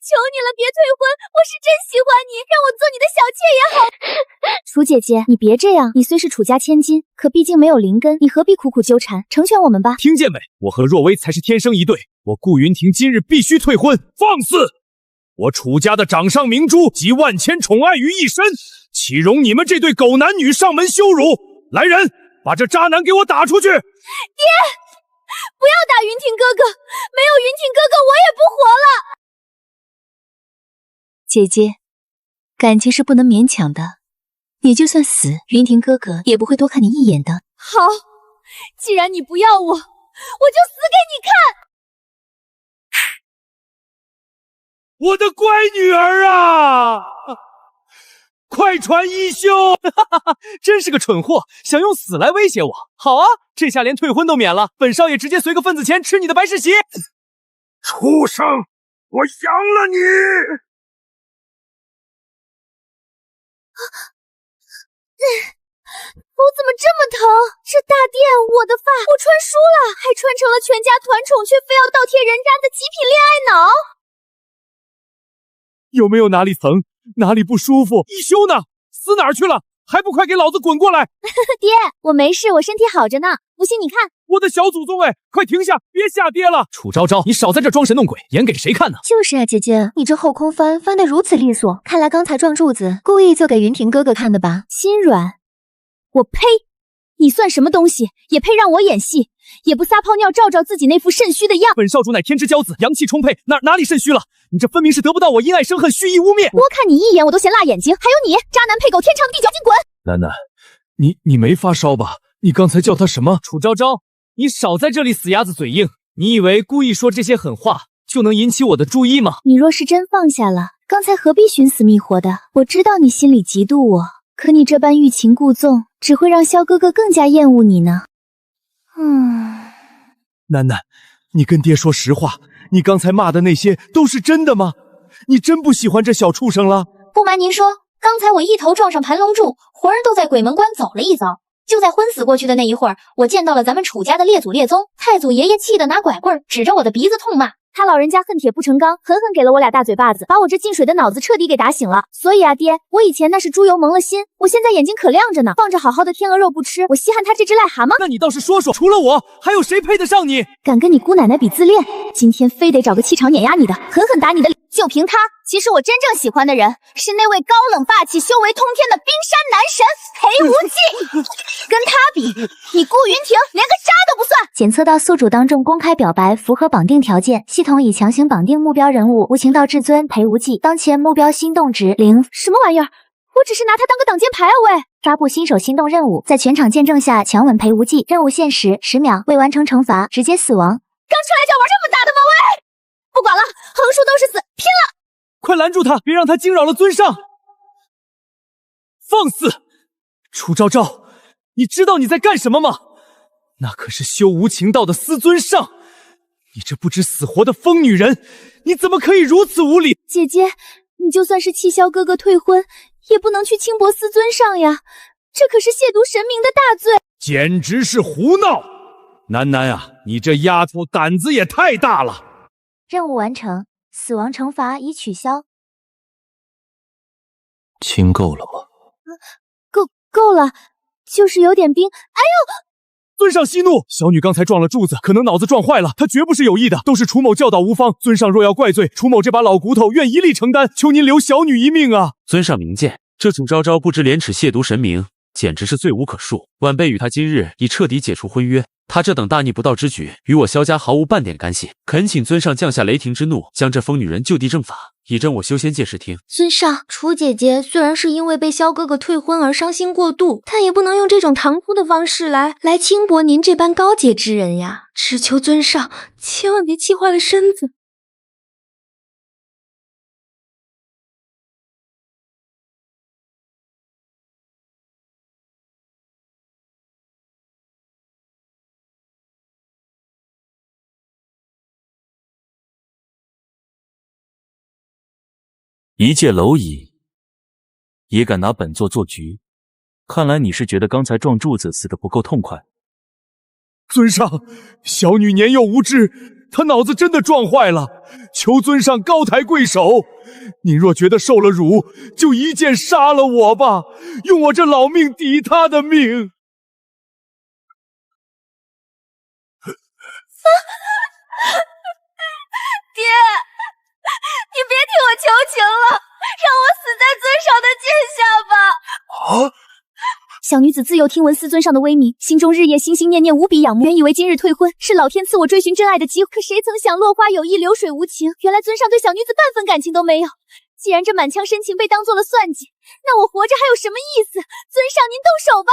求你了，别退婚，我是真喜欢你，让我做你的小妾也好。楚姐姐，你别这样，你虽是楚家千金，可毕竟没有灵根，你何必苦苦纠缠？成全我们吧。听见没？我和若薇才是天生一对，我顾云婷今日必须退婚。放肆！我楚家的掌上明珠集万千宠爱于一身，岂容你们这对狗男女上门羞辱？来人，把这渣男给我打出去！爹，不要打云婷哥哥，没有云婷哥哥我也不活了。姐姐，感情是不能勉强的，你就算死，云婷哥哥也不会多看你一眼的。好，既然你不要我，我就死给你看。我的乖女儿啊！快传一休！真是个蠢货，想用死来威胁我。好啊，这下连退婚都免了，本少爷直接随个份子钱吃你的白世袭。畜生，我扬了你！头怎么这么疼？这大殿，我的发，我穿输了，还穿成了全家团宠，却非要倒贴人家的极品恋爱脑。有没有哪里疼？哪里不舒服？一休呢？死哪儿去了？还不快给老子滚过来！爹，我没事，我身体好着呢。不信你看，我的小祖宗哎，快停下，别吓爹了！楚昭昭，你少在这装神弄鬼，演给谁看呢？就是啊，姐姐，你这后空翻翻得如此利索，看来刚才撞柱子故意做给云婷哥哥看的吧？心软？我呸！你算什么东西？也配让我演戏？也不撒泡尿照照自己那副肾虚的样。本少主乃天之骄子，阳气充沛，哪里肾虚了？你这分明是得不到我因爱生恨，蓄意污蔑。多看你一眼我都嫌辣眼睛。还有你，渣男配狗，天长地久，尽滚！楠楠，你没发烧吧？你刚才叫他什么？楚昭昭，你少在这里死鸭子嘴硬！你以为故意说这些狠话就能引起我的注意吗？你若是真放下了，刚才何必寻死觅活的？我知道你心里嫉妒我，可你这般欲擒故纵，只会让萧哥哥更加厌恶你呢。楠楠，你跟爹说实话，你刚才骂的那些都是真的吗？你真不喜欢这小畜生了？不瞒您说，刚才我一头撞上盘龙柱，魂儿都在鬼门关走了一遭。就在昏死过去的那一会儿，我见到了咱们楚家的列祖列宗，太祖爷爷气得拿拐棍指着我的鼻子痛骂。他老人家恨铁不成钢，狠狠给了我俩大嘴巴子，把我这进水的脑子彻底给打醒了。所以啊，爹，我以前那是猪油蒙了心，我现在眼睛可亮着呢，放着好好的天鹅肉不吃，我稀罕他这只癞蛤蟆。那你倒是说说，除了我，还有谁配得上你？敢跟你姑奶奶比自恋，今天非得找个气场碾压你的，狠狠打你的脸。就凭他，其实我真正喜欢的人是那位高冷霸气、修为通天的冰山男神裴无忌。跟他比，你顾云婷连个渣都不算。检测到宿主当众公开表白符合绑定条件，系统已强行绑定目标人物无情道至尊裴无忌，当前目标心动值0。什么玩意儿？我只是拿他当个挡箭牌啊喂！发布新手心动任务，在全场见证下强吻裴无忌，任务限时10秒，未完成惩罚直接死亡。刚出来就玩这么大的吗喂？不管了，横竖都是死，拼了！快拦住他，别让他惊扰了尊上！放肆！楚昭昭，你知道你在干什么吗？那可是修无情道的司尊上，你这不知死活的疯女人，你怎么可以如此无礼？姐姐，你就算是气萧哥哥退婚，也不能去轻薄司尊上呀，这可是亵渎神明的大罪，简直是胡闹！楠楠啊，你这丫头胆子也太大了！任务完成，死亡惩罚已取消。亲够了吗？够了，就是有点冰。哎呦！尊上息怒，小女刚才撞了柱子，可能脑子撞坏了，她绝不是有意的，都是楚某教导无方。尊上若要怪罪，楚某这把老骨头愿一力承担，求您留小女一命啊！尊上明鉴，这楚昭昭不知廉耻亵渎神明，简直是罪无可恕。晚辈与他今日已彻底解除婚约，他这等大逆不道之举，与我萧家毫无半点干系。恳请尊上降下雷霆之怒，将这疯女人就地正法，以正我修仙界视听。尊上，楚姐姐虽然是因为被萧哥哥退婚而伤心过度，但也不能用这种唐突的方式来轻薄您这般高洁之人呀！只求尊上千万别气坏了身子。一介蝼蚁也敢拿本座做局，看来你是觉得刚才撞柱子死得不够痛快。尊上，小女年幼无知，她脑子真的撞坏了，求尊上高抬贵手。您若觉得受了辱，就一剑杀了我吧，用我这老命抵他的命。爹，你别替我求情了，让我死在尊上的剑下吧。小女子自幼听闻师尊上的威名，心中日夜心心念念，无比仰慕。原以为今日退婚是老天赐我追寻真爱的机会，可谁曾想落花有意，流水无情。原来尊上对小女子半分感情都没有。既然这满腔深情被当做了算计，那我活着还有什么意思？尊上您动手吧。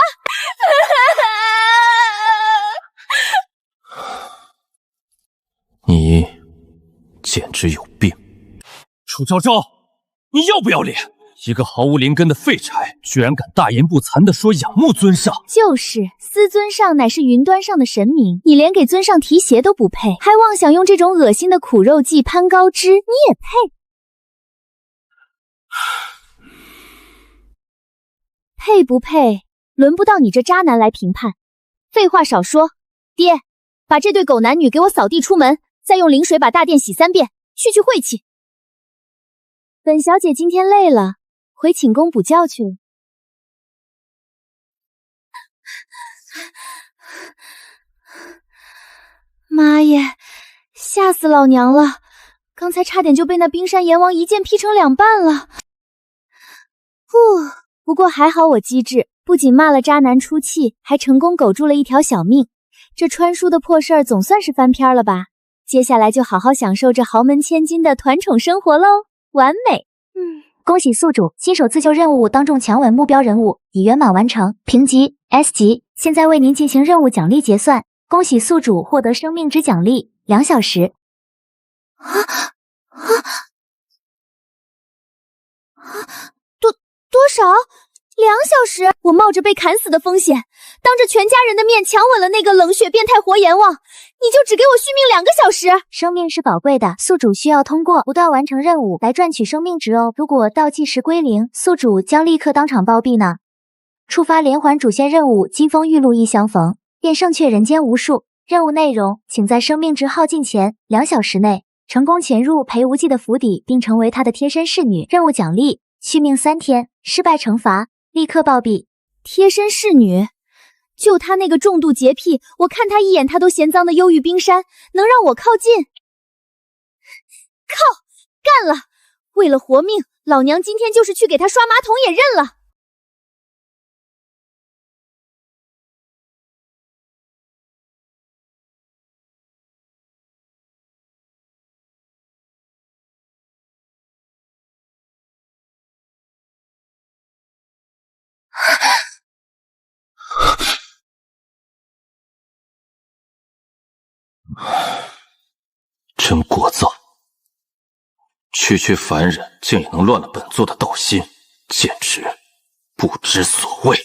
你简直有病！楚昭昭，你要不要脸？一个毫无灵根的废柴，居然敢大言不惭地说仰慕尊上。就是司尊上乃是云端上的神明，你连给尊上提鞋都不配，还妄想用这种恶心的苦肉计攀高枝，你也配？配不配，轮不到你这渣男来评判。废话少说，爹，把这对狗男女给我扫地出门，再用灵水把大殿洗3遍，去晦气。本小姐今天累了，回寝宫补觉去了。妈耶，吓死老娘了！刚才差点就被那冰山阎王一剑劈成2半了。不过还好我机智，不仅骂了渣男出气，还成功苟住了一条小命。这穿书的破事儿总算是翻篇了吧？接下来就好好享受这豪门千金的团宠生活喽，完美！恭喜宿主新手自救任务当众强吻目标人物已圆满完成，评级 S 级。现在为您进行任务奖励结算，恭喜宿主获得生命值奖励2小时。多少？2小时？我冒着被砍死的风险，当着全家人的面强吻了那个冷血变态活阎王，你就只给我续命2个小时？生命是宝贵的，宿主需要通过不断完成任务来赚取生命值哦。如果倒计时归零，宿主将立刻当场暴毙呢。触发连环主线任务金风玉露一相逢，便胜却人间无数。任务内容，请在生命值耗尽前2小时内成功潜入裴无忌的府邸，并成为他的贴身侍女。任务奖励：续命3天，失败惩罚立刻暴毙。贴身侍女，就他那个重度洁癖，我看他一眼他都嫌脏的忧郁冰山，能让我靠近？靠，干了！为了活命，老娘今天就是去给他刷马桶也认了。真聒噪！区凡人竟也能乱了本座的道心，简直不知所谓！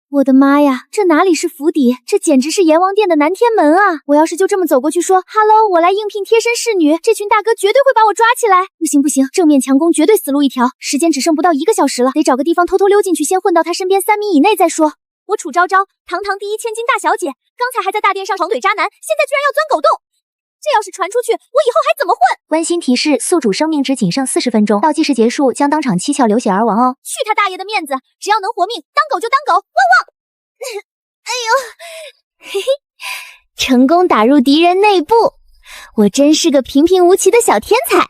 我的妈呀，这哪里是府邸，这简直是阎王殿的南天门啊！我要是就这么走过去说 “Hello， 我来应聘贴身侍女”，这群大哥绝对会把我抓起来。不行，正面强攻绝对死路一条。时间只剩不到1个小时了，得找个地方偷偷溜进去，先混到他身边3米以内再说。我楚昭昭，堂堂第一千金大小姐，刚才还在大殿上床怼渣男，现在居然要钻狗洞。这要是传出去，我以后还怎么混？温馨提示：宿主生命值仅剩40分钟，倒计时结束将当场蹊跷流血而亡哦。去他大爷的面子！只要能活命，当狗就当狗，汪汪！哎呦，嘿嘿，成功打入敌人内部，我真是个平平无奇的小天才。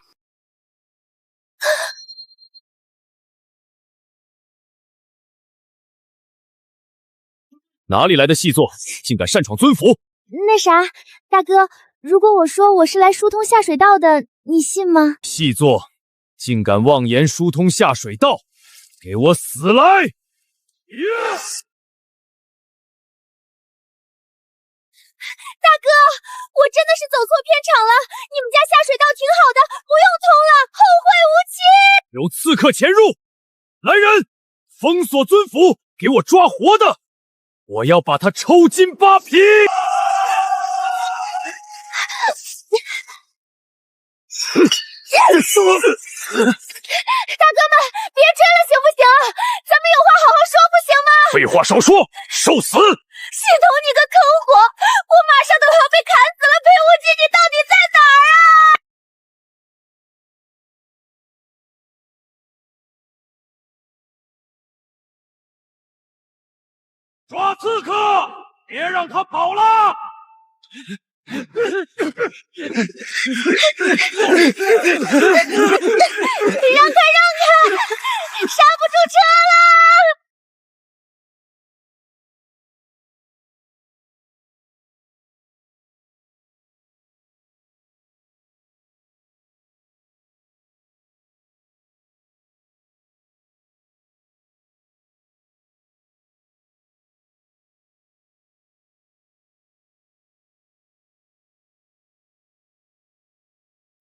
哪里来的细作，竟敢擅闯尊府？那啥，大哥，如果我说我是来疏通下水道的，你信吗？细作，竟敢妄言疏通下水道，给我死来！大哥，我真的是走错片场了，你们家下水道挺好的，不用通了，后会无期！有刺客潜入，来人，封锁尊府，给我抓活的！我要把他抽筋扒皮！大哥们，别追了行不行？咱们有话好好说不行吗？废话少说，受死！系统你个坑货，我马上都要被砍死了，裴无忌你到底在哪儿啊？抓刺客，别让他跑了！让开！刹不住车了！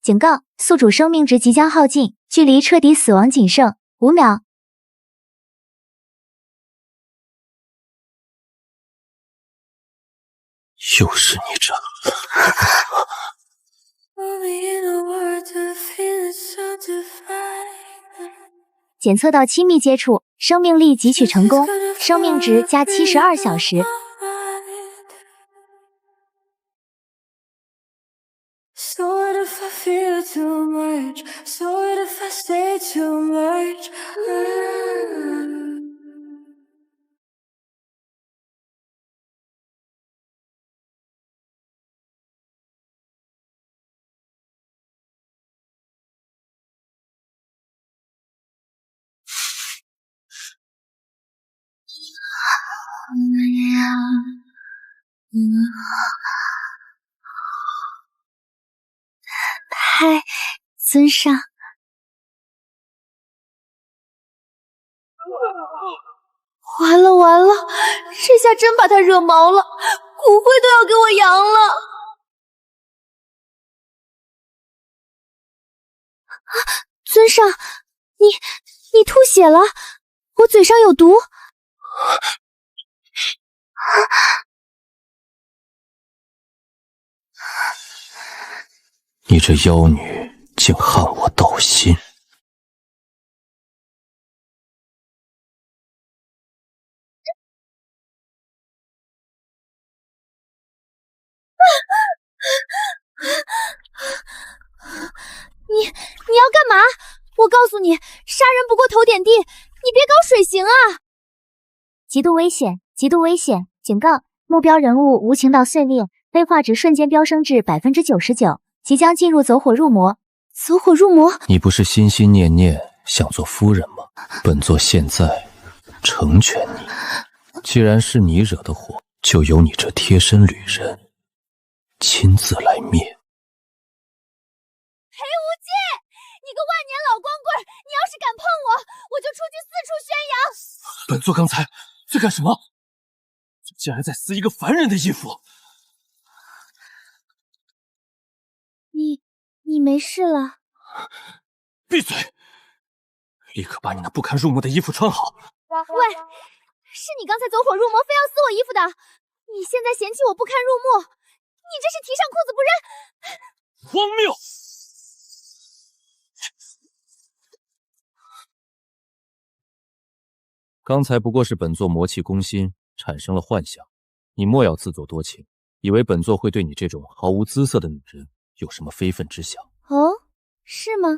警告：宿主生命值即将耗尽，距离彻底死亡仅剩5秒。又是你这！检测到亲密接触，生命力汲取成功，生命值加72小时。So what if I feel too much? So what if I say too much? 嗨，尊上。完了完了，这下真把他惹毛了，骨灰都要给我扬了。尊上，你吐血了，我嘴上有毒。你这妖女竟撼我道心！你要干嘛？我告诉你，杀人不过头点地，你别搞水刑啊！极度危险，极度危险！警告：目标人物无情岛碎裂，非化值瞬间飙升至99%，即将进入走火入魔。走火入魔？你不是心心念念想做夫人吗？本座现在成全你。既然是你惹的祸，就由你这贴身旅人亲自来灭。裴无忌，你个万年老光棍，你要是敢碰我，我就出去四处宣扬。本座刚才在干什么？竟然在撕一个凡人的衣服！你没事了？闭嘴！立刻把你那不堪入目的衣服穿好。喂，是你刚才走火入魔，非要撕我衣服的。你现在嫌弃我不堪入目，你这是提上裤子不扔。荒谬！刚才不过是本座魔气攻心，产生了幻想。你莫要自作多情，以为本座会对你这种毫无姿色的女人有什么非分之想？哦，是吗？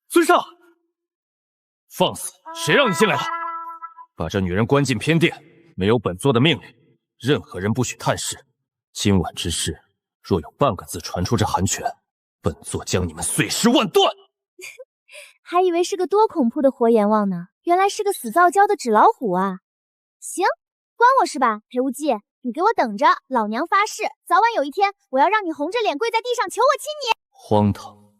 尊上，放肆！谁让你进来的？把这女人关进偏殿，没有本座的命令，任何人不许探视。今晚之事，若有半个字传出这寒泉，本座将你们碎尸万段！还以为是个多恐怖的活阎王呢，原来是个死躁娇的纸老虎啊！行，关我事吧，裴无忌，你给我等着！老娘发誓，早晚有一天，我要让你红着脸跪在地上求我亲你！荒唐！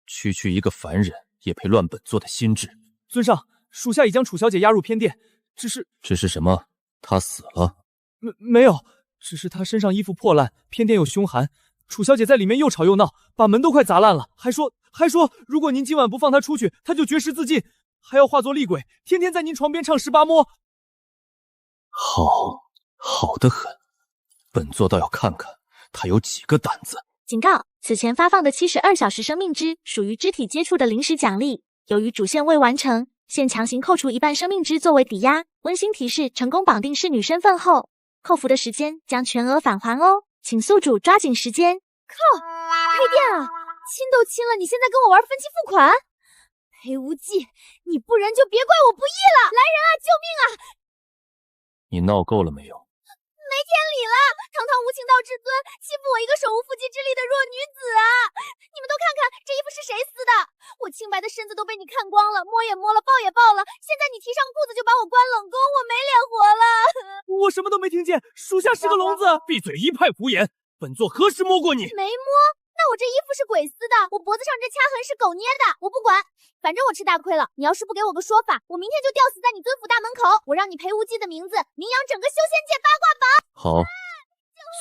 区区一个凡人也配乱本座的心智？尊上，属下已将楚小姐押入偏殿，只是什么？她死了？没有，只是她身上衣服破烂，偏殿有凶寒。楚小姐在里面又吵又闹，把门都快砸烂了，还说如果您今晚不放她出去，她就绝食自尽，还要化作厉鬼，天天在您床边唱18摸。好得很，本座倒要看看她有几个胆子。警告：此前发放的72小时生命之属于肢体接触的临时奖励，由于主线未完成，现强行扣除一半生命之作为抵押。温馨提示：成功绑定侍女身份后，扣除的时间将全额返还哦，请宿主抓紧时间。靠，裴殿啊，亲都亲了，你现在跟我玩分期付款？裴无忌，你不仁就别怪我不义了！来人啊，救命啊！你闹够了没有？没天理了！堂堂无情道至尊，欺负我一个手无缚鸡之力的弱女子啊！你们都看看，这衣服是谁撕的？我清白的身子都被你看光了，摸也摸了，抱也抱了，现在你提上裤子就把我关冷宫，我没脸活了！我什么都没听见，属下是个聋子。闭嘴，一派胡言！本座何时摸过你？没摸？那我这衣服是鬼撕的，我脖子上这掐痕是狗捏的，我不管。反正我吃大亏了，你要是不给我个说法，我明天就吊死在你尊府大门口。我让你裴无忌的名字名扬整个修仙界八卦榜。好，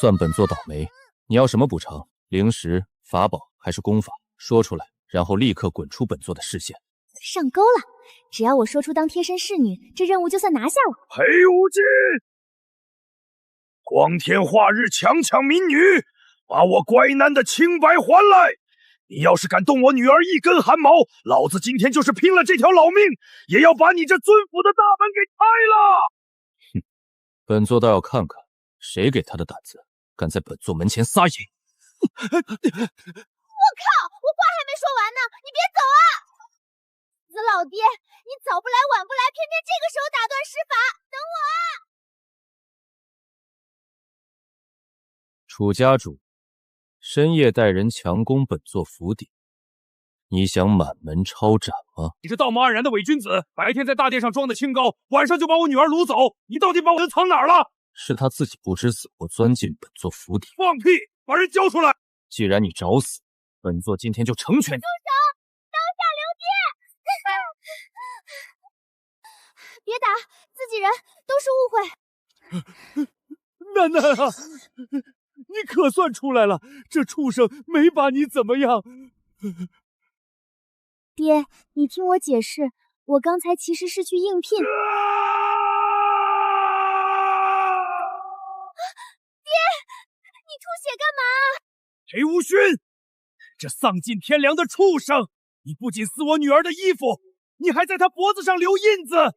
算本座倒霉。你要什么补偿？灵石、法宝还是功法？说出来，然后立刻滚出本座的视线。上钩了，只要我说出当贴身侍女，这任务就算拿下了。裴无忌，光天化日强抢民女，把我乖男的清白还来！你要是敢动我女儿一根汗毛，老子今天就是拼了这条老命，也要把你这尊府的大门给拆了！哼，本座倒要看看谁给他的胆子，敢在本座门前撒野！我靠！我话还没说完呢，你别走啊！死老爹，你早不来晚不来，偏偏这个时候打断施法，等我啊！楚家主深夜带人强攻本座府邸，你想满门抄斩吗？你这道貌岸然的伪君子，白天在大殿上装的清高，晚上就把我女儿掳走，你到底把我藏哪儿了？是他自己不知死活钻进本座府邸。放屁！把人交出来！既然你找死，本座今天就成全你。住手！刀下留爹！别打，自己人，都是误会。楠楠啊，你可算出来了，这畜生没把你怎么样。爹，你听我解释，我刚才其实是去应聘。爹，你吐血干嘛？裴无勋，这丧尽天良的畜生！你不仅撕我女儿的衣服，你还在她脖子上留印子。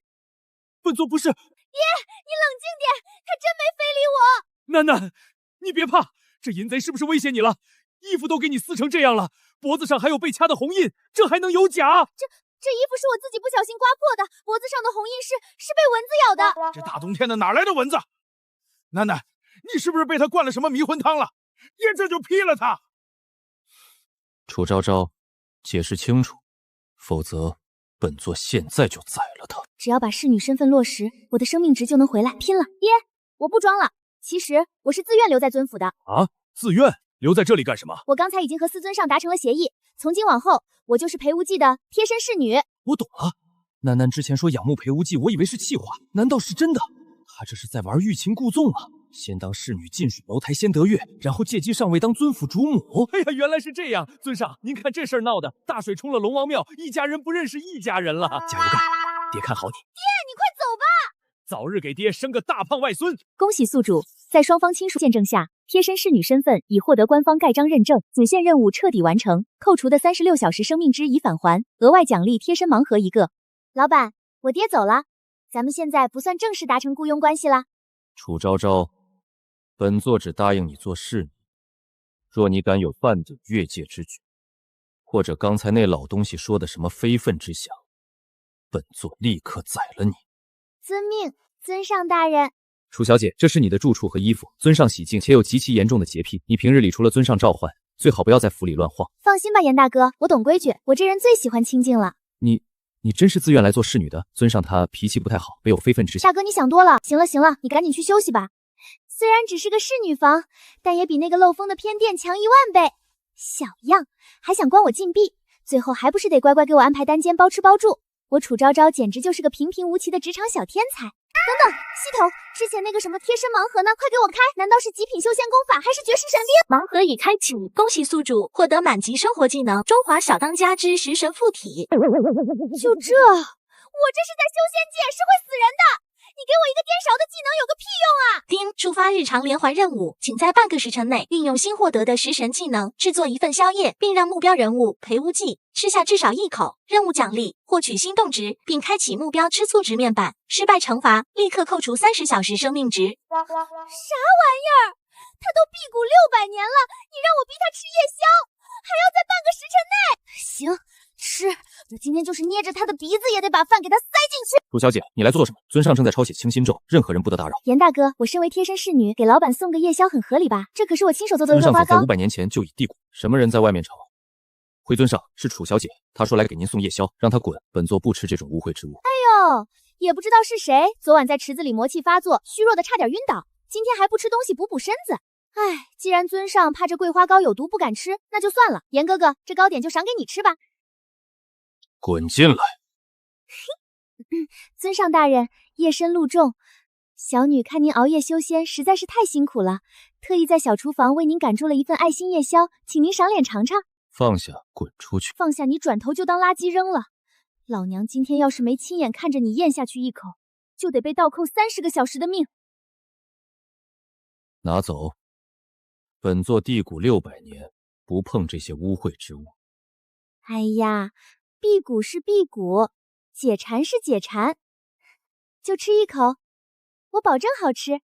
本座不是。爹，你冷静点，他真没非礼我。楠楠，你别怕，这淫贼是不是威胁你了？衣服都给你撕成这样了，脖子上还有被掐的红印，这还能有假？这衣服是我自己不小心刮破的，脖子上的红印是被蚊子咬的。这大冬天的哪来的蚊子？楠楠，你是不是被他灌了什么迷魂汤了？爷这就劈了他！楚昭昭，解释清楚，否则本座现在就宰了他。只要把侍女身份落实，我的生命值就能回来。拼了！爹，我不装了，其实我是自愿留在尊府的。啊？自愿留在这里干什么？我刚才已经和司尊上达成了协议，从今往后我就是裴无忌的贴身侍女。我懂了，楠楠之前说仰慕裴无忌，我以为是气话，难道是真的？他这是在玩欲擒故纵啊！先当侍女近水楼台先得月，然后借机上位当尊府主母。哎呀，原来是这样！尊上，您看这事儿闹的，大水冲了龙王庙，一家人不认识一家人了。加油干，爹看好你。爹，你快走吧！早日给爹生个大胖外孙。恭喜宿主，在双方亲属见证下，贴身侍女身份已获得官方盖章认证，子线任务彻底完成，扣除的36小时生命值已返还，额外奖励贴身盲盒1个。老板，我爹走了，咱们现在不算正式达成雇佣关系啦。楚昭昭，本座只答应你做侍女，若你敢有半点越界之举，或者刚才那老东西说的什么非分之想，本座立刻宰了你。遵命，尊上大人。楚小姐，这是你的住处和衣服，尊上喜静且有极其严重的洁癖，你平日里除了尊上召唤，最好不要在府里乱晃。放心吧，严大哥，我懂规矩，我这人最喜欢清静了。你真是自愿来做侍女的？尊上他脾气不太好，没有非分之想。大哥，你想多了。行了行了，你赶紧去休息吧。虽然只是个侍女房，但也比那个漏风的偏殿强10000倍。小样，还想关我禁闭，最后还不是得乖乖给我安排单间包吃包住。我楚昭昭简直就是个平平无奇的职场小天才。等等，西头，之前那个什么贴身盲盒呢？快给我开！难道是极品修仙功法，还是绝世神兵？盲盒已开启，恭喜宿主获得满级生活技能中华小当家之食神附体。就这，我这是在修仙界是会死人的！你给我一个颠勺的技能有个屁用啊！丁，触发日常连环任务，请在半个时辰内运用新获得的食神技能制作一份宵夜，并让目标人物裴无忌吃下至少1口。任务奖励：获取心动值，并开启目标吃醋值面板。失败惩罚：立刻扣除30小时生命值。啥玩意儿？他都辟谷600年了，你让我逼他吃夜宵，还要在半个时辰内？行，吃！我今今天就是捏着他的鼻子也得把饭给他塞进去。楚小姐，你来做什么？尊上正在抄写清心咒，任何人不得打扰。严大哥，我身为贴身侍女，给老板送个夜宵很合理吧？这可是我亲手做的尊上早在桂花糕。500年前就已递过，什么人在外面吵？回尊上，是楚小姐，她说来给您送夜宵，让她滚，本座不吃这种污秽之物。哟，也不知道是谁昨晚在池子里魔气发作，虚弱的差点晕倒，今天还不吃东西补身子。唉，既然尊上怕这桂花糕有毒不敢吃，那就算了。严哥哥，这糕点就赏给你吃吧。滚进来！尊上大人，夜深路重，小女看您熬夜修仙实在是太辛苦了，特意在小厨房为您赶出了一份爱心夜宵，请您赏脸尝尝。放下，滚出去！放下你，转头就当垃圾扔了。老娘今天要是没亲眼看着你咽下去一口，就得被倒扣30个小时的命。拿走。本座地谷600年，不碰这些污秽之物。哎呀，辟谷是辟谷，解馋是解馋，就吃一口，我保证好吃。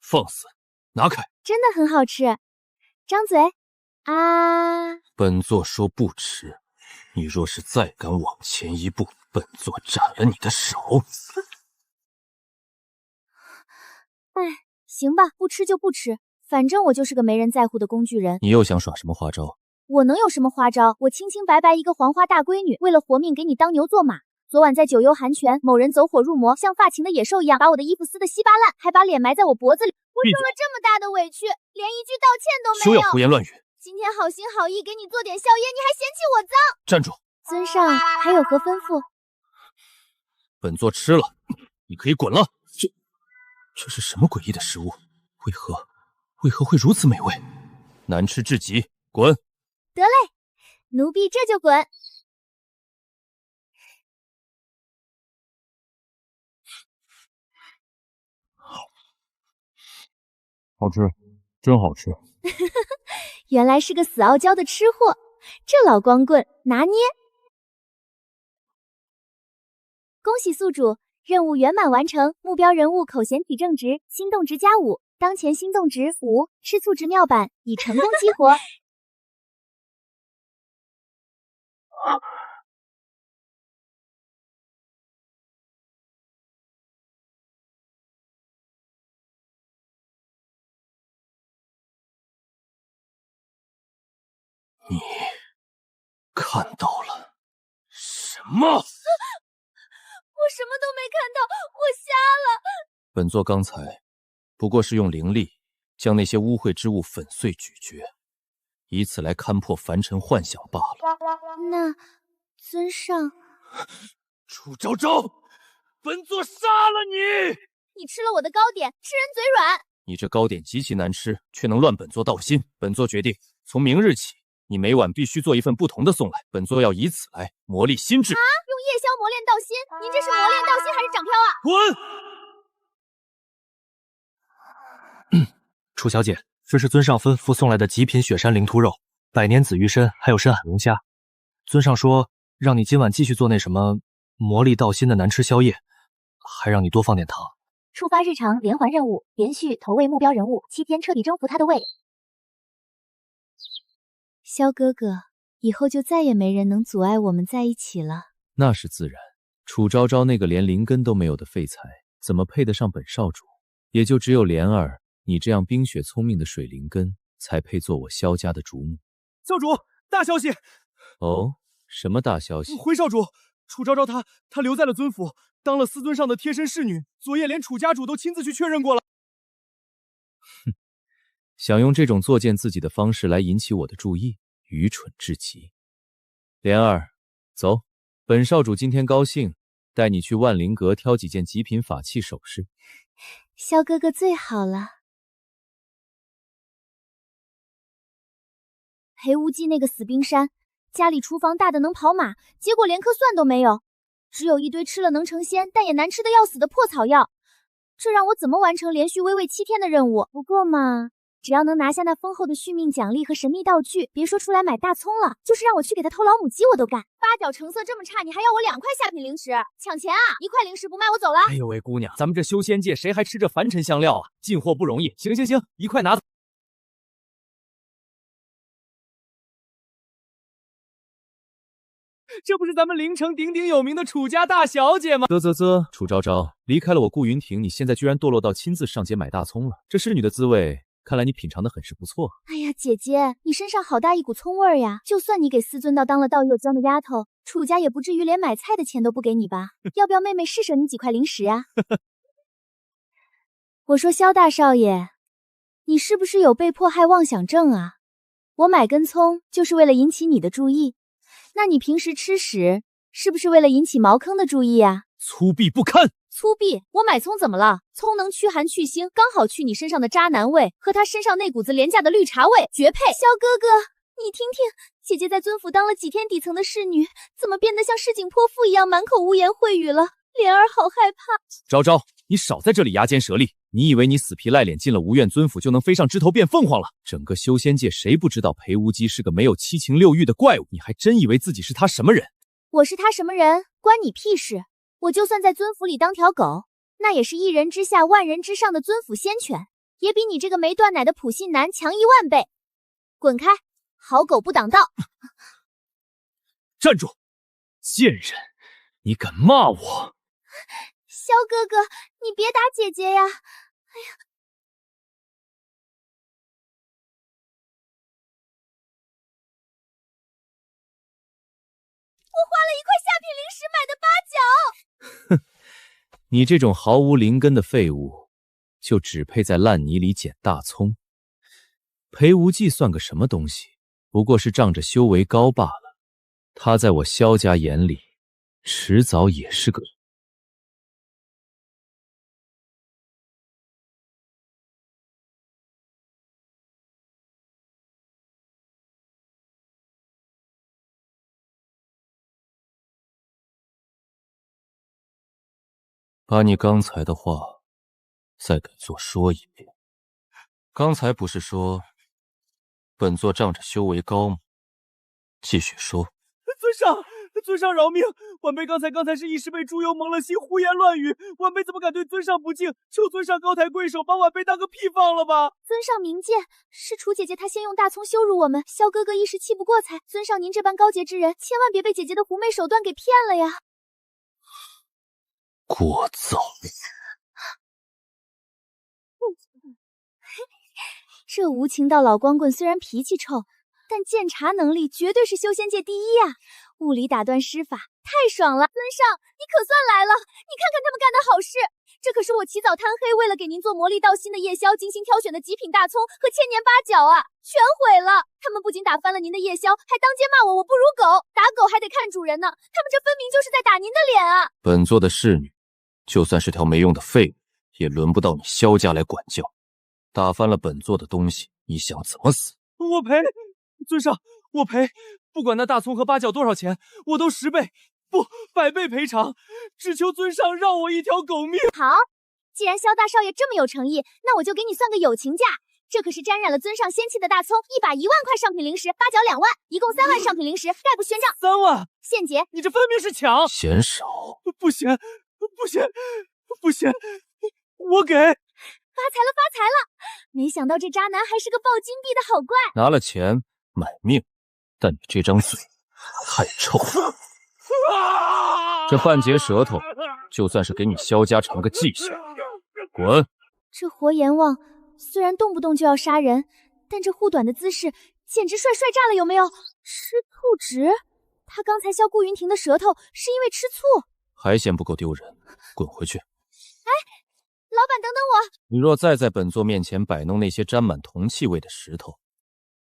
放肆！拿开！真的很好吃。张嘴啊！本座说不吃，你若是再敢往前一步，本座斩了你的手。哎，行吧，不吃就不吃。反正我就是个没人在乎的工具人。你又想耍什么花招？我能有什么花招？我清清白白一个黄花大闺女，为了活命给你当牛做马。昨晚在九幽寒泉，某人走火入魔，像发情的野兽一样，把我的衣服撕得稀巴烂，还把脸埋在我脖子里。我受了这么大的委屈，连一句道歉都没有。休要胡言乱语！今天好心好意给你做点宵夜，你还嫌弃我脏？站住！尊上还有何吩咐？本座吃了，你可以滚了。这是什么诡异的食物？为何会如此美味？难吃至极，滚！得嘞，奴婢这就滚。好吃，真好吃。原来是个死傲娇的吃货，这老光棍拿捏。恭喜宿主，任务圆满完成，目标人物口嫌体正值，心动值加5。当前心动值5，吃醋值妙版已成功激活。你看到了什么？我什么都没看到，我瞎了。本座刚才不过是用灵力将那些污秽之物粉碎咀嚼，以此来勘破凡尘幻想罢了。那尊上，楚昭昭，本座杀了你！你吃了我的糕点，吃人嘴软。你这糕点极其难吃，却能乱本座道心。本座决定，从明日起，你每晚必须做一份不同的送来。本座要以此来磨砺心智。啊！用夜宵磨练道心？您这是磨练道心还是掌飘啊？滚！楚小姐，这是尊上吩咐送来的极品雪山灵兔肉、百年紫鱼参，还有深海龙虾。尊上说让你今晚继续做那什么磨砺道心的难吃宵夜，还让你多放点糖。触发日常连环任务，连续投喂目标人物7天，彻底征服他的胃。萧哥哥，以后就再也没人能阻碍我们在一起了。那是自然。楚昭昭那个连灵根都没有的废材，怎么配得上本少主？也就只有莲儿你这样冰雪聪明的水灵根，才配做我萧家的主母。教主，大消息！哦，什么大消息？回少主，楚昭昭她留在了尊府，当了司尊上的贴身侍女。昨夜连楚家主都亲自去确认过了。哼，想用这种作践自己的方式来引起我的注意，愚蠢至极。莲儿，走，本少主今天高兴，带你去万灵阁挑几件极品法器首饰。萧哥哥最好了。裴无忌那个死冰山，家里厨房大的能跑马，结果连颗蒜都没有，只有一堆吃了能成仙但也难吃的要死的破草药，这让我怎么完成连续微喂7天的任务？不过嘛，只要能拿下那丰厚的续命奖励和神秘道具，别说出来买大葱了，就是让我去给他偷老母鸡我都干。八角成色这么差，你还要我2块下品灵石？抢钱啊！1块灵石不卖我走了。哎呦喂，姑娘，咱们这修仙界谁还吃这凡尘香料啊？进货不容易。行，1块拿走。这不是咱们临城鼎鼎有名的楚家大小姐吗？楚昭昭，离开了我顾云婷，你现在居然堕落到亲自上街买大葱了，这侍女的滋味，看来你品尝的很是不错。哎呀，姐姐，你身上好大一股葱味儿呀！就算你给司尊道当了道佑江的丫头，楚家也不至于连买菜的钱都不给你吧？要不要妹妹施舍你几块零食啊？我说萧大少爷，你是不是有被迫害妄想症啊？我买根葱就是为了引起你的注意，那你平时吃屎是不是为了引起茅坑的注意啊？粗鄙不堪！粗鄙！我买葱怎么了？葱能驱寒去腥，刚好去你身上的渣男味和他身上那股子廉价的绿茶味，绝配！萧哥哥，你听听，姐姐在尊府当了几天底层的侍女，怎么变得像市井泼妇一样满口污言秽语了？莲儿好害怕。昭昭，你少在这里牙尖舌利！你以为你死皮赖脸进了无怨尊府就能飞上枝头变凤凰了？整个修仙界谁不知道裴无极是个没有七情六欲的怪物？你还真以为自己是他什么人？我是他什么人，关你屁事！我就算在尊府里当条狗，那也是一人之下万人之上的尊府仙犬，也比你这个没断奶的普信男强10000倍！滚开，好狗不挡道！站住！贱人，你敢骂我？萧哥哥，你别打姐姐呀！哎呀，我花了1块下品零食买的八角。哼，你这种毫无灵根的废物，就只配在烂泥里捡大葱。裴无忌算个什么东西？不过是仗着修为高罢了。他在我萧家眼里，迟早也是个……把你刚才的话再给座说一遍。刚才不是说本座仗着修为高吗？继续说。尊上饶命！晚辈刚才是一时被猪油蒙了心，胡言乱语，晚辈怎么敢对尊上不敬？求尊上高抬贵手，把晚辈当个屁放了吧！尊上明鉴，是楚姐姐她先用大葱羞辱我们，萧哥哥一时气不过才。尊上您这般高洁之人，千万别被姐姐的狐媚手段给骗了呀！聒噪！这无情道老光棍虽然脾气臭，但鉴察能力绝对是修仙界第一呀！物理打断施法，太爽了！尊上，你可算来了！你看看他们干的好事，这可是我起早贪黑为了给您做魔力道心的夜宵精心挑选的极品大葱和千年八角啊，全毁了！他们不仅打翻了您的夜宵，还当街骂我不如狗，打狗还得看主人呢，他们这分明就是在打您的脸啊！本座的侍女，就算是条没用的废物，也轮不到你萧家来管教。打翻了本座的东西，你想怎么死？我赔！尊上，我赔！不管那大葱和八角多少钱，我都10倍，不100倍赔偿！只求尊上让我一条狗命！好，既然萧大少爷这么有诚意，那我就给你算个友情价。这可是沾染了尊上仙气的大葱，一把1万块上品零食，八角2万，一共3万上品零食，概不宣账。3万！现结！你这分明是抢！嫌少！不嫌！我给！发财了，发财了！没想到这渣男还是个抱金币的好怪。拿了钱买命，但你这张嘴太臭了。这半截舌头，就算是给你萧家尝个记性。滚！这活阎王虽然动不动就要杀人，但这护短的姿势简直帅炸了，有没有？吃醋值？他刚才削顾云婷的舌头是因为吃醋？还嫌不够丢人？滚回去！哎，老板，等等我！你若再在本座面前摆弄那些沾满铜气味的石头，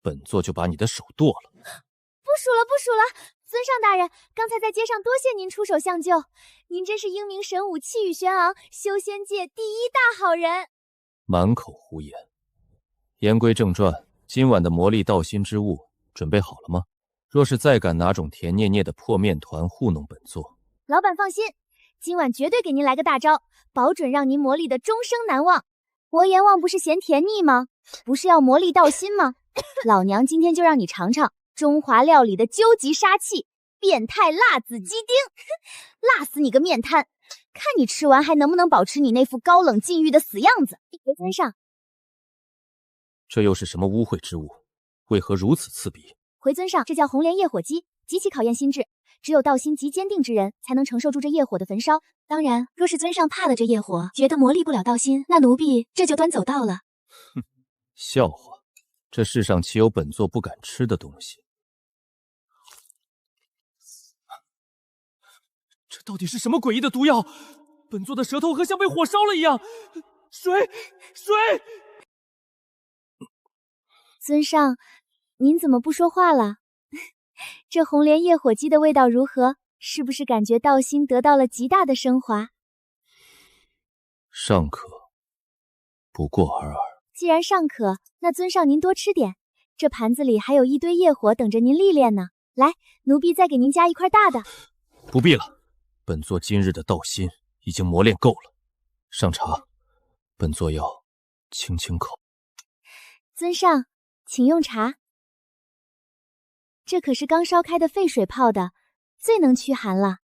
本座就把你的手剁了。不数了，尊上大人，刚才在街上多谢您出手相救，您真是英明神武，气宇轩昂，修仙界第一大好人。满口胡言。言归正传，今晚的魔力道心之物准备好了吗？若是再敢拿种甜腻腻的破面团糊弄本座，老板放心，今晚绝对给您来个大招，保准让您魔力的终生难忘。活阎王不是嫌甜腻吗？不是要魔力道心吗？老娘今天就让你尝尝中华料理的究极杀气——变态辣子鸡丁，辣死你个面瘫！看你吃完还能不能保持你那副高冷禁欲的死样子。回尊上，这又是什么污秽之物？为何如此刺鼻？回尊上，这叫红莲夜火鸡，极其考验心智，只有道心极坚定之人才能承受住这业火的焚烧。当然，若是尊上怕了这业火，觉得磨砺不了道心，那奴婢这就端走道了。哼，笑话！这世上岂有本座不敢吃的东西？这到底是什么诡异的毒药？本座的舌头和像被火烧了一样。水！尊上，您怎么不说话了？这红莲业火鸡的味道如何？是不是感觉道心得到了极大的升华？尚可，不过尔尔。既然尚可，那尊上您多吃点，这盘子里还有一堆业火等着您历练呢。来，奴婢再给您加一块大的。不必了，本座今日的道心已经磨练够了。上茶，本座要清清口。尊上，请用茶。这可是刚烧开的沸水泡的，最能驱寒了。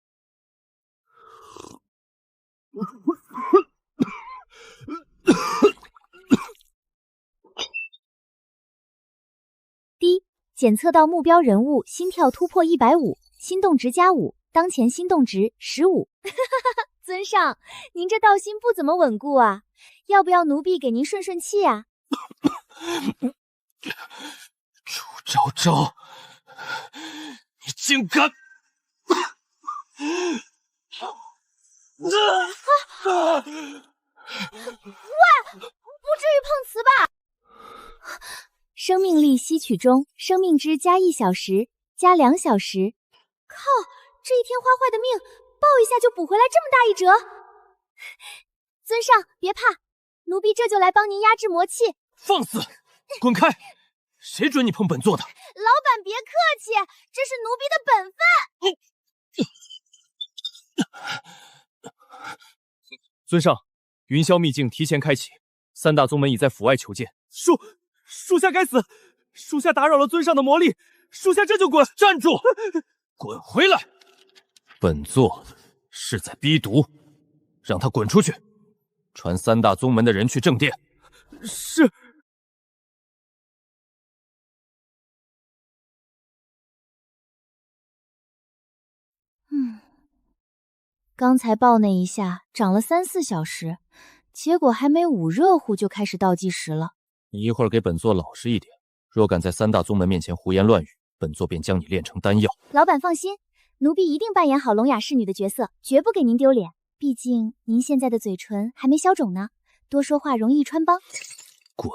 滴，检测到目标人物心跳突破150，心动值加5，当前心动值15。尊上，您这道心不怎么稳固啊，要不要奴婢给您顺顺气啊？楚昭昭，你竟敢！喂，不至于碰瓷吧？生命力吸取中，生命值加1小时，加2小时。靠，这一天花坏的命，抱一下就补回来这么大一折。尊上别怕，奴婢这就来帮您压制魔气。放肆！滚开！谁准你碰本座的？老板别客气，这是奴婢的本分。尊上，云霄秘境提前开启，3大宗门已在府外求见。属下该死，属下打扰了尊上的魔力，属下这就滚！站住！滚回来！本座是在逼毒，让他滚出去，传3大宗门的人去正殿。是。刚才爆那一下涨了3、4小时，结果还没捂热乎就开始倒计时了。你一会儿给本座老实一点，若敢在3大宗门面前胡言乱语，本座便将你炼成丹药。老板放心，奴婢一定扮演好聋哑侍女的角色，绝不给您丢脸。毕竟您现在的嘴唇还没消肿呢，多说话容易穿帮。滚！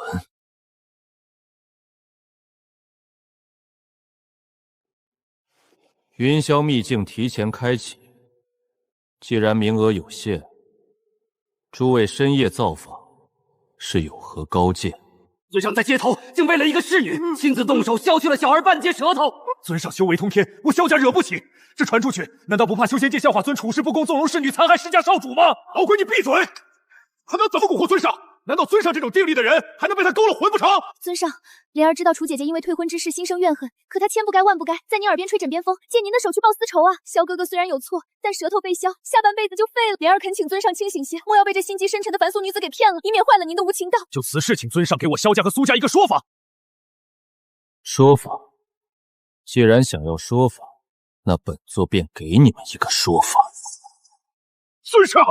云霄秘境提前开启，既然名额有限，诸位深夜造访是有何高见？尊上在街头竟为了一个侍女，亲自动手削去了小儿半截舌头。尊上修为通天，我萧家惹不起。这传出去，难道不怕修仙界笑话尊处事不公、纵容侍女、残害世家少主吗？老鬼，你闭嘴！还能怎么蛊惑尊上？难道尊上这种定力的人还能被他勾了魂不成？尊上，莲儿知道楚姐姐因为退婚之事心生怨恨，可她千不该万不该在您耳边吹枕边风，借您的手去报私仇啊！萧哥哥虽然有错，但舌头被削，下半辈子就废了。莲儿恳请尊上清醒些，莫要被这心机深沉的凡俗女子给骗了，以免坏了您的无情道。就此事，请尊上给我萧家和苏家一个说法。说法？既然想要说法，那本座便给你们一个说法。尊上，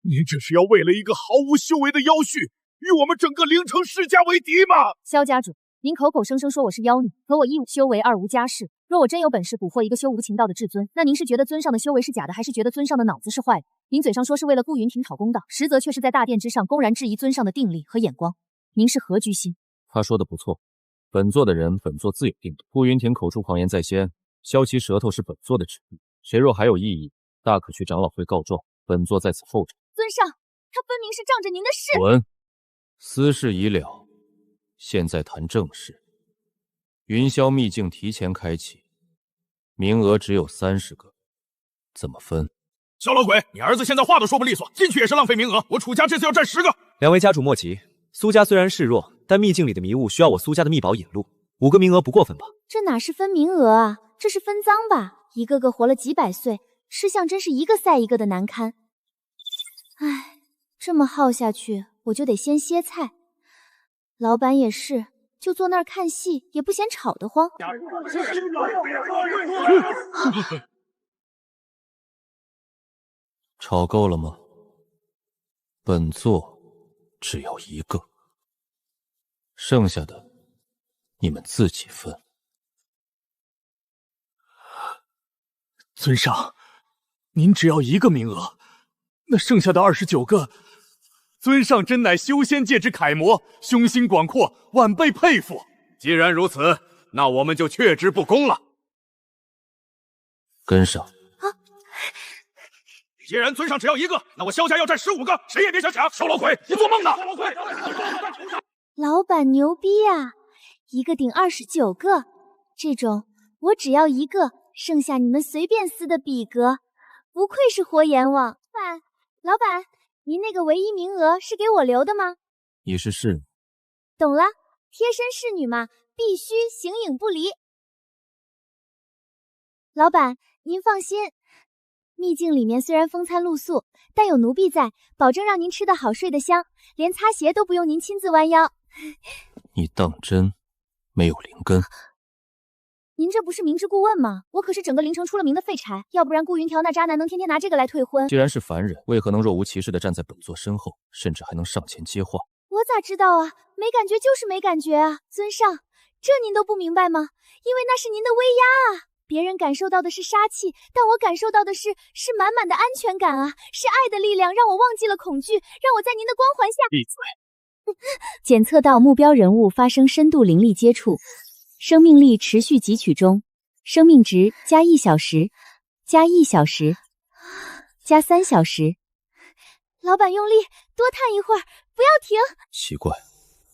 您只是要为了一个毫无修为的妖婿，与我们整个灵城世家为敌吗？萧家主，您口口声声说我是妖女，可我一无修为，二无家世。若我真有本事捕获一个修无情道的至尊，那您是觉得尊上的修为是假的，还是觉得尊上的脑子是坏的？您嘴上说是为了顾云亭讨公道，实则却是在大殿之上公然质疑尊上的定力和眼光，您是何居心？他说的不错，本座的人，本座自有定夺。顾云亭口出狂言在先，削其舌头是本座的旨意，谁若还有异议，大可去长老会告状，本座在此候着。尊上，他分明是仗着您的势。滚！私事已了，现在谈正事。云霄秘境提前开启，名额只有30个，怎么分？小老鬼，你儿子现在话都说不利索，进去也是浪费名额。我楚家这次要占10个。两位家主莫急，苏家虽然示弱，但秘境里的迷雾需要我苏家的秘宝引路，5个名额不过分吧？这哪是分名额啊，这是分赃吧？一个个活了几百岁，吃相真是一个赛一个的难堪。唉，这么耗下去，我就得先歇菜。老板也是，就坐那儿看戏，也不嫌吵得慌。吵够了吗？本座只要一个，剩下的你们自己分。尊上，您只要一个名额，那剩下的29个，尊上真乃修仙界之楷模，胸心广阔，晚辈佩服。既然如此，那我们就却之不恭了。跟上。既然尊上只要一个，那我萧家要占15个，谁也别想抢！瘦老鬼，你做梦呢！老板牛逼啊！一个顶29个，这种我只要一个，剩下你们随便撕的比格。不愧是活阎王。老板，您那个唯一名额是给我留的吗？你是侍女？懂了，贴身侍女嘛，必须形影不离。老板，您放心。秘境里面虽然风餐露宿，但有奴婢在，保证让您吃得好睡得香，连擦鞋都不用您亲自弯腰。你当真没有灵根？您这不是明知故问吗？我可是整个灵城出了名的废柴，要不然顾云条那渣男能天天拿这个来退婚？既然是凡人，为何能若无其事地站在本座身后，甚至还能上前接话？我咋知道啊？没感觉就是没感觉啊！尊上，这您都不明白吗？因为那是您的威压啊！别人感受到的是杀气，但我感受到的是满满的安全感啊！是爱的力量让我忘记了恐惧，让我在您的光环下。闭嘴！检测到目标人物发生深度灵力接触，生命力持续汲取中，生命值加1小时，加1小时，加3小时。老板用力，多探一会儿，不要停。奇怪，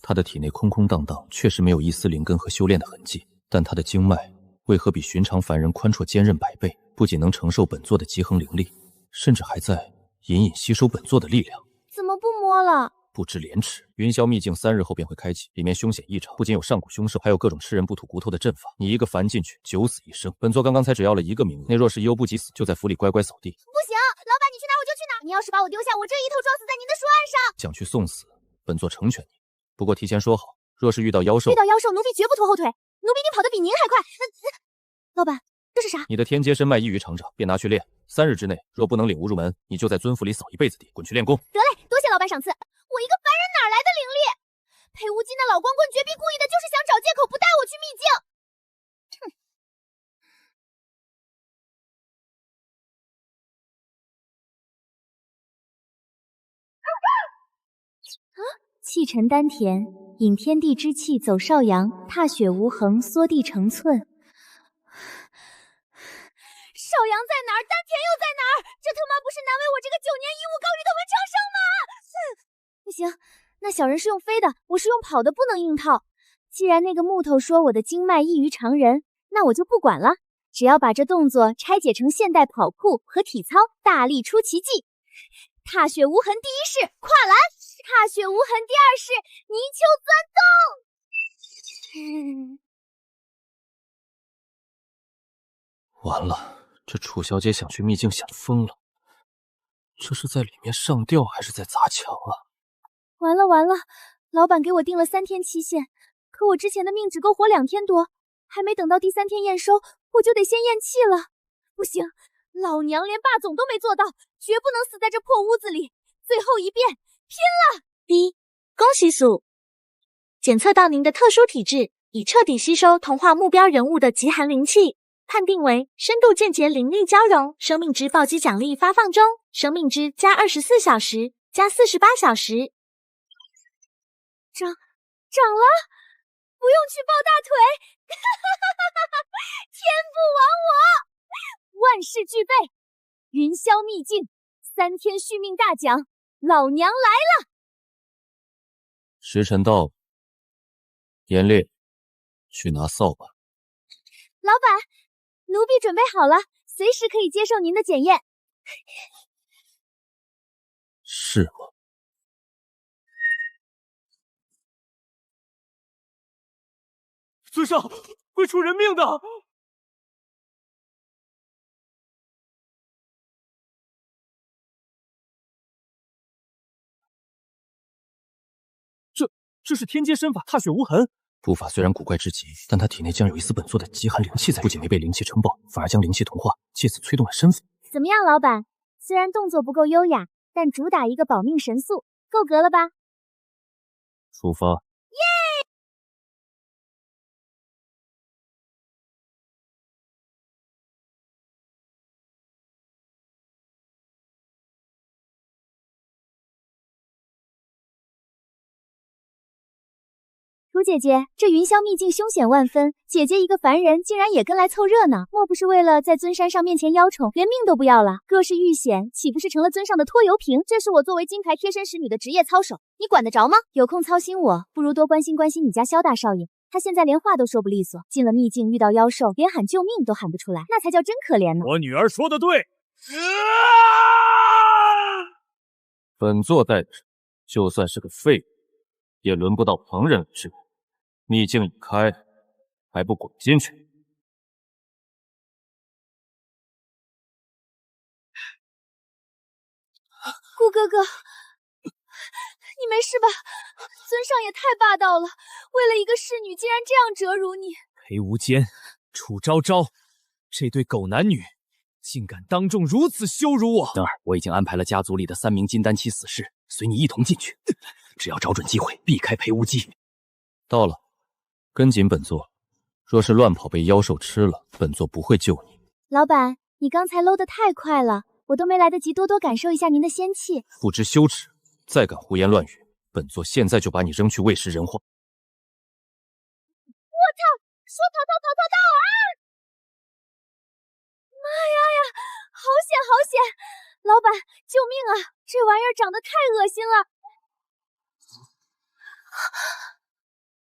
他的体内空空荡荡，确实没有一丝灵根和修炼的痕迹，但他的经脉为何比寻常凡人宽绰坚韧100倍？不仅能承受本座的极衡灵力，甚至还在隐隐吸收本座的力量。怎么不摸了？不知廉耻！云霄秘境3日后便会开启，里面凶险异常，不仅有上古凶兽，还有各种吃人不吐骨头的阵法。你一个凡进去，九死一生。本座刚刚才只要了1个名额，那若是悠不及死，就在府里乖乖扫地。不行，老板，你去哪我就去哪。你要是把我丢下，我这一头撞死在您的书案上。想去送死，本座成全你。不过提前说好，若是遇到妖兽，奴婢绝不拖后腿。奴婢你跑得比您还快。老板，这是啥？你的天阶身脉异于常长，便拿去练。3日之内，若不能领悟入门，你就在尊府里扫一辈子地，滚去练功。得嘞，多谢老板赏赐。我一个凡人哪来的灵力？裴无尽那老光棍绝逼故意的，就是想找借口不带我去秘境。气沉丹田，引天地之气走少阳，踏雪无痕，缩地成寸。少阳在哪儿？丹田又在哪儿？这他妈不是难为我这个9年义务高于的文昌生吗？不行，那小人是用飞的，我是用跑的，不能硬套。既然那个木头说我的经脉异于常人，那我就不管了，只要把这动作拆解成现代跑酷和体操，大力出奇迹。踏雪无痕第一式跨栏，踏雪无痕第2式泥鳅钻洞。完了，这楚小姐想去秘境想疯了。这是在里面上吊还是在砸墙啊？完了，老板给我定了3天期限，可我之前的命只够活2天多，还没等到第3天验收，我就得先咽气了。不行，老娘连霸总都没做到，绝不能死在这破屋子里。最后一遍，拼了！B， 恭喜鼠，检测到您的特殊体质，已彻底吸收同化目标人物的极寒灵气，判定为深度间接灵力交融，生命值暴击奖励发放中，生命值加24小时，加48小时。涨了，不用去抱大腿，天不亡我，万事俱备，云霄秘境3天续命大奖，老娘来了！时辰到了，严烈，去拿扫把。老板，奴婢准备好了，随时可以接受您的检验。是吗？尊上会出人命的！这是天阶身法踏雪无痕，步伐虽然古怪至极，但他体内将有一丝本座的极寒灵气在，不仅没被灵气撑爆，反而将灵气同化，借此催动了身份。怎么样，老板？虽然动作不够优雅，但主打一个保命神速，够格了吧？出发。楚姐姐，这云霄秘境凶险万分，姐姐一个凡人竟然也跟来凑热闹，莫不是为了在尊山上面前邀宠，连命都不要了？若是遇险，岂不是成了尊上的拖油瓶？这是我作为金牌贴身使女的职业操守，你管得着吗？有空操心我，不如多关心关心你家萧大少爷。他现在连话都说不利索，进了秘境遇到妖兽，连喊救命都喊不出来，那才叫真可怜呢。我女儿说的对。本座带着，就算是个废物，也轮不到旁人之物。秘境已开，还不滚进去！顾哥哥，你没事吧？尊上也太霸道了，为了一个侍女，竟然这样折辱你。裴无间、楚昭昭，这对狗男女，竟敢当众如此羞辱我！等儿，我已经安排了家族里的3名金丹期死士，随你一同进去。只要找准机会，避开裴无忌。到了。跟紧本座，若是乱跑被妖兽吃了，本座不会救你。老板，你刚才搂得太快了，我都没来得及多多感受一下您的仙气。不知羞耻，再敢胡言乱语，本座现在就把你扔去喂食人化。我操！说逃啊！妈呀，好险好险！老板，救命啊！这玩意儿长得太恶心了。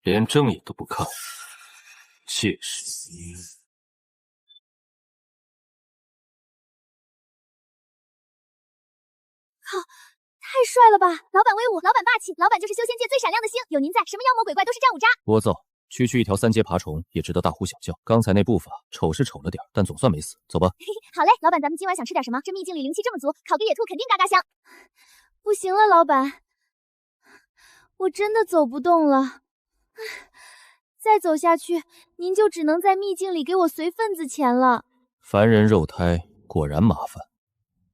连正眼都不看，妾室。靠，太帅了吧！老板威武，老板霸气，老板就是修仙界最闪亮的星，有您在，什么妖魔鬼怪都是战五渣。聒噪，区区一条3阶爬虫也值得大呼小叫。刚才那步伐丑是丑了点，但总算没死。走吧。好嘞，老板，咱们今晚想吃点什么？这秘境里灵气这么足，烤个野兔肯定嘎嘎香。不行了，老板，我真的走不动了。再走下去，您就只能在秘境里给我随份子钱了。凡人肉胎果然麻烦，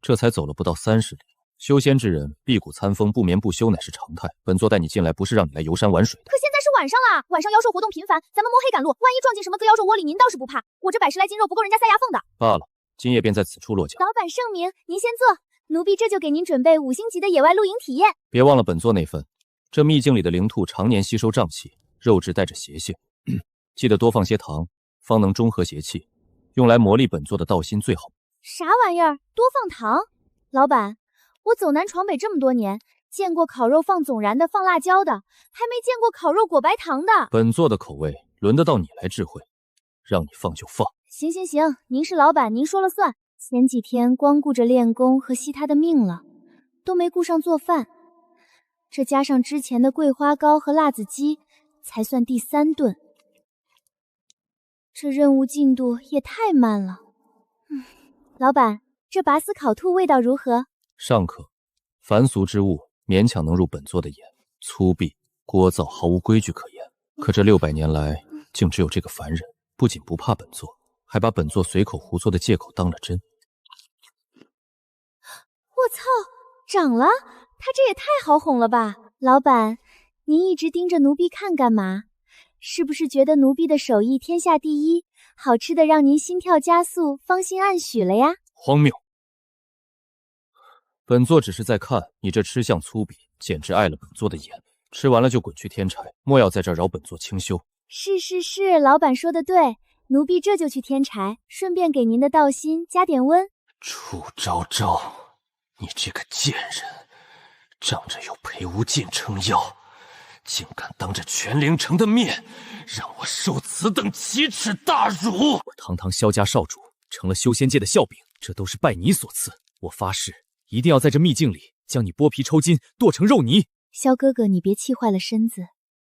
这才走了不到30里，修仙之人辟谷参风、不眠不休乃是常态。本座带你进来，不是让你来游山玩水的。可现在是晚上了，晚上妖兽活动频繁，咱们摸黑赶路，万一撞进什么个妖兽窝里，您倒是不怕？我这110来斤肉不够人家塞牙缝的。罢了，今夜便在此处落脚。老板圣明，您先坐，奴婢这就给您准备5星级的野外露营体验。别忘了本座那份。这秘境里的灵兔常年吸收瘴气，肉质带着邪性，记得多放些糖，方能中和邪气，用来磨砺本座的道心最好。啥玩意儿？多放糖？老板，我走南闯北这么多年，见过烤肉放孜然的，放辣椒的，还没见过烤肉裹白糖的。本座的口味轮得到你来智慧，让你放就放。行，您是老板，您说了算。前几天光顾着练功和吸他的命了，都没顾上做饭。这加上之前的桂花糕和辣子鸡，才算第3顿。这任务进度也太慢了。老板，这拔丝烤兔味道如何？尚可，凡俗之物勉强能入本座的眼，粗鄙、聒噪，毫无规矩可言。可这600年来，竟只有这个凡人，不仅不怕本座，还把本座随口胡诌的借口当了真。我操，涨了！他这也太好哄了吧！老板，您一直盯着奴婢看干嘛？是不是觉得奴婢的手艺天下第一，好吃的让您心跳加速，芳心暗许了呀？荒谬！本座只是在看你这吃相粗鄙，简直碍了本座的眼。吃完了就滚去添柴，莫要在这扰本座清修。是，老板说的对，奴婢这就去添柴，顺便给您的道心加点温。楚昭昭，你这个贱人！仗着有裴无尽撑腰，竟敢当着全灵城的面让我受此等奇耻大辱！我堂堂萧家少主成了修仙界的笑柄，这都是拜你所赐。我发誓，一定要在这秘境里将你剥皮抽筋，剁成肉泥。萧哥哥，你别气坏了身子。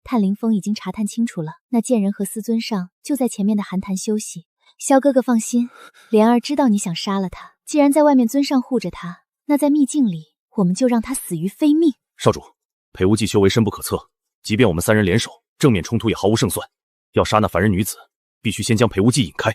探灵峰已经查探清楚了，那贱人和司尊上就在前面的寒潭休息。萧哥哥放心，莲儿知道你想杀了他，既然在外面尊上护着他，那在秘境里我们就让他死于非命。少主，裴无忌修为深不可测，即便我们3人联手，正面冲突也毫无胜算。要杀那凡人女子，必须先将裴无忌引开。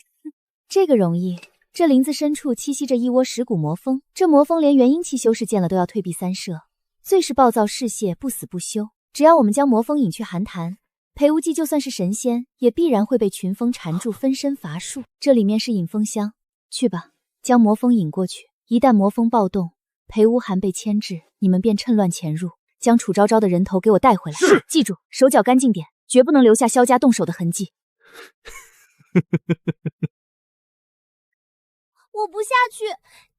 这个容易。这林子深处栖息着一窝蚀骨魔蜂，这魔蜂连元婴期修士见了都要退避三舍，最是暴躁嗜血，不死不休。只要我们将魔蜂引去寒潭，裴无忌就算是神仙，也必然会被群蜂缠住，分身乏术。这里面是引蜂箱，去吧，将魔蜂引过去。一旦魔蜂暴动，裴无寒被牵制，你们便趁乱潜入，将楚昭昭的人头给我带回来。是，记住，手脚干净点，绝不能留下萧家动手的痕迹。我不下去，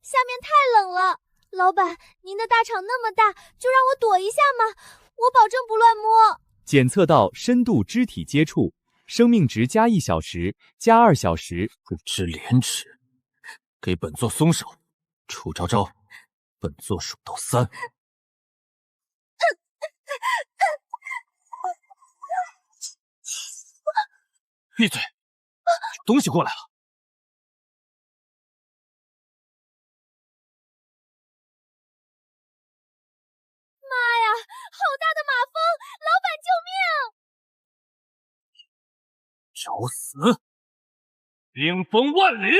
下面太冷了。老板，您的大场那么大，就让我躲一下嘛，我保证不乱摸。检测到深度肢体接触，生命值加1小时，加2小时。不知廉耻，给本座松手！楚昭昭，本座数到3。闭嘴！有东西过来了。妈呀，好大的马蜂！老板救命！找死！冰封万里！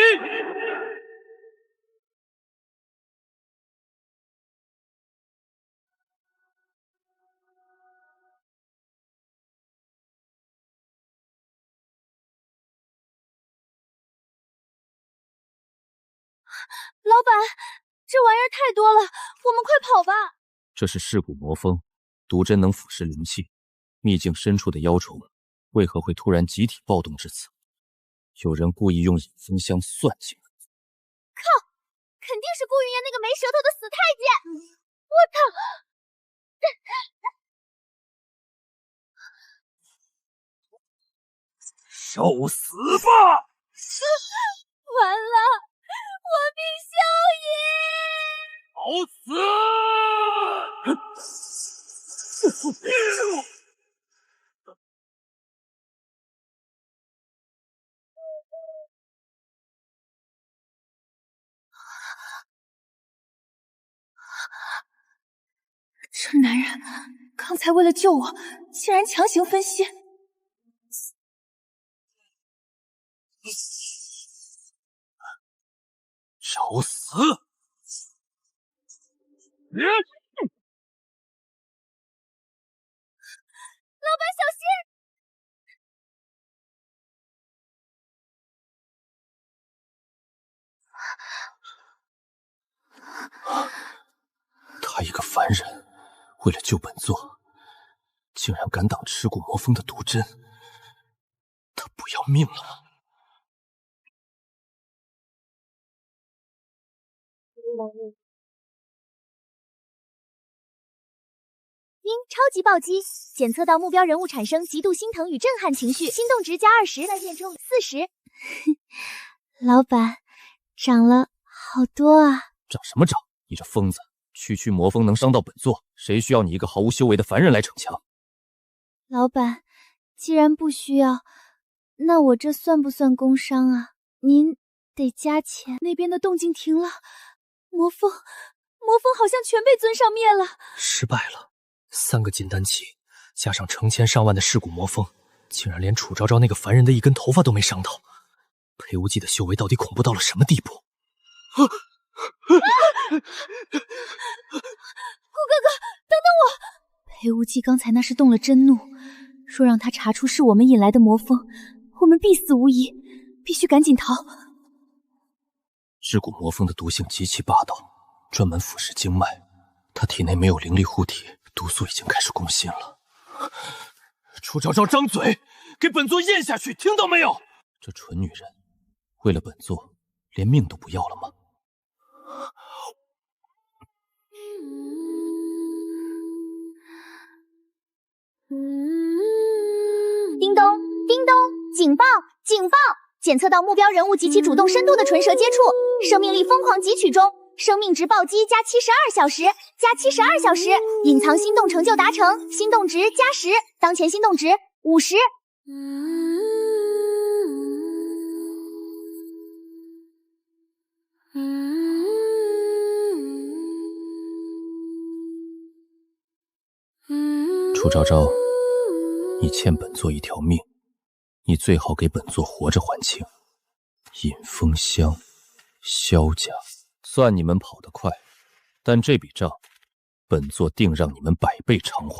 老板，这玩意儿太多了，我们快跑吧！这是噬骨魔蜂，毒针能腐蚀灵气。秘境深处的妖虫，为何会突然集体暴动至此？有人故意用引蜂箱算计了。靠！肯定是顾云岩那个没舌头的死太监！我操！受死吧！完了，我必好消死！这男人刚才为了救我，竟然强行分析。找死！老板小心！他一个凡人，为了救本座，竟然敢挡蚀骨魔蜂的毒针，他不要命了吗？因超级暴击，检测到目标人物产生极度心疼与震撼情绪，心动值加20，在线中40。老板，长了好多啊！长什么长？你这疯子！区区魔蜂能伤到本座，谁需要你一个毫无修为的凡人来逞强？老板，既然不需要，那我这算不算工伤啊？您得加钱。那边的动静停了，魔蜂好像全被尊上灭了。失败了，3个金丹期，加上成千上万的噬骨魔蜂，竟然连楚昭昭那个凡人的一根头发都没伤到。裴无忌的修为到底恐怖到了什么地步？顾哥哥，等等我！裴无忌刚才那是动了真怒，若让他查出是我们引来的魔蜂，我们必死无疑，必须赶紧逃。噬骨魔蜂的毒性极其霸道，专门腐蚀经脉，他体内没有灵力护体，毒素已经开始攻心了。楚昭昭，张嘴，给本座咽下去，听到没有？这蠢女人，为了本座，连命都不要了吗？叮咚叮咚，警报警报！检测到目标人物及其主动深度的唇舌接触，生命力疯狂汲取中，生命值暴击加72小时，加72小时，隐藏心动成就达成，心动值加10，当前心动值50。楚昭昭，你欠本座一条命，你最好给本座活着还清。尹风香、萧家，算你们跑得快，但这笔账，本座定让你们100倍偿还。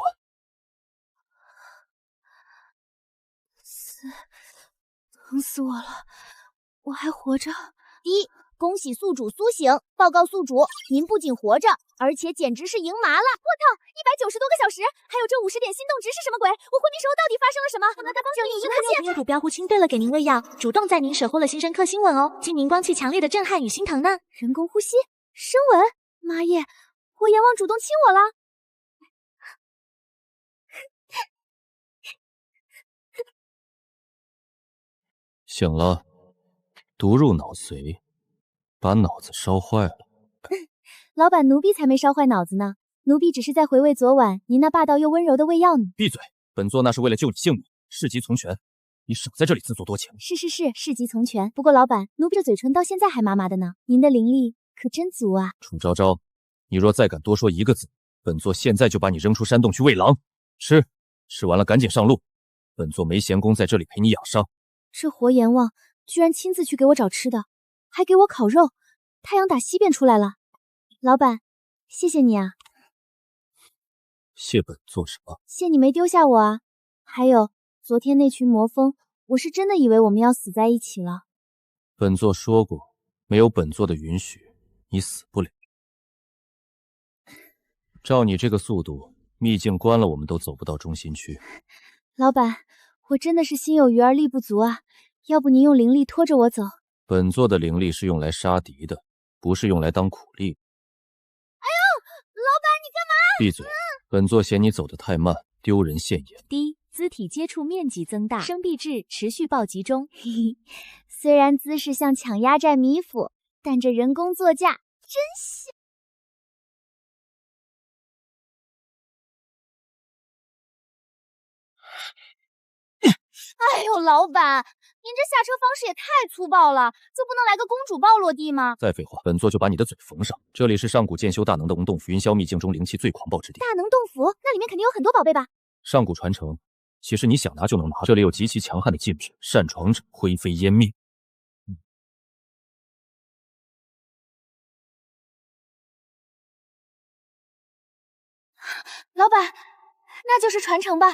疼死我了！我还活着。恭喜宿主苏醒！报告宿主，您不仅活着，而且简直是赢麻了！我操，190多个小时，还有这50点心动值是什么鬼？我昏迷时候到底发生了什么？正义银河系，用途标呼亲对了给您喂药，主动在您守候了新生刻心吻哦，经您光气强烈的震撼与心疼呢。人工呼吸，深吻，妈耶，我阎王主动亲我了！醒了，毒入脑髓。把脑子烧坏了。老板，奴婢才没烧坏脑子呢，奴婢只是在回味昨晚您那霸道又温柔的喂药呢。闭嘴！本座那是为了救你性命，事急从权，你少在这里自作多情。是，事急从权。不过老板，奴婢这嘴唇到现在还麻麻的呢，您的灵力可真足啊！楚昭昭，你若再敢多说一个字，本座现在就把你扔出山洞去喂狼。吃完了赶紧上路，本座没闲工在这里陪你养伤。这活阎王居然亲自去给我找吃的，还给我烤肉，太阳打西边出来了。老板，谢谢你啊。谢本座什么？谢你没丢下我啊。还有昨天那群魔蜂，我是真的以为我们要死在一起了。本座说过，没有本座的允许，你死不了。照你这个速度，秘境关了我们都走不到中心区。老板，我真的是心有余而力不足啊，要不您用灵力拖着我走。本座的灵力是用来杀敌的，不是用来当苦力。哎呦，老板你干嘛？闭嘴！本座嫌你走得太慢，丢人现眼。姿体接触面积增大，生必至，持续暴击中。嘿嘿，虽然姿势像抢压寨米府，但这人工座驾真香。哎呦，老板，您这下车方式也太粗暴了，就不能来个公主抱落地吗？再废话，本座就把你的嘴缝上。这里是上古剑修大能的龙洞府云霄秘境中灵气最狂暴之地。大能洞府，那里面肯定有很多宝贝吧？上古传承，其实你想拿就能拿。这里有极其强悍的禁制，擅闯者灰飞烟灭。老板，那就是传承吧，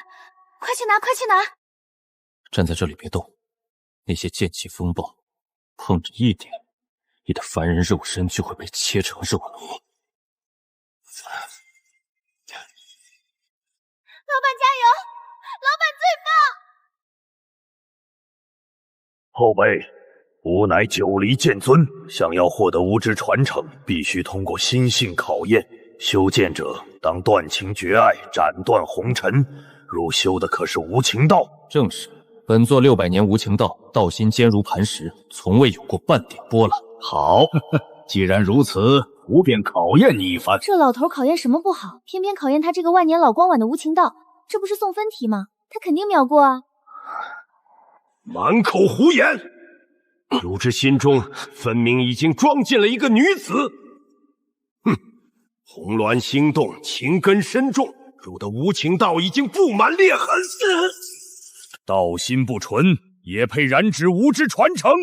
快去拿，快去拿！站在这里别动，那些剑气风暴碰着一点，你的凡人肉身就会被切成肉泥。老板加油！老板最棒！后辈，吾乃九黎剑尊，想要获得无之传承，必须通过心性考验。修剑者当断情绝爱，斩断红尘。汝修的可是无情道？正是。本座600年无情道，道心坚如磐石，从未有过半点波澜。好，既然如此，吾便考验你一番。这老头考验什么不好，偏偏考验他这个万年老光碗的无情道，这不是送分题吗？他肯定秒过啊！满口胡言！汝之心中分明已经装进了一个女子。哼，红鸾心动，情根深重，汝的无情道已经布满裂痕。道心不纯，也配染指无之传承？不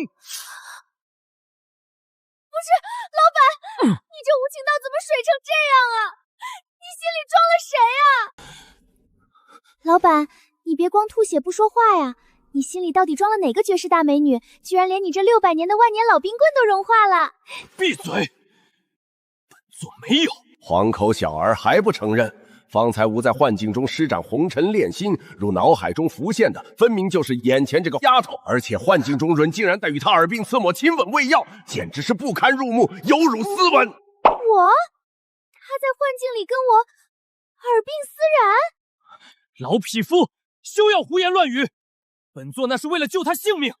是，老板，你这无情道怎么水成这样啊？你心里装了谁啊？老板，你别光吐血不说话呀！你心里到底装了哪个绝世大美女？居然连你这600年的万年老冰棍都融化了！闭嘴！本座没有。黄口小儿还不承认？方才吾在幻境中施展红尘炼心，汝脑海中浮现的分明就是眼前这个丫头，而且幻境中阮竟然在与她耳鬓厮磨、亲吻喂药，简直是不堪入目，有辱斯文。我？他在幻境里跟我耳鬓厮染？老匹夫，休要胡言乱语！本座那是为了救她性命，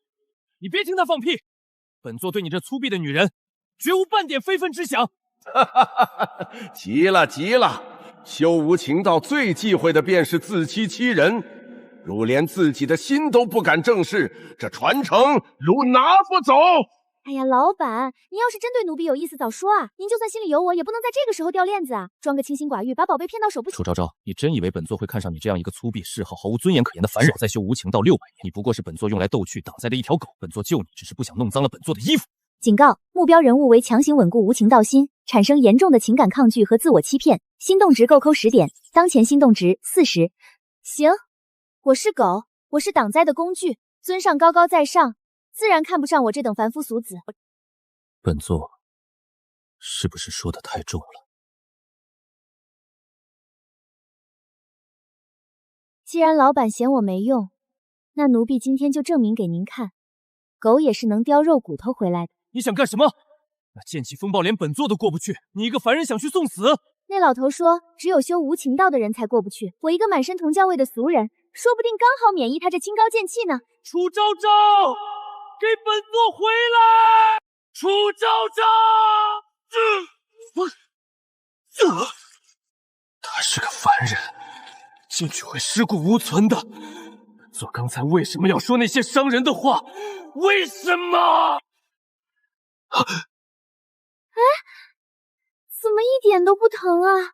你别听他放屁。本座对你这粗鄙的女人，绝无半点非分之想。急了，急了！修无情道最忌讳的便是自欺欺人，汝连自己的心都不敢正视，这传承汝拿不走。哎呀，老板，您要是真对奴婢有意思，早说啊！您就算心里有我，也不能在这个时候掉链子啊！装个清心寡欲，把宝贝骗到手不？楚昭昭，你真以为本座会看上你这样一个粗鄙、嗜好毫无尊严可言的凡人？再修无情道600年，你不过是本座用来逗趣挡灾的一条狗。本座救你，只是不想弄脏了本座的衣服。警告：目标人物为强行稳固无情道心，产生严重的情感抗拒和自我欺骗，心动值够扣10点，当前心动值40。行，我是狗，我是挡灾的工具，尊上高高在上，自然看不上我这等凡夫俗子。本座是不是说的太重了？既然老板嫌我没用，那奴婢今天就证明给您看，狗也是能叼肉骨头回来的。你想干什么？那剑气风暴连本座都过不去，你一个凡人想去送死？那老头说，只有修无情道的人才过不去，我一个满身铜教味的俗人，说不定刚好免疫他这清高剑气呢。楚昭昭，给本座回来！楚昭昭，他是个凡人，进去会尸骨无存的。本座刚才为什么要说那些伤人的话？为什么？哎，怎么一点都不疼啊？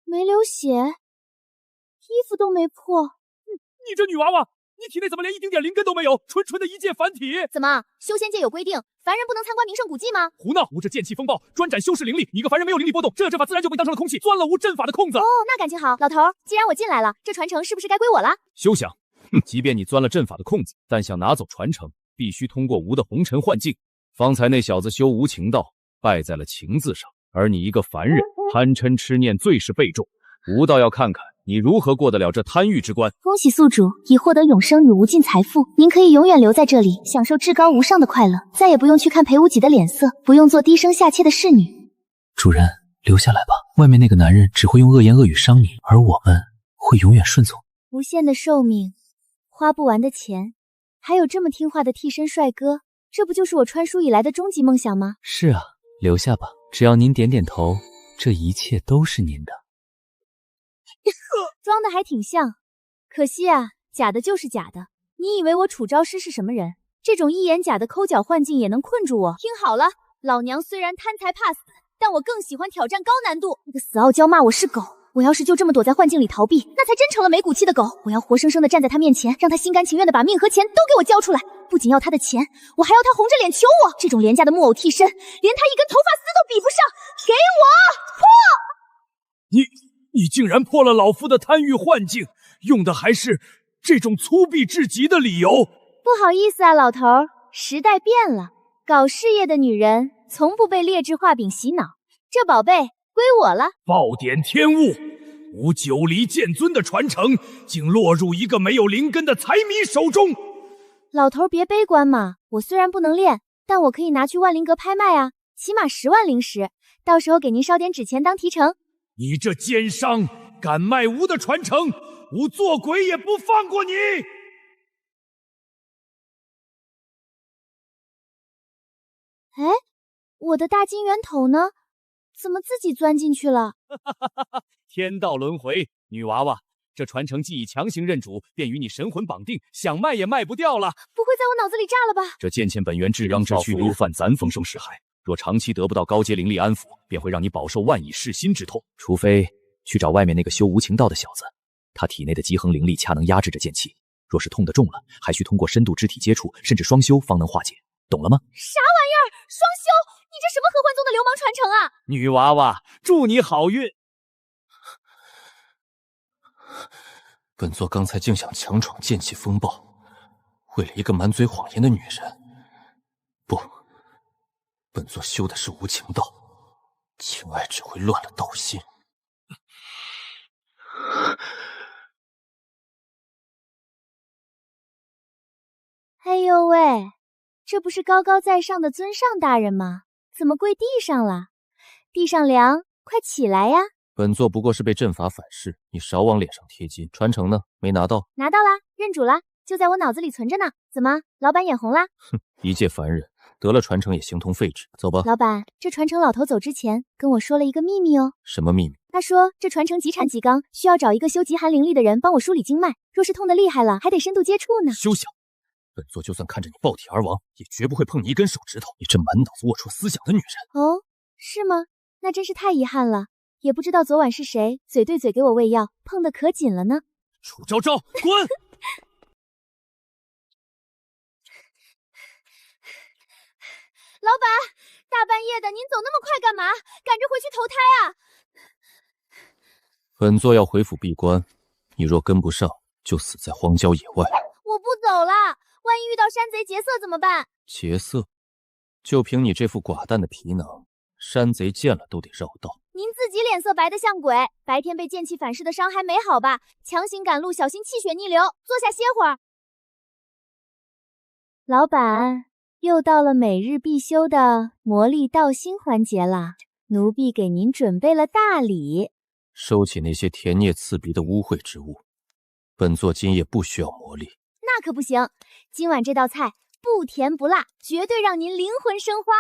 没流血，衣服都没破。你这女娃娃，你体内怎么连一丁点灵根都没有？纯纯的一介凡体！怎么，修仙界有规定，凡人不能参观名胜古迹吗？胡闹！吾这剑气风暴专斩修士灵力，你一个凡人没有灵力波动，这阵法自然就被当成了空气，钻了吾阵法的空子。哦，那感情好，老头，既然我进来了，这传承是不是该归我了？休想！即便你钻了阵法的空子，但想拿走传承，必须通过吾的红尘幻境。方才那小子修无情道，败在了情字上，而你一个凡人，贪嗔痴念最是倍重。吾倒要看看你如何过得了这贪欲之关。恭喜宿主已获得永生与无尽财富，您可以永远留在这里，享受至高无上的快乐，再也不用去看裴无己的脸色，不用做低声下气的侍女。主人，留下来吧，外面那个男人只会用恶言恶语伤你，而我们会永远顺从。无限的寿命，花不完的钱，还有这么听话的替身帅哥，这不就是我穿书以来的终极梦想吗？是啊，留下吧，只要您点点头，这一切都是您的。装的还挺像，可惜啊，假的就是假的。你以为我楚昭师是什么人？这种一眼假的抠脚幻境也能困住我？听好了，老娘虽然贪财怕死，但我更喜欢挑战高难度。那个死傲娇骂我是狗，我要是就这么躲在幻境里逃避，那才真成了没骨气的狗。我要活生生的站在他面前，让他心甘情愿的把命和钱都给我交出来。不仅要他的钱，我还要他红着脸求我。这种廉价的木偶替身，连他一根头发丝都比不上。给我破！你竟然破了老夫的贪欲幻境，用的还是这种粗鄙至极的理由。不好意思啊，老头，时代变了，搞事业的女人从不被劣质画饼洗脑。这宝贝归我了。暴点天物，吾九黎剑尊的传承竟落入一个没有灵根的财迷手中。老头别悲观嘛，我虽然不能练，但我可以拿去万灵阁拍卖啊，起码10万灵石，到时候给您烧点纸钱当提成。你这奸商，敢卖吾的传承，吾做鬼也不放过你！哎，我的大金元头呢？怎么自己钻进去了？天道轮回，女娃娃，这传承既已强行认主，便与你神魂绑定，想卖也卖不掉了。不会在我脑子里炸了吧？这剑签本源至阳之躯流犯咱风生石海。若长期得不到高阶灵力安抚，便会让你饱受万蚁噬心之痛。除非去找外面那个修无情道的小子，他体内的极衡灵力恰能压制这剑气。若是痛得重了，还需通过深度肢体接触，甚至双修方能化解。懂了吗？啥玩意儿？双修？你这什么合欢宗的流氓传承啊！女娃娃，祝你好运。本座刚才竟想强闯剑气风暴，为了一个满嘴谎言的女人。不。本座修的是无情道，情爱只会乱了道心。哎呦喂，这不是高高在上的尊上大人吗？怎么跪地上了？地上凉，快起来呀！本座不过是被阵法反噬，你少往脸上贴金。传承呢？没拿到？拿到啦，认主啦，就在我脑子里存着呢。怎么，老板眼红啦？哼，一介凡人，得了传承也形同废纸。走吧。老板，这传承老头走之前跟我说了一个秘密哦。什么秘密？他说这传承极产极刚，需要找一个修极寒灵力的人帮我梳理经脉，若是痛得厉害了，还得深度接触呢。休想！本座就算看着你爆体而亡，也绝不会碰你一根手指头。你这满脑子龌龊思想的女人。哦，是吗？那真是太遗憾了，也不知道昨晚是谁嘴对嘴给我喂药，碰得可紧了呢。楚昭昭，滚！老板，大半夜的您走那么快干嘛？赶着回去投胎啊！本座要回府闭关，你若跟不上，就死在荒郊野外。我不走了，万一遇到山贼劫色怎么办？劫色？就凭你这副寡淡的皮囊，山贼见了都得绕道。您自己脸色白得像鬼，白天被剑气反噬的伤还没好吧？强行赶路，小心气血逆流，坐下歇会儿。老板，又到了每日必修的魔力道心环节了，奴婢给您准备了大礼。收起那些甜腻刺鼻的污秽之物，本座今夜不需要魔力。那可不行，今晚这道菜不甜不辣，绝对让您灵魂生花。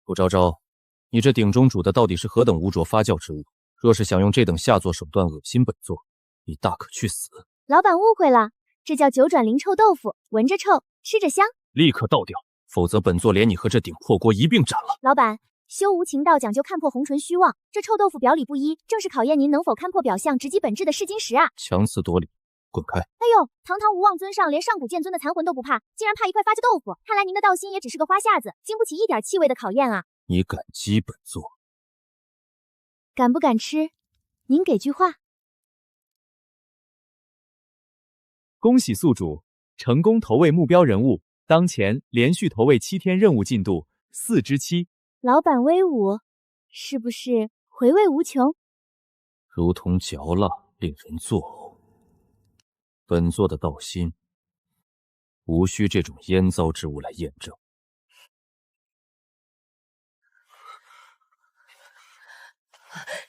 楚昭昭，你这鼎中煮的到底是何等污浊发酵之物？若是想用这等下作手段恶心本座，你大可去死。老板误会了，这叫九转灵臭豆腐，闻着臭，吃着香。立刻倒掉，否则本座连你和这鼎破锅一并斩了。老板，修无情道讲究看破红唇虚妄，这臭豆腐表里不一，正是考验您能否看破表象，直击本质的试金石啊！强词夺理，滚开！哎呦，堂堂无望尊上连上古剑尊的残魂都不怕，竟然怕一块发酵豆腐，看来您的道心也只是个花下子，经不起一点气味的考验啊！你敢激本座？敢不敢吃？您给句话。恭喜宿主成功投喂目标人物，当前连续投喂7天，任务进度4之7。老板威武，是不是回味无穷？如同嚼蜡，令人作呕。本座的道心，无需这种烟糟之物来验证。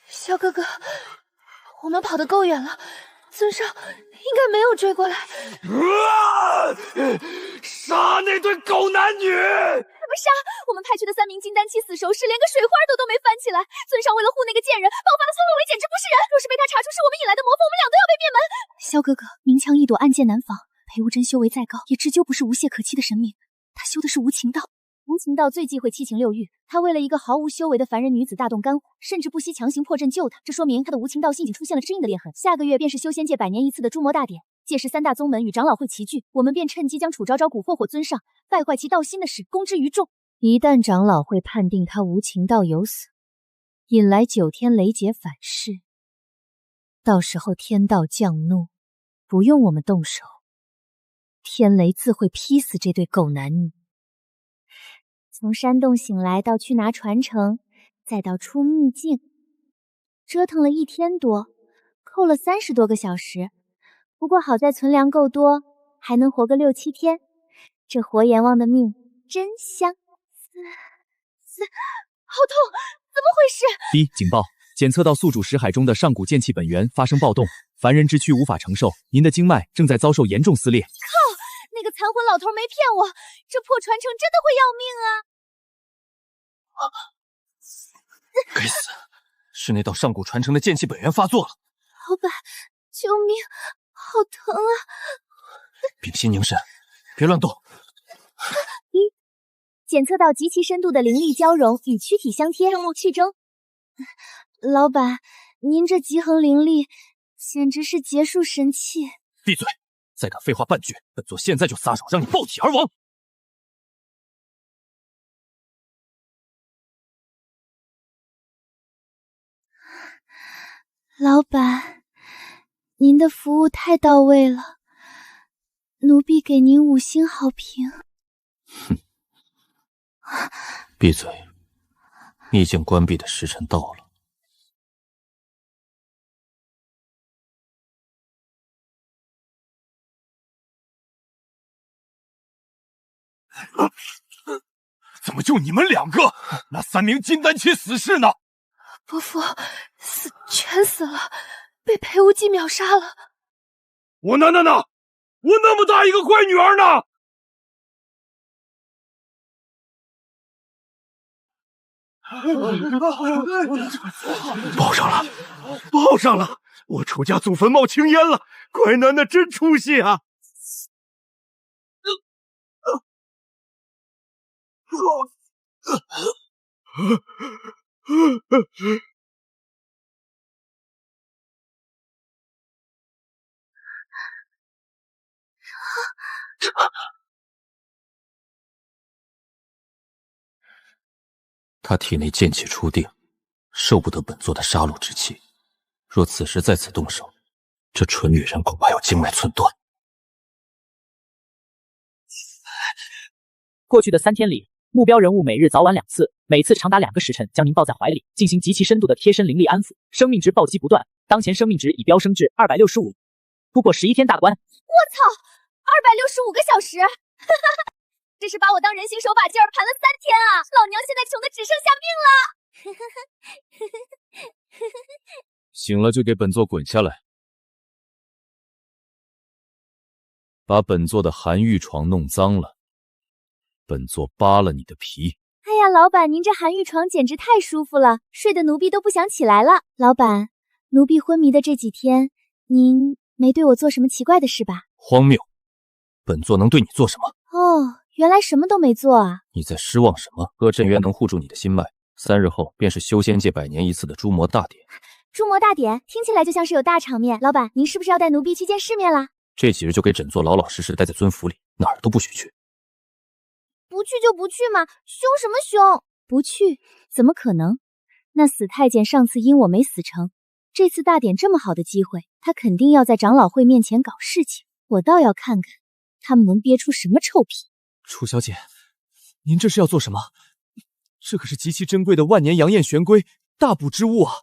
萧哥哥，我们跑得够远了，尊上应该没有追过来。杀那对狗男女！怎么杀？我们派去的3名金丹期死守士连个水花都没翻起来。尊上为了护那个贱人，爆发的苏若为简直不是人。若是被他查出是我们引来的魔蜂，我们俩都要被灭门。萧哥哥，明枪易躲，暗箭难防。裴无真修为再高，也终究不是无懈可击的神明。他修的是无情道。无情道最忌讳7情6欲，他为了一个毫无修为的凡人女子大动肝火，甚至不惜强行破阵救她，这说明他的无情道心已经出现了支印的裂痕。下个月便是修仙界100年一次的诛魔大典，届时3大宗门与长老会齐聚，我们便趁机将楚昭昭蛊惑火尊上，败坏其道心的事公之于众。一旦长老会判定他无情道有死，引来9天雷劫反噬，到时候天道降怒，不用我们动手，天雷自会劈死这对狗男女。从山洞醒来到去拿传承，再到出秘境，折腾了1天多，扣了30多个小时。不过好在存粮够多，还能活个6、7天。这活阎王的命真香。好痛，怎么回事？第一，警报，检测到宿主识海中的上古剑气本源发生暴动，凡人之躯无法承受，您的经脉正在遭受严重撕裂。靠！那个残魂老头没骗我，这破传承真的会要命啊！该死，是那道上古传承的剑气本源发作了。老板，救命！好疼啊！屏心凝神，别乱动。1. 检测到极其深度的灵力交融与躯体相贴，去中。老板，您这极衡灵力简直是结束神器。闭嘴！再敢废话半句，本座现在就撒手，让你爆体而亡。老板，您的服务太到位了，奴婢给您5星好评。哼，闭嘴！秘境关闭的时辰到了。怎么就你们2个？那3名金丹期死士呢？伯父全死了，被裴无忌秒杀了。我呢？我那么大一个乖女儿呢？报上了，报上了！我楚家祖坟冒青烟了，乖囡囡真出息啊！他体内剑气初定，受不得本座的杀戮之气。若此时再次动手，这蠢女人恐怕要经脉寸断。过去的3天里，目标人物每日早晚2次，每次长达2个时辰，将您抱在怀里，进行极其深度的贴身灵力安抚，生命值暴击不断。当前生命值已飙升至265，不过11天大关。我操，265个小时！哈哈哈，这是把我当人形手把劲儿盘了3天啊！老娘现在穷的只剩下命了！醒了就给本座滚下来，把本座的寒玉床弄脏了，本座扒了你的皮。哎呀，老板，您这寒玉床简直太舒服了，睡得奴婢都不想起来了。老板，奴婢昏迷的这几天，您没对我做什么奇怪的事吧？荒谬！本座能对你做什么？哦，原来什么都没做啊！你在失望什么？喝镇元能护住你的心脉，3日后便是修仙界100年一次的诛魔大典。诛魔大典听起来就像是有大场面，老板，您是不是要带奴婢去见世面啦？这几日就给整座老老实实待在尊府里，哪儿都不许去。不去就不去嘛，凶什么凶？不去？怎么可能？那死太监上次因我没死成，这次大典这么好的机会，他肯定要在长老会面前搞事情，我倒要看看他们能憋出什么臭屁。楚小姐，您这是要做什么？这可是极其珍贵的万年阳焰玄龟，大补之物啊！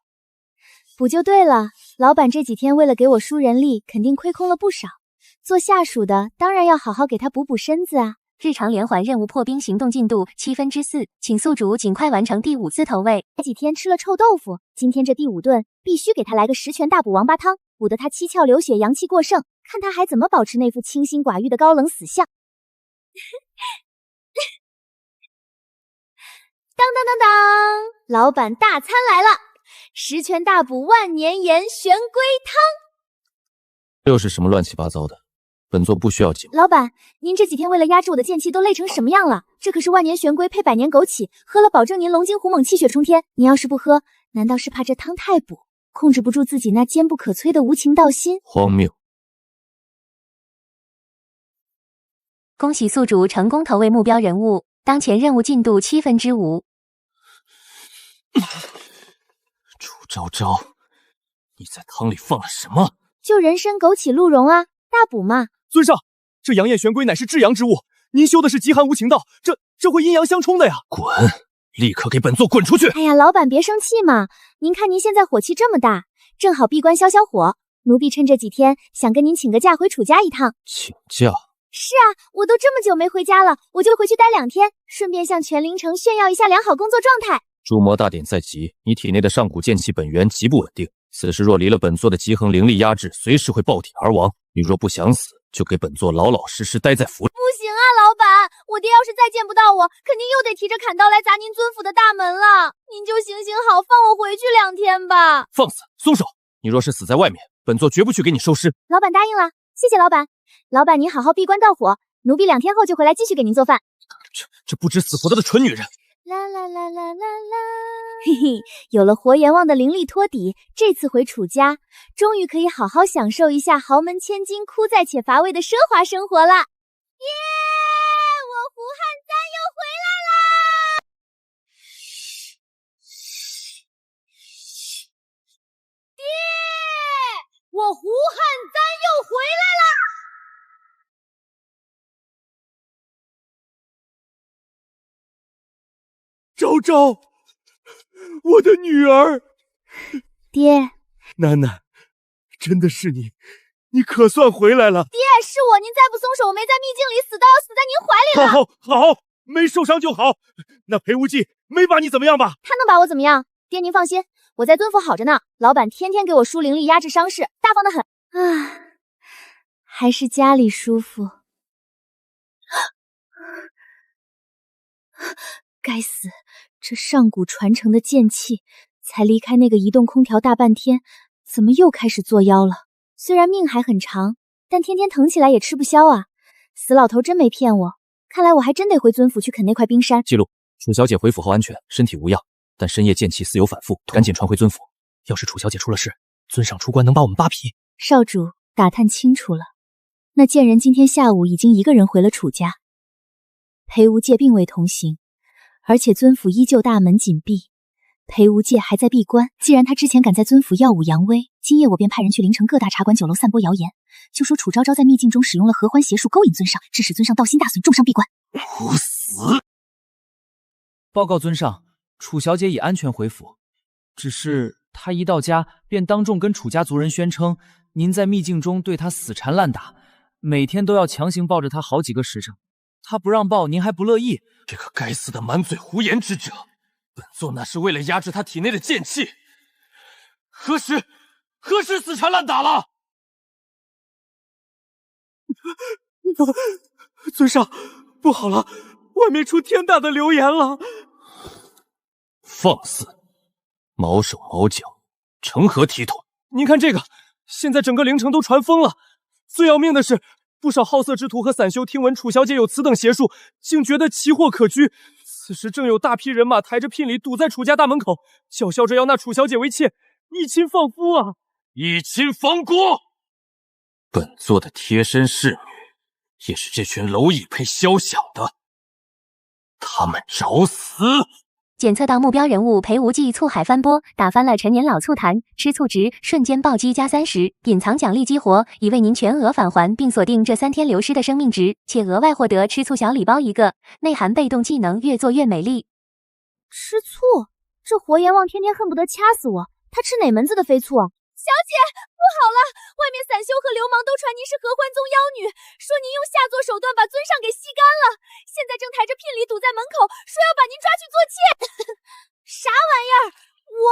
补就对了，老板这几天为了给我输人力，肯定亏空了不少。做下属的当然要好好给他补补身子啊。日常连环任务破冰行动进度4/7，请宿主尽快完成第5次投喂。这几天吃了臭豆腐，今天这第5顿必须给他来个10拳大补王八汤，补得他七窍流血，阳气过剩，看他还怎么保持那副清心寡欲的高冷死相。当当当当，老板大餐来了！10拳大补万年盐玄龟汤。又是什么乱七八糟的？本座不需要酒。老板，您这几天为了压制我的剑气都累成什么样了？这可是万年玄龟配100年枸杞，喝了保证您龙精虎猛，气血冲天。您要是不喝，难道是怕这汤太补，控制不住自己那坚不可摧的无情道心？荒谬！恭喜宿主成功投喂目标人物，当前任务进度5/7。楚昭昭，你在汤里放了什么？就人参、枸杞、鹿茸啊，大补嘛。尊上，这阳焰玄龟乃是至阳之物，您修的是极寒无情道，这会阴阳相冲的呀！滚！立刻给本座滚出去！哎呀，老板别生气嘛，您看您现在火气这么大，正好闭关消消火。奴婢趁这几天想跟您请个假回楚家一趟。请假？是啊，我都这么久没回家了，我就回去待2天，顺便向全灵城炫耀一下良好工作状态。诛魔大典在即，你体内的上古剑气本源极不稳定，此时若离了本座的极衡灵力压制，随时会爆体而亡。你若不想死，就给本座老老实实待在府里。不行啊，老板，我爹要是再见不到我，肯定又得提着砍刀来砸您尊府的大门了。您就行行好，放我回去2天吧。放肆！松手！你若是死在外面，本座绝不去给你收尸。老板答应了，谢谢老板。老板您好好闭关盗火，奴婢2天后就回来继续给您做饭。这不知死活的蠢女人！啦啦啦啦啦啦！嘿嘿，有了活阎王的灵力托底，这次回楚家，终于可以好好享受一下豪门千金枯燥且乏味的奢华生活了。耶！我胡汉三又回来啦！爹，我胡汉三又回来啦！昭昭，我的女儿。爹，囡囡，真的是你，你可算回来了。爹，是我，您再不松手，我没在秘境里死，都要死在您怀里了。好，没受伤就好。那裴无忌没把你怎么样吧？他能把我怎么样？爹您放心，我在尊府好着呢，老板天天给我输灵力压制伤势，大方得很。还是家里舒服。该死，这上古传承的剑气，才离开那个移动空调大半天，怎么又开始作妖了？虽然命还很长，但天天疼起来也吃不消啊！死老头真没骗我，看来我还真得回尊府去啃那块冰山。记录：楚小姐回府后安全，身体无恙，但深夜剑气似有反复，赶紧传回尊府。要是楚小姐出了事，尊上出关能把我们扒皮。少主打探清楚了，那贱人今天下午已经一个人回了楚家，裴无戒并未同行，而且尊府依旧大门紧闭，裴无戒还在闭关。既然他之前敢在尊府耀武扬威，今夜我便派人去临城各大茶馆酒楼散播谣言，就说楚昭昭在秘境中使用了合欢邪术勾引尊上，致使尊上道心大损，重伤闭关。胡死！报告尊上，楚小姐已安全回府，只是她一到家便当众跟楚家族人宣称，您在秘境中对她死缠烂打，每天都要强行抱着她好几个时辰，她不让抱，您还不乐意。这个该死的满嘴胡言之者，本座那是为了压制他体内的剑气，何时死缠烂打了？尊上，不好了，外面出天大的流言了！放肆！毛手毛脚，成何体统？您看这个，现在整个灵城都传疯了。最要命的是，不少好色之徒和散修听闻楚小姐有此等邪术，竟觉得奇货可居。此时正有大批人马抬着聘礼堵在楚家大门口，叫嚣着要纳楚小姐为妾，一亲放夫啊！一亲放国！本座的贴身侍女，也是这群蝼蚁配肖想的，他们找死！检测到目标人物裴无忌醋海翻波，打翻了陈年老醋坛，吃醋值瞬间暴击加30，隐藏奖励激活，已为您全额返还，并锁定这3天流失的生命值，且额外获得吃醋小礼包1个，内含被动技能越做越美丽。吃醋？这活阎王天天恨不得掐死我，他吃哪门子的飞醋啊？小姐，不好了！外面散修和流氓都传您是合欢宗妖女，说您用下作手段把尊上给吸干了，现在正抬着聘礼堵在门口，说要把您抓去做妾。啥玩意儿？我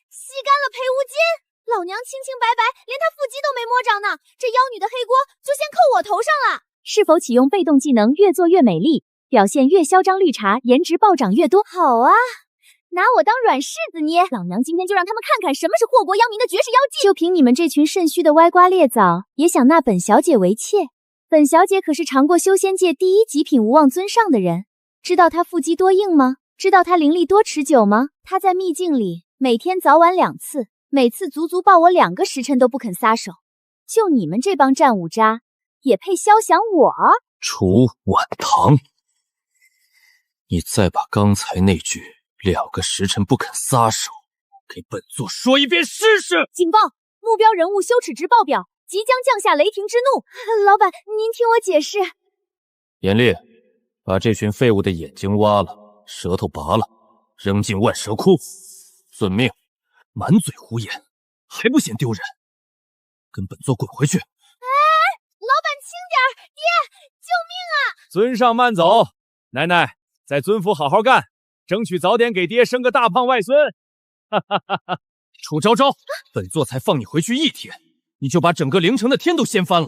吸干了裴无尽？老娘清清白白，连他腹肌都没摸着呢，这妖女的黑锅就先扣我头上了。是否启用被动技能越做越美丽，表现越嚣张绿茶，颜值暴涨越多？好啊！拿我当软柿子捏，老娘今天就让他们看看什么是祸国殃民的绝世妖技！就凭你们这群肾虚的歪瓜裂枣，也想纳本小姐为妾？本小姐可是尝过修仙界第1极品无望尊上的人，知道他腹肌多硬吗？知道他灵力多持久吗？他在秘境里每天早晚2次，每次足足抱我2个时辰都不肯撒手。就你们这帮战五渣，也配肖想我？楚婉堂，你再把刚才那句2个时辰不肯撒手，给本座说一遍试试！警报！目标人物羞耻值爆表，即将降下雷霆之怒。老板，您听我解释。严厉，把这群废物的眼睛挖了，舌头拔了，扔进万蛇窟。遵命！满嘴胡言，还不嫌丢人？跟本座滚回去！哎，老板轻点，爹，救命啊！尊上慢走，奶奶在尊府好好干。争取早点给爹生个大胖外孙！哈哈哈哈！楚昭昭，本座才放你回去1天，你就把整个灵城的天都掀翻了。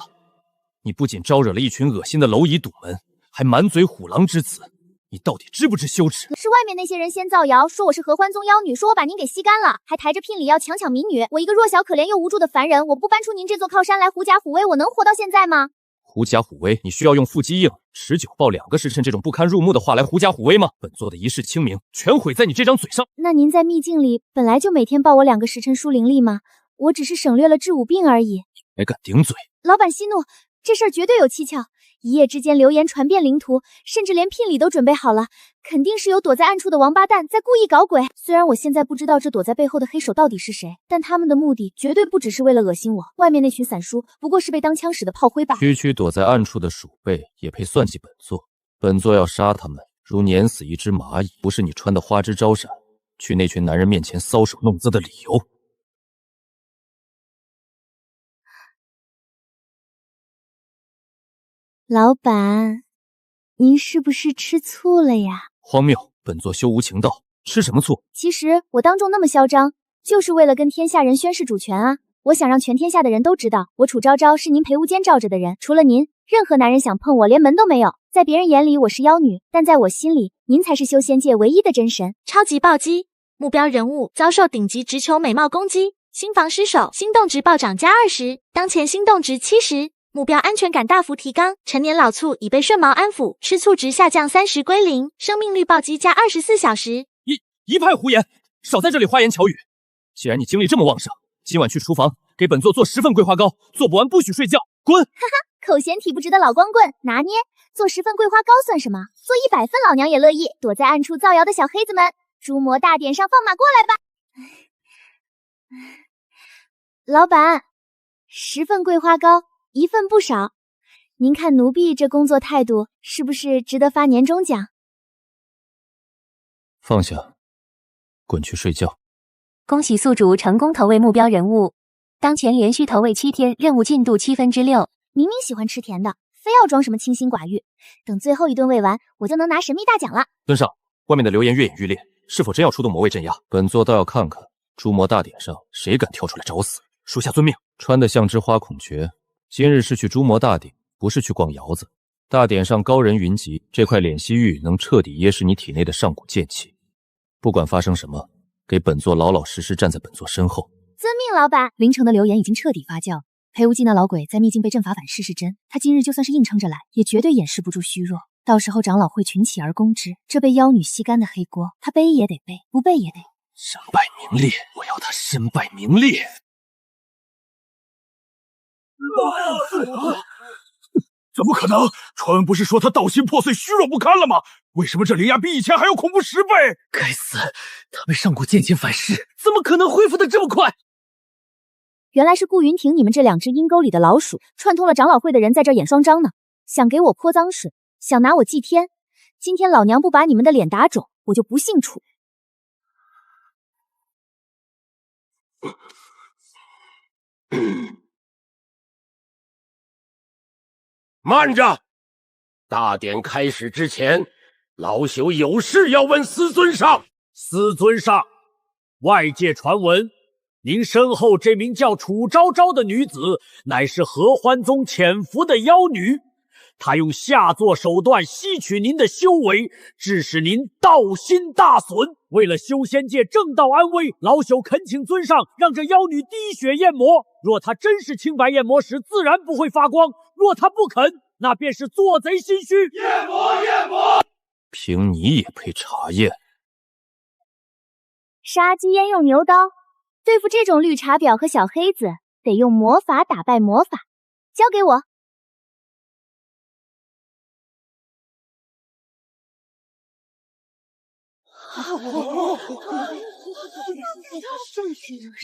你不仅招惹了一群恶心的蝼蚁堵门，还满嘴虎狼之词，你到底知不知羞耻？是外面那些人先造谣，说我是合欢宗妖女，说我把您给吸干了，还抬着聘礼要强抢民女。我一个弱小可怜又无助的凡人，我不搬出您这座靠山来狐假虎威，我能活到现在吗？狐假虎威，你需要用腹肌硬、持久抱2个时辰这种不堪入目的话来狐假虎威吗？本座的一世清明全毁在你这张嘴上。那您在秘境里本来就每天抱我2个时辰输灵力吗？我只是省略了治5病而已。还敢顶嘴？老板息怒，这事儿绝对有蹊跷。一夜之间流言传遍灵途，甚至连聘礼都准备好了，肯定是有躲在暗处的王八蛋在故意搞鬼。虽然我现在不知道这躲在背后的黑手到底是谁，但他们的目的绝对不只是为了恶心我。外面那群散书不过是被当枪使的炮灰罢了。区区躲在暗处的鼠辈也配算计本座？本座要杀他们，如碾死一只蚂蚁，不是你穿的花枝招展，去那群男人面前搔首弄姿的理由。老板，您是不是吃醋了呀？荒谬！本座修无情道，吃什么醋？其实我当众那么嚣张，就是为了跟天下人宣示主权啊！我想让全天下的人都知道，我楚昭昭是您陪无间罩着的人，除了您，任何男人想碰我连门都没有。在别人眼里我是妖女，但在我心里，您才是修仙界唯一的真神。超级暴击，目标人物遭受顶级直球美貌攻击，心防失守，心动值暴涨加20，当前心动值70，目标安全感大幅提高，成年老醋已被顺毛安抚，吃醋值下降30归0，生命率暴击加24小时。一派胡言，少在这里花言巧语。既然你精力这么旺盛，今晚去厨房给本座做10份桂花糕，做不完不许睡觉，滚！哈哈，口嫌体不直的老光棍，拿捏。做10份桂花糕算什么？做100份老娘也乐意。躲在暗处造谣的小黑子们，诸魔大典上放马过来吧！老板，10份桂花糕，1份不少。您看奴婢这工作态度，是不是值得发年终奖？放下，滚去睡觉。恭喜宿主成功投喂目标人物，当前连续投喂7天，任务进度6/6。明明喜欢吃甜的，非要装什么清心寡欲。等最后一顿喂完，我就能拿神秘大奖了。尊上，外面的流言愈演愈烈，是否真要出动魔卫镇压？本座倒要看看诸魔大典上谁敢跳出来找死。属下遵命。穿得像只花孔雀，今日是去诸魔大典，不是去逛窑子。大典上高人云集，这块脸息玉能彻底噎实你体内的上古剑气。不管发生什么，给本座老老实实站在本座身后。遵命，老板。凌城的流言已经彻底发酵，裴无忌那老鬼在秘境被阵法反噬是真，他今日就算是硬撑着来，也绝对掩饰不住虚弱。到时候长老会群起而攻之，这被妖女吸干的黑锅，他背也得背，不背也得。身败名裂，我要他身败名裂。怎么可能？传闻不是说他道心破碎、虚弱不堪了吗？为什么这灵牙比以前还要恐怖10倍？该死，他被上古剑气反噬，怎么可能恢复的这么快？原来是顾云婷你们这2只阴沟里的老鼠，串通了长老会的人在这演双张呢，想给我泼脏水，想拿我祭天。今天老娘不把你们的脸打肿，我就不姓楚。慢着！大典开始之前，老朽有事要问司尊上。司尊上，外界传闻，您身后这名叫楚昭昭的女子，乃是合欢宗潜伏的妖女。她用下作手段吸取您的修为，致使您道心大损。为了修仙界正道安危，老朽恳请尊上让这妖女滴血验魔。若她真是清白验魔石，自然不会发光；若她不肯，那便是做贼心虚。验魔，验魔！凭你也配查验？杀鸡焉用牛刀？对付这种绿茶婊和小黑子，得用魔法打败魔法。交给我。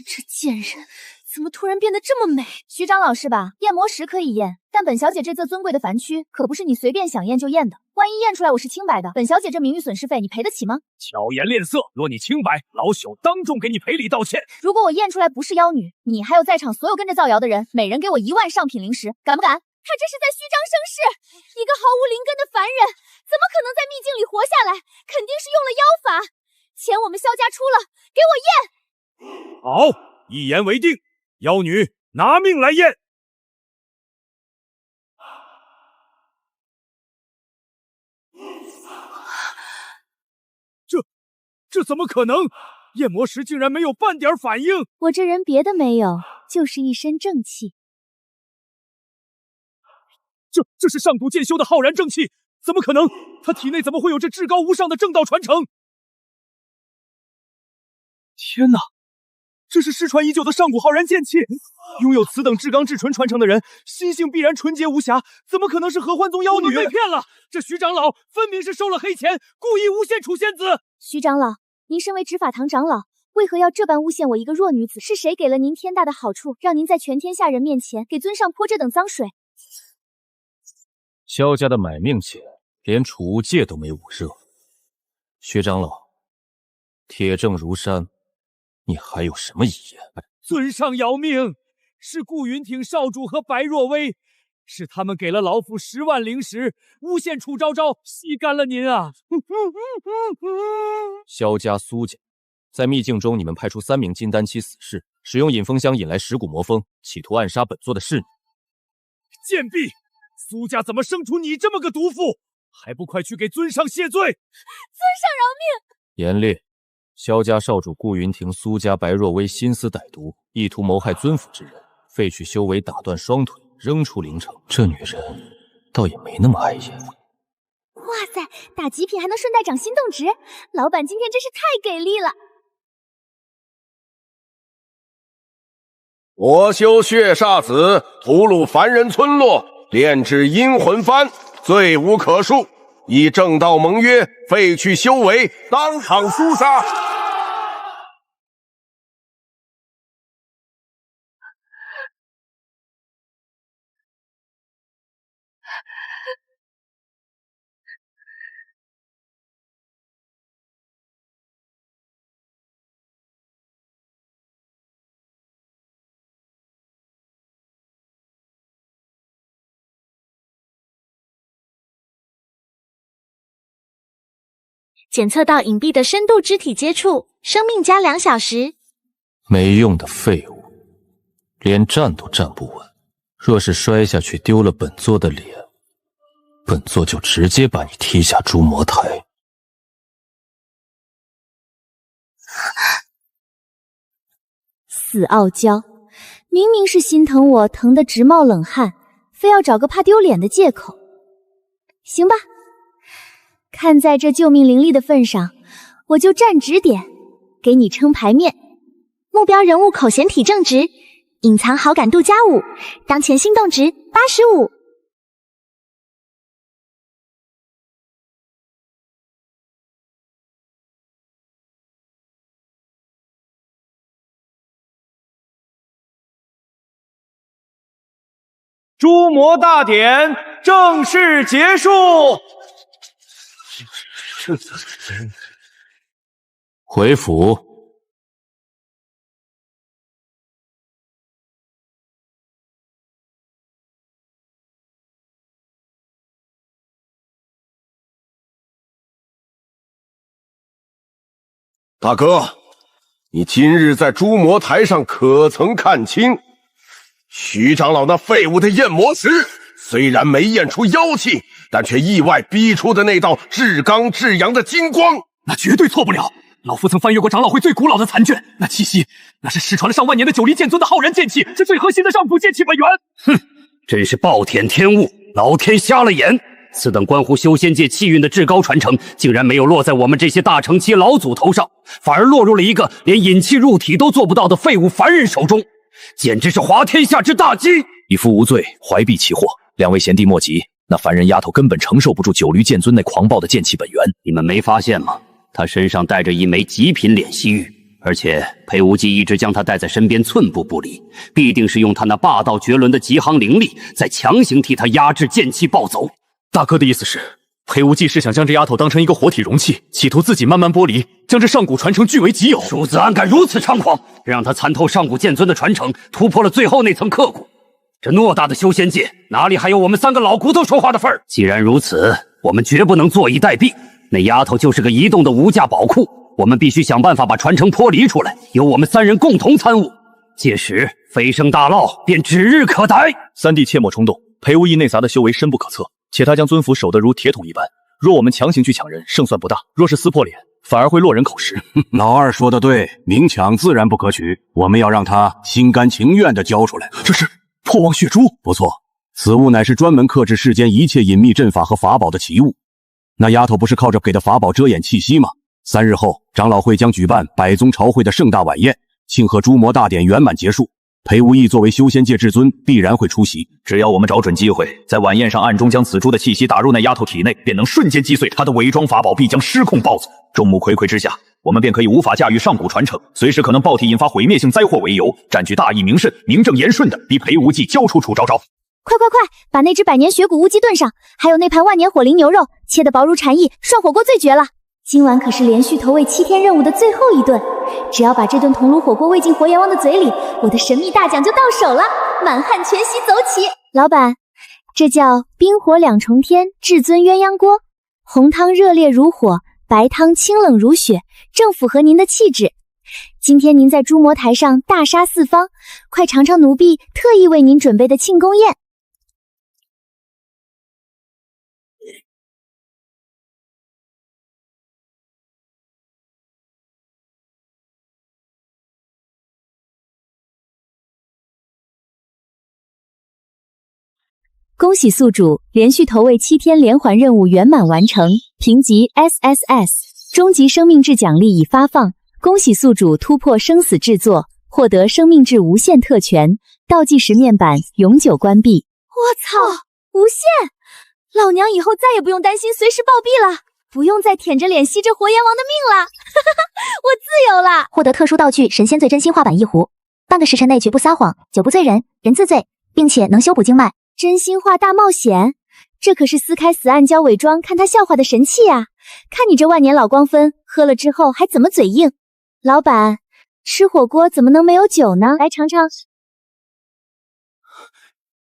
这贱人怎么突然变得这么美？徐长老是吧？验魔石可以验，但本小姐这座尊贵的凡躯可不是你随便想验就验的。万一验出来我是清白的，本小姐这名誉损失费你赔得起吗？巧言练色，若你清白，老朽当众给你赔礼道歉。如果我验出来不是妖女，你还有在场所有跟着造谣的人，每人给我1万上品灵石，敢不敢？他这是在虚张声势，一个毫无灵根的凡人，怎么可能在秘境里活下来？肯定是用了妖法。钱我们萧家出了，给我验！好，一言为定。妖女，拿命来验！这怎么可能？验魔石竟然没有半点反应！我这人别的没有，就是一身正气。这是上古剑修的浩然正气，怎么可能？他体内怎么会有这至高无上的正道传承？天哪，这是失传已久的上古浩然剑气！拥有此等至刚至纯传承的人，心性必然纯洁无瑕，怎么可能是合欢宗妖女？被骗了！这徐长老分明是收了黑钱，故意诬陷楚仙子。徐长老，您身为执法堂长老，为何要这般诬陷我一个弱女子？是谁给了您天大的好处，让您在全天下人面前给尊上泼这等脏水？萧家的买命钱，连储物戒都没捂热。薛长老，铁证如山，你还有什么遗言？尊上饶命！是顾云挺少主和白若薇，是他们给了老夫10万灵石，诬陷楚昭昭，吸干了您啊！萧家、苏家在秘境中，你们派出3名金丹期死士，使用引风箱引来蚀骨魔风，企图暗杀本座的侍女。贱婢，苏家怎么生出你这么个毒妇？还不快去给尊上谢罪！尊上饶命！严烈，萧家少主顾云亭、苏家白若薇心思歹毒，意图谋害尊府之人，废去修为，打断双腿，扔出灵城。这女人倒也没那么碍眼。哇塞，打极品还能顺带涨心动值，老板今天真是太给力了！我修血煞子，屠戮凡人村落，炼制阴魂幡，罪无可恕。以正道盟约，废去修为，当场诛杀。检测到隐蔽的深度肢体接触，生命加2小时。没用的废物，连站都站不稳。若是摔下去丢了本座的脸，本座就直接把你踢下诛魔台。死傲娇，明明是心疼我，疼得直冒冷汗，非要找个怕丢脸的借口。行吧，看在这救命灵力的份上，我就站直点，给你撑牌面。目标人物口嫌体正值，隐藏好感度加5，当前心动值85。诛魔大典正式结束。回府。大哥，你今日在诛魔台上可曾看清？徐长老那废物的焰魔石，虽然没验出妖气，但却意外逼出的那道至刚至阳的金光，那绝对错不了。老夫曾翻阅过长老会最古老的残卷，那气息，那是失传了上万年的九黎剑尊的浩然剑气，是最核心的上古剑气本源。哼，真是暴殄天物，老天瞎了眼。此等关乎修仙界气运的至高传承，竟然没有落在我们这些大成期老祖头上，反而落入了一个连引气入体都做不到的废物凡人手中，简直是滑天下之大稽！一夫无罪，怀璧其祸。两位贤弟莫急，那凡人丫头根本承受不住九黎剑尊那狂暴的剑气本源。你们没发现吗？他身上带着一枚极品敛息玉，而且裴无忌一直将他带在身边，寸步不离，必定是用他那霸道绝伦的极行灵力，在强行替他压制剑气暴走。大哥的意思是，裴无忌是想将这丫头当成一个活体容器，企图自己慢慢剥离，将这上古传承据为己有。鼠子安敢如此猖狂，让他参透上古剑尊的传承，突破了最后那层刻骨。这偌大的修仙界，哪里还有我们3个老骨头说话的份儿？既然如此，我们绝不能坐以待毙。那丫头就是个移动的无价宝库，我们必须想办法把传承剥离出来，由我们3人共同参悟。届时飞升大烙便指日可待。三弟切莫冲动，裴无义内杂的修为深不可测，且他将尊府守得如铁桶一般。若我们强行去抢人，胜算不大；若是撕破脸，反而会落人口实。老二说的对，明抢自然不可取，我们要让他心甘情愿地交出来。这是破妄血珠，不错，此物乃是专门克制世间一切隐秘阵法和法宝的奇物。那丫头不是靠着给的法宝遮掩气息吗？3日后，长老会将举办百宗朝会的盛大晚宴，庆贺诛魔大典圆满结束。裴无义作为修仙界至尊，必然会出席。只要我们找准机会，在晚宴上暗中将此珠的气息打入那丫头体内，便能瞬间击碎她的伪装法宝，必将失控暴走。众目睽睽之下，我们便可以无法驾驭上古传承，随时可能爆体引发毁灭性灾祸为由，占据大义名分，名正言顺的逼裴无忌交出楚昭昭。快快快，把那只百年血骨乌鸡炖上，还有那盘万年火灵牛肉，切得薄如蝉翼，涮火锅最绝了。今晚可是连续投喂7天任务的最后一顿，只要把这顿铜炉火锅喂进火阎王的嘴里，我的神秘大奖就到手了，满汉全席走起。老板，这叫冰火2重天至尊鸳鸯锅，红汤热烈如火，白汤清冷如雪，正符合您的气质，今天您在诸魔台上大杀四方，快尝尝奴婢特意为您准备的庆功宴。恭喜宿主连续投喂7天连环任务圆满完成，评级 SSS， 终极生命质奖励已发放。恭喜宿主突破生死制作，获得生命质无限特权，倒计时面板永久关闭。我操，无限！老娘以后再也不用担心随时暴毙了，不用再舔着脸吸着活阎王的命了，我自由了！获得特殊道具神仙醉真心话版1壶，半个时辰内绝不撒谎，酒不醉人，人自醉，并且能修补经脉。真心话大冒险，这可是撕开死暗胶伪装看他笑话的神器啊！看你这万年老光分，喝了之后还怎么嘴硬？老板，吃火锅怎么能没有酒呢？来尝尝。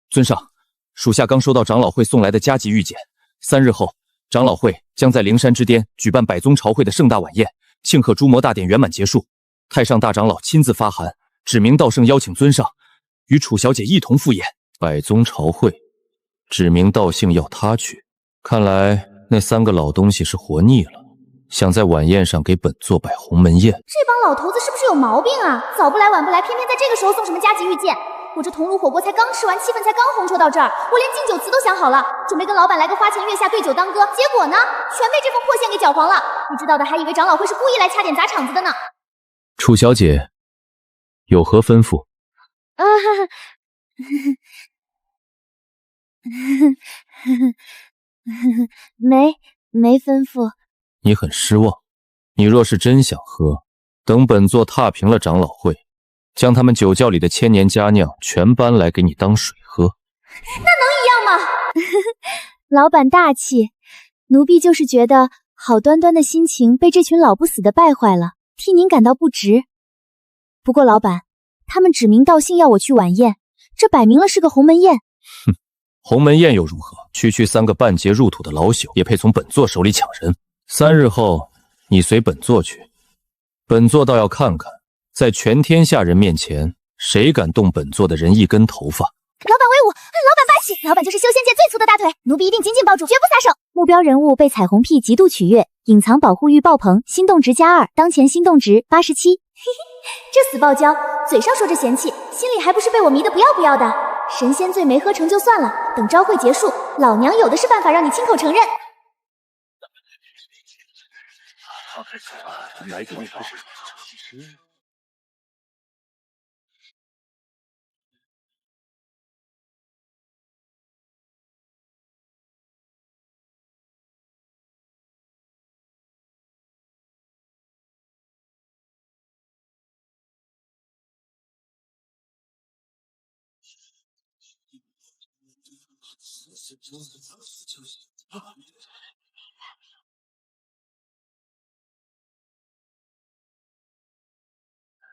尊上，属下刚收到长老会送来的加急谕简，3日后，长老会将在灵山之巅举办百宗朝会的盛大晚宴，庆贺诸魔大典圆满结束。太上大长老亲自发函，指名道姓邀请尊上与楚小姐一同赴宴。百宗朝会，指名道姓要他去，看来那3个老东西是活腻了，想在晚宴上给本座摆鸿门宴。这帮老头子是不是有毛病啊？早不来晚不来，偏偏在这个时候送什么加急谕件？我这桐炉火锅才刚吃完，气氛才刚烘托到这儿，我连敬酒词都想好了，准备跟老板来个花前月下对酒当歌，结果呢，全被这封破线给搅黄了。不知道的还以为长老会是故意来掐点砸场子的呢。楚小姐有何吩咐？没吩咐。你很失望。你若是真想喝，等本座踏平了长老会，将他们酒窖里的千年佳酿全搬来给你当水喝。那能一样吗？老板大气，奴婢就是觉得好端端的心情被这群老不死的败坏了，替您感到不值。不过老板，他们指名道姓要我去晚宴，这摆明了是个鸿门宴。哼，鸿门宴又如何？区区3个半截入土的老朽也配从本座手里抢人？3日后，你随本座去，本座倒要看看，在全天下人面前，谁敢动本座的人一根头发。老板威武，老板霸气，老板就是修仙界最粗的大腿，奴婢一定紧紧抱住，绝不撒手。目标人物被彩虹屁极度取悦，隐藏保护欲爆棚，心动值+2，当前心动值87。这死爆胶，嘴上说着嫌弃，心里还不是被我迷得不要不要的。神仙罪没喝成就算了，等朝会结束，老娘有的是办法让你亲口承认。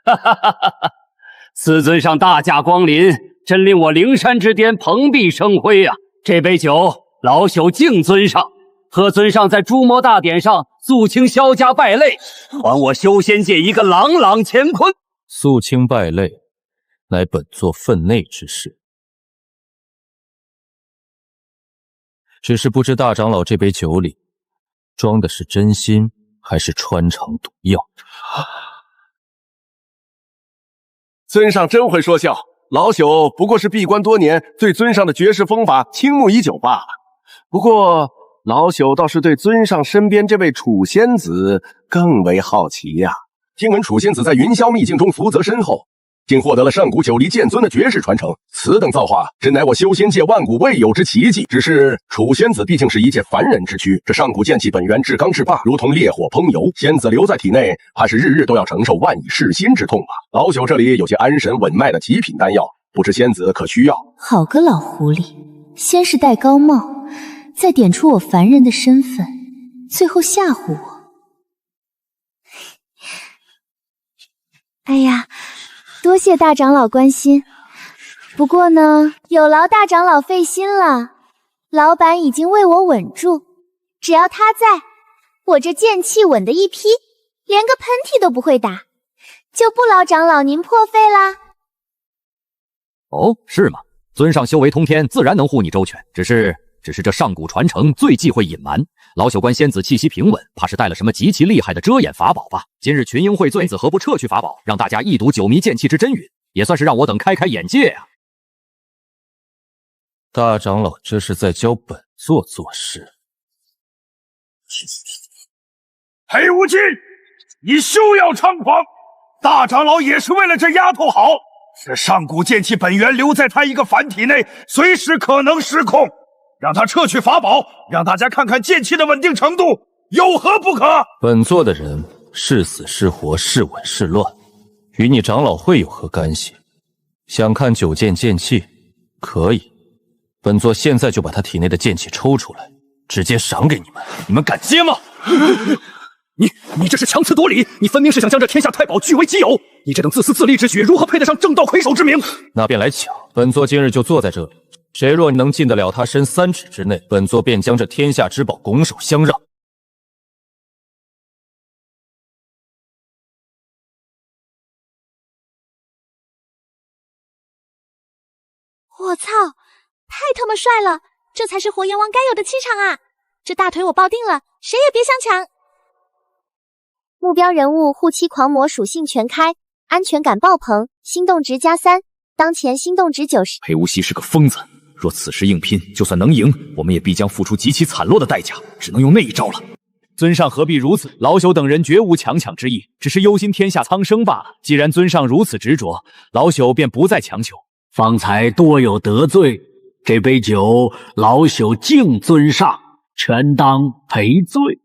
哈哈哈哈哈！此尊上大驾光临，真令我灵山之巅蓬荜生辉啊！这杯酒，老朽敬尊上，贺尊上在诸魔大典上肃清萧家败类，还我修仙界一个朗朗乾坤。肃清败类，乃本座分内之事。只是不知大长老这杯酒里装的是真心还是穿肠毒药。尊上真会说笑，老朽不过是闭关多年，对尊上的绝世风法倾慕已久罢了。不过老朽倒是对尊上身边这位楚仙子更为好奇呀。听闻楚仙子在云霄秘境中福泽深厚，竟获得了上古九黎剑尊的绝世传承，此等造化真乃我修仙界万古未有之奇迹。只是楚仙子毕竟是一介凡人之躯，这上古剑气本源至刚至霸，如同烈火烹油，仙子留在体内，怕是日日都要承受万蚁噬心之痛吧。老朽这里有些安神稳脉的极品丹药，不知仙子可需要？好个老狐狸，先是戴高帽，再点出我凡人的身份，最后吓唬我。哎呀，多谢大长老关心。不过呢，有劳大长老费心了。老板已经为我稳住，只要他在，我这剑气稳的一批，连个喷嚏都不会打。就不劳长老您破费啦。哦，是吗？尊上修为通天，自然能护你周全。只是这上古传承最忌讳隐瞒。老朽观仙子气息平稳，怕是带了什么极其厉害的遮掩法宝吧？今日群英会醉，仙子何不撤去法宝，让大家一睹九迷剑气之真陨，也算是让我等开开眼界啊！大长老这是在教本座做事。黑无忌，你休要猖狂！大长老也是为了这丫头好。这上古剑气本源留在他一个凡体内，随时可能失控。让他撤去法宝，让大家看看剑气的稳定程度，有何不可？本座的人是死是活，是稳是乱，与你长老会有何干系？想看九剑剑气，可以，本座现在就把他体内的剑气抽出来，直接赏给你们。你们敢接吗？你这是强词夺理！你分明是想将这天下太保据为己有！你这等自私自利之举，如何配得上正道魁首之名？那便来抢！本座今日就坐在这里，谁若能进得了他身3尺之内，本座便将这天下之宝拱手相让。我操，太他妈帅了！这才是火焰王该有的气场啊！这大腿我抱定了，谁也别想抢！目标人物护妻狂魔属性全开，安全感爆棚，心动值+3，当前心动值90。裴无锡是个疯子，若此时硬拼，就算能赢，我们也必将付出极其惨落的代价，只能用那一招了。尊上何必如此？老朽等人绝无强抢之意，只是忧心天下苍生罢了。既然尊上如此执着，老朽便不再强求。方才多有得罪，这杯酒老朽敬尊上，全当赔罪。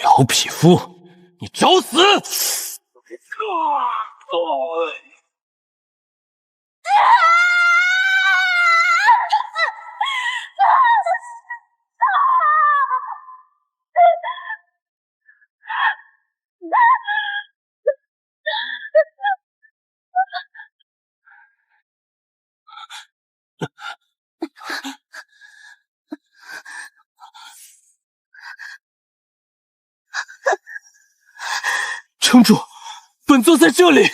老匹夫，你找死！城主，本座在这里。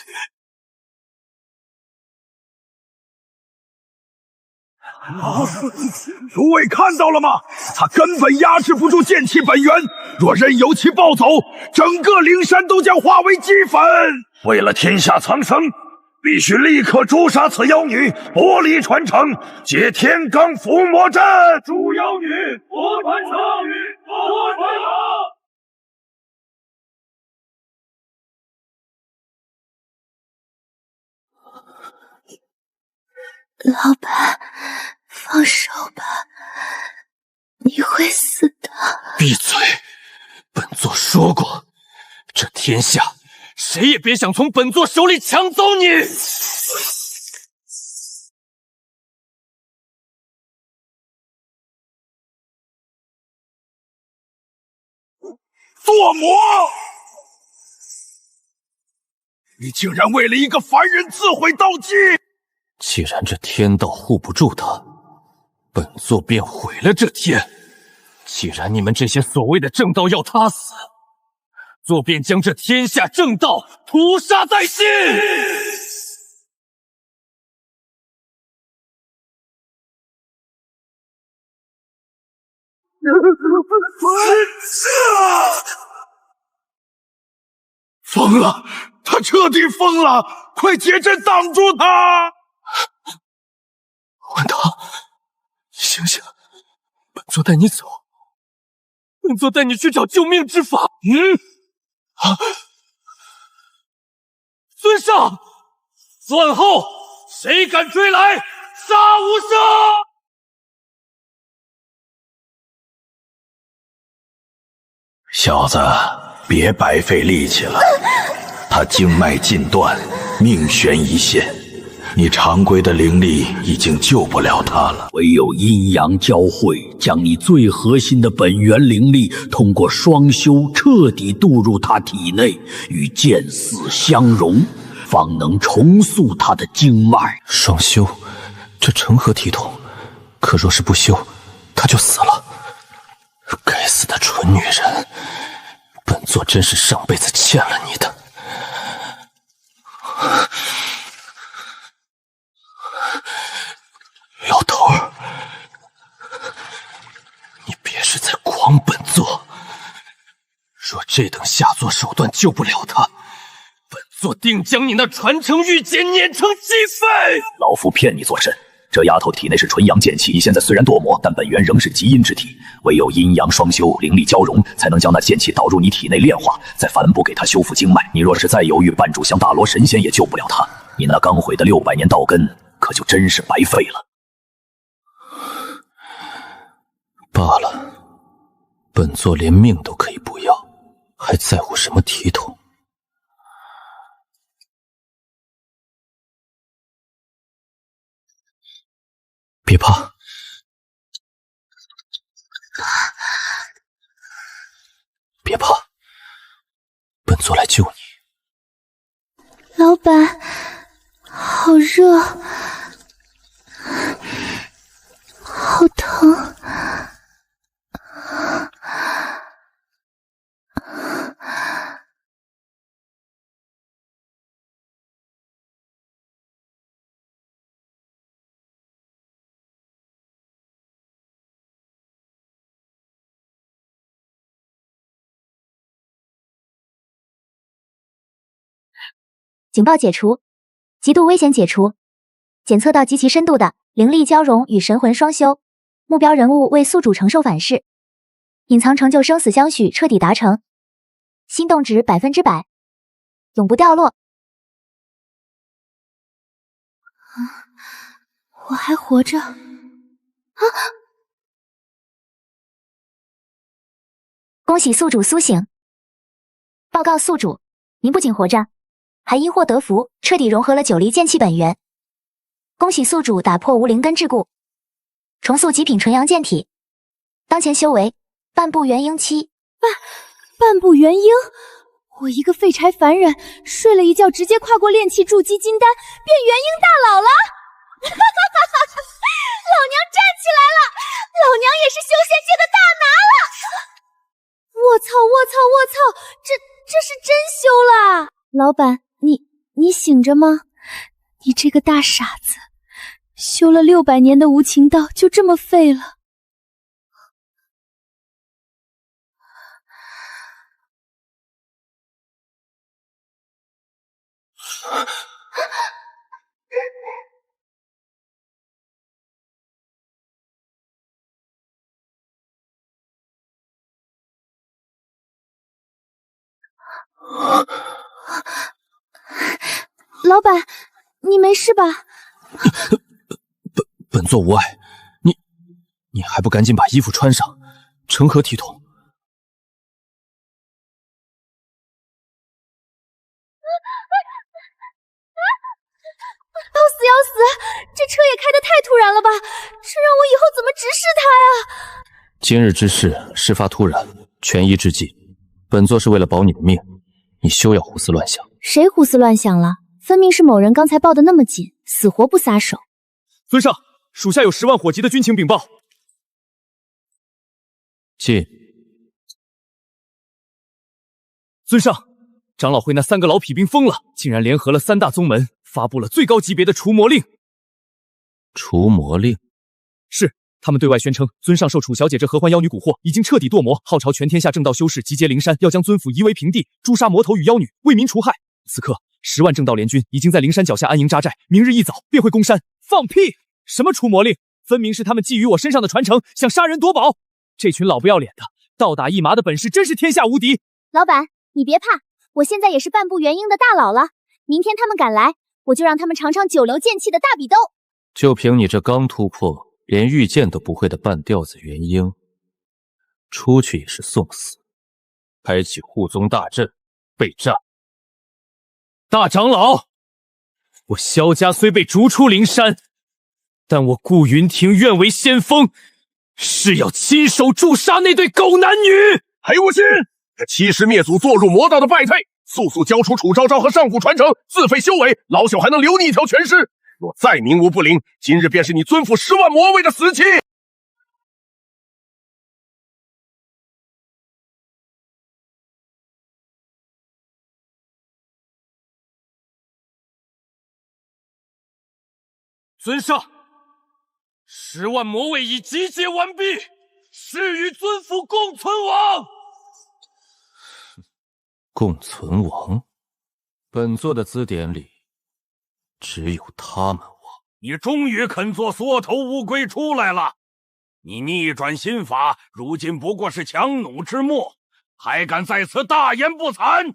诸位看到了吗？他根本压制不住剑气本源，若任由其暴走，整个灵山都将化为齑粉。为了天下苍生，必须立刻诛杀此妖女，剥离传承，解天罡伏魔阵。诛妖女，剥传承，剥传承。老板，放手吧，你会死的。闭嘴！本座说过，这天下谁也别想从本座手里抢走你！作魔！你竟然为了一个凡人自毁道基！既然这天道护不住他，本座便毁了这天。既然你们这些所谓的正道要他死，座便将这天下正道屠杀殆尽。疯了！他彻底疯了！快结阵挡住他！文涛，醒醒！本座带你走，本座带你去找救命之法。尊上，断后！谁敢追来，杀无赦！小子，别白费力气了。他经脉尽断，命悬一线。你常规的灵力已经救不了他了，唯有阴阳交汇，将你最核心的本源灵力通过双修彻底渡入他体内，与剑丝相融，方能重塑他的经脉。双修，这成何体统？可若是不修，他就死了。该死的蠢女人，本座真是上辈子欠了你的。老头儿，你别是在诓本座。若这等下作手段救不了他，本座定将你那传承玉剑碾成鸡粪！老夫骗你作甚？这丫头体内是纯阳剑气，现在虽然堕魔，但本源仍是极阴之体，唯有阴阳双修，灵力交融，才能将那剑气导入你体内炼化，再反补给他修复经脉。你若是再犹豫，半炷香大罗神仙也救不了他，你那刚毁的600年道根，可就真是白费了。罢了，本座连命都可以不要，还在乎什么体统？别怕，别怕，本座来救你。老板，好热，好疼。警报解除，极度危险解除，检测到极其深度的灵力交融与神魂双修，目标人物为宿主承受反噬，隐藏成就生死相许彻底达成，心动值100%，永不掉落。我还活着啊！恭喜宿主苏醒！报告宿主，您不仅活着，还因祸得福，彻底融合了9离剑气本源。恭喜宿主打破无灵根桎梏，重塑极品纯阳剑体。当前修为半步元婴期。半步元婴？我一个废柴凡人，睡了一觉，直接跨过炼气筑基金丹，变元婴大佬了！老娘站起来了！老娘也是修仙界的大拿了！我操！这是真修啦！老板，你醒着吗？你这个大傻子，修了600年的无情道就这么废了。老板，你没事吧？本座无碍，你还不赶紧把衣服穿上，成何体统？要死！这车也开得太突然了吧？这让我以后怎么直视他呀？今日之事事发突然，权宜之计，本座是为了保你的命，你休要胡思乱想。谁胡思乱想了？分明是某人刚才抱得那么紧，死活不撒手。尊上，属下有10万火急的军情禀报。进。尊上，长老会那3个老痞兵疯了，竟然联合了3大宗门，发布了最高级别的除魔令。除魔令？是，他们对外宣称，尊上受楚小姐这合欢妖女蛊惑，已经彻底堕魔，号召全天下正道修士集结灵山，要将尊府夷为平地，诛杀魔头与妖女，为民除害。此刻10万正道联军已经在灵山脚下安营扎寨，明日一早便会攻山。放屁！什么除魔令？分明是他们觊觎我身上的传承，想杀人夺宝。这群老不要脸的，倒打一麻的本事真是天下无敌。老板，你别怕，我现在也是半步元婴的大佬了。明天他们赶来，我就让他们尝尝9流剑气的大比斗。就凭你这刚突破，连御剑都不会的半吊子元婴，出去也是送死。开启护宗大阵，备战。大长老，我萧家虽被逐出灵山，但我顾云亭愿为先锋，是要亲手诛杀那对狗男女。黑无心，这欺师灭祖、堕入魔道的败退，速速交出楚昭昭和上古传承，自废修为，老朽还能留你一条全尸。若再冥无不灵，今日便是你尊府10万魔位的死期。尊上，10万魔卫已集结完毕，誓与尊府共存亡。共存亡，本座的字典里只有他们亡。你终于肯做缩头乌龟出来了！你逆转心法，如今不过是强弩之末，还敢在此大言不惭！哎呦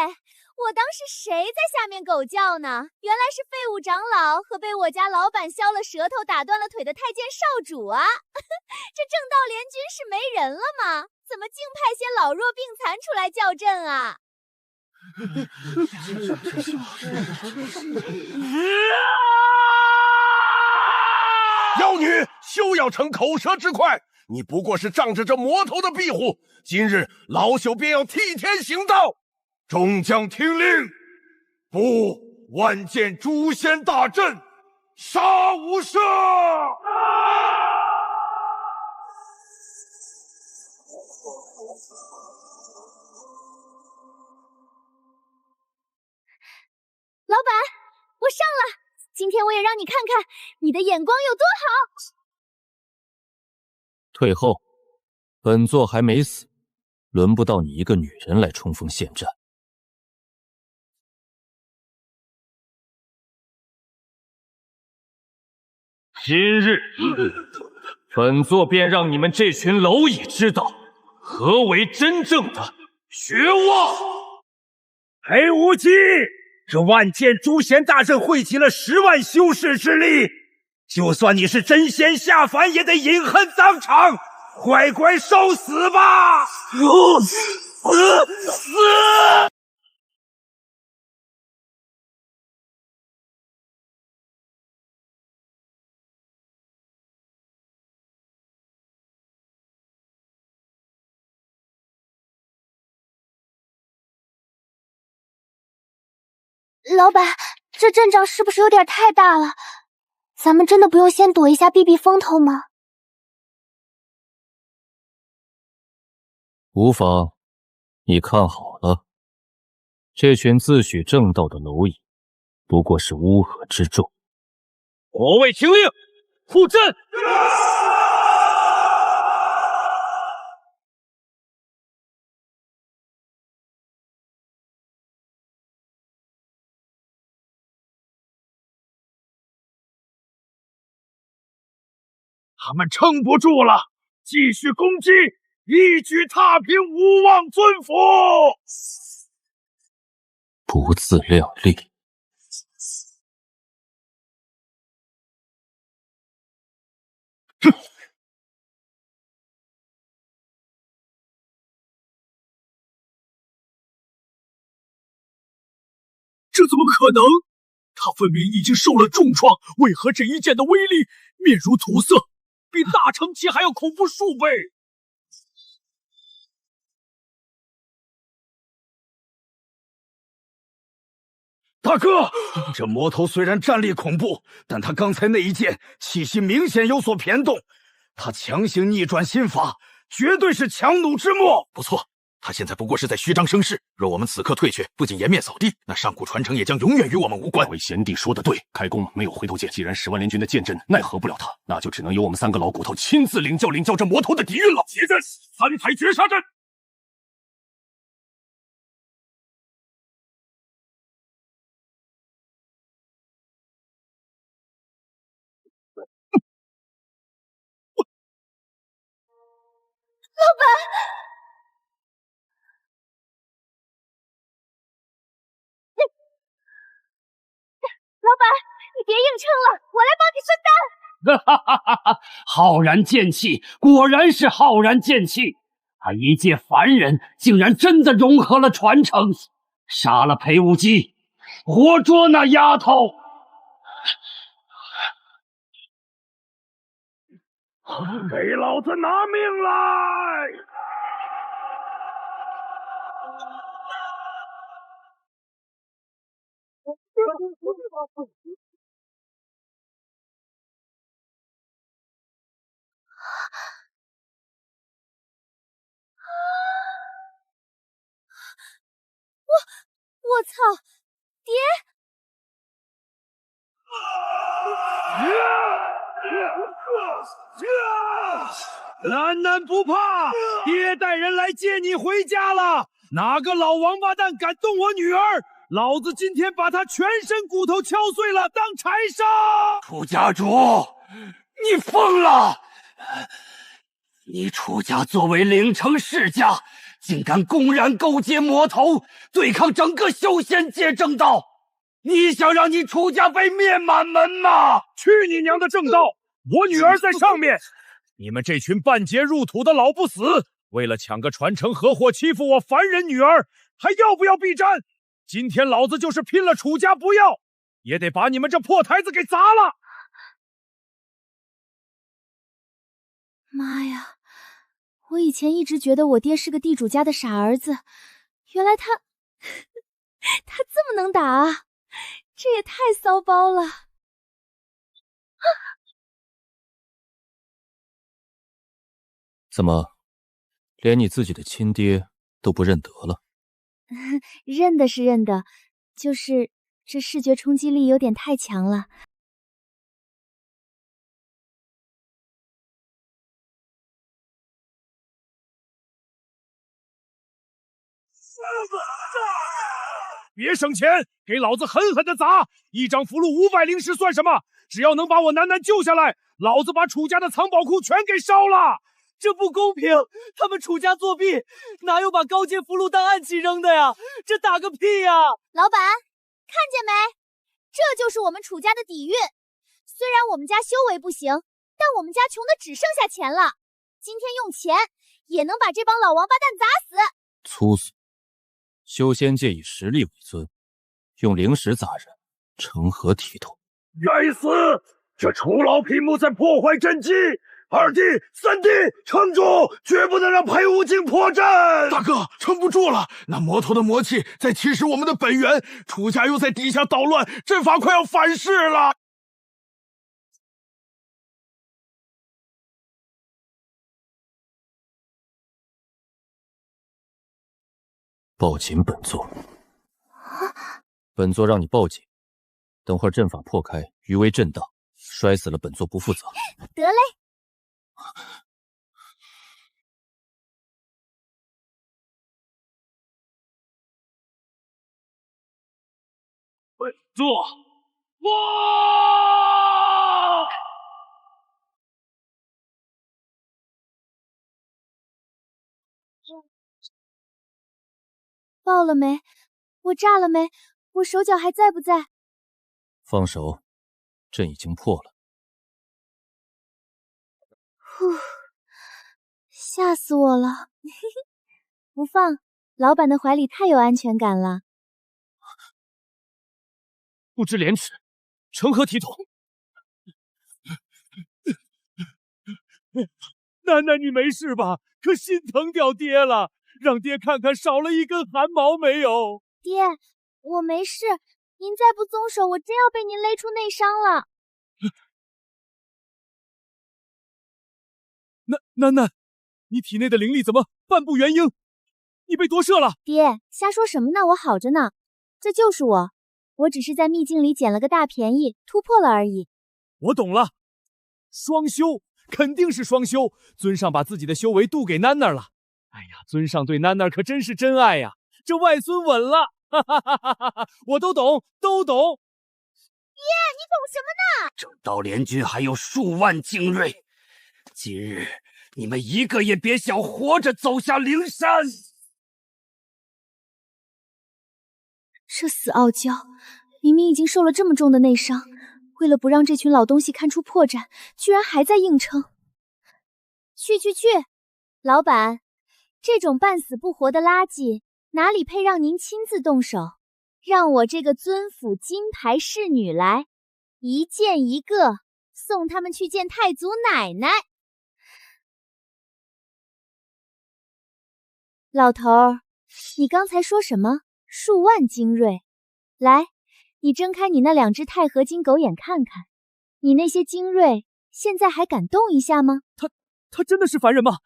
喂！我当时谁在下面狗叫呢？原来是废物长老和被我家老板削了舌头、打断了腿的太监少主啊！这正道联军是没人了吗？怎么净派些老弱病残出来叫阵啊？妖女，休要逞口舌之快！你不过是仗着这魔头的庇护，今日老朽便要替天行道！众将听令！不，万剑诛仙大阵，杀无赦！老板，我上了！今天我也让你看看你的眼光有多好！退后，本座还没死，轮不到你一个女人来冲锋陷阵。今日，本座便让你们这群蝼蚁知道何为真正的绝望。裴无忌，这万剑诛仙大阵汇集了10万修士之力，就算你是真仙下凡，也得饮恨当场，乖乖受死吧！死！老板，这阵仗是不是有点太大了？咱们真的不用先躲一下避避风头吗？无妨，你看好了，这群自诩正道的蝼蚁，不过是乌合之众。火卫听令，布阵！他们撑不住了，继续攻击，一举踏平无望尊府！不自量力！哼！这怎么可能？他分明已经受了重创，为何这一剑的威力面如土色？比大乘期还要恐怖数倍！大哥，这魔头虽然战力恐怖，但他刚才那一剑气息明显有所偏动，他强行逆转心法，绝对是强弩之末。不错，他现在不过是在虚张声势。若我们此刻退却，不仅颜面扫地，那上古传承也将永远与我们无关。那位贤弟说的对，开弓没有回头箭。既然10万联军的剑阵奈何不了他，那就只能由我们3个老骨头亲自领教这魔头的底蕴了。接阵，3台绝杀阵。老板，老板，你别硬撑了，我来帮你分担。哈哈哈哈！浩然剑气，果然是浩然剑气。他一介凡人，竟然真的融合了传承，杀了裴无忌，活捉那丫头。给老子拿命来！我操，爹！楠楠不怕，爹带人来接你回家了。哪个老王八蛋敢动我女儿，老子今天把他全身骨头敲碎了当柴烧！楚家主，你疯了！你楚家作为领城世家，竟敢公然勾结魔头，对抗整个修仙界正道！你想让你楚家被灭满门吗？去你娘的正道！我女儿在上面！你们这群半截入土的老不死，为了抢个传承，合伙欺负我凡人女儿，还要不要避战？今天老子就是拼了楚家不要，也得把你们这破台子给砸了！妈呀！我以前一直觉得我爹是个地主家的傻儿子，原来他这么能打啊！这也太骚包了！怎么，连你自己的亲爹都不认得了？认得是认得，就是这视觉冲击力有点太强了。别省钱，给老子狠狠的砸！一张符箓500灵石算什么？只要能把我楠楠救下来，老子把楚家的藏宝库全给烧了！这不公平！他们楚家作弊，哪有把高阶符箓当暗器扔的呀？这打个屁呀！老板，看见没？这就是我们楚家的底蕴。虽然我们家修为不行，但我们家穷的只剩下钱了。今天用钱也能把这帮老王八蛋砸死！粗俗！修仙界以实力为尊，用灵石砸人，成何体统？该死！这楚老匹木在破坏阵基！二弟、三弟，撑住，绝不能让裴无尽破阵！大哥，撑不住了，那魔头的魔气在侵蚀我们的本源，楚家又在底下捣乱，阵法快要反噬了。报警本座。本座让你报警，等会儿阵法破开，余威震荡，摔死了本座不负责。得嘞。本座，哇！爆了没？我炸了没？我手脚还在不在？放手，阵已经破了。呼，吓死我了！不放，老板的怀里太有安全感了。不知廉耻，成何体统？楠楠，你没事吧？可心疼掉爹了，让爹看看少了一根汗毛没有？爹，我没事，您再不松手，我真要被您勒出内伤了。楠楠，你体内的灵力怎么半步元婴？你被夺舍了？爹，瞎说什么呢？我好着呢，这就是我只是在秘境里捡了个大便宜，突破了而已。我懂了，双修，肯定是双修。尊上把自己的修为渡给楠楠了。哎呀，尊上对楠楠可真是真爱呀！这外孙稳了，哈哈哈哈哈！我都懂，都懂。爹，你懂什么呢？正道联军还有数万精锐，今日你们一个也别想活着走下灵山！这死傲娇，明明已经受了这么重的内伤，为了不让这群老东西看出破绽，居然还在硬撑。去，老板，这种半死不活的垃圾，哪里配让您亲自动手？让我这个尊府金牌侍女来，一见一个，送他们去见太祖奶奶。老头儿，你刚才说什么？数万精锐？来，你睁开你那2只钛合金狗眼看看，你那些精锐现在还敢动一下吗？他真的是凡人吗？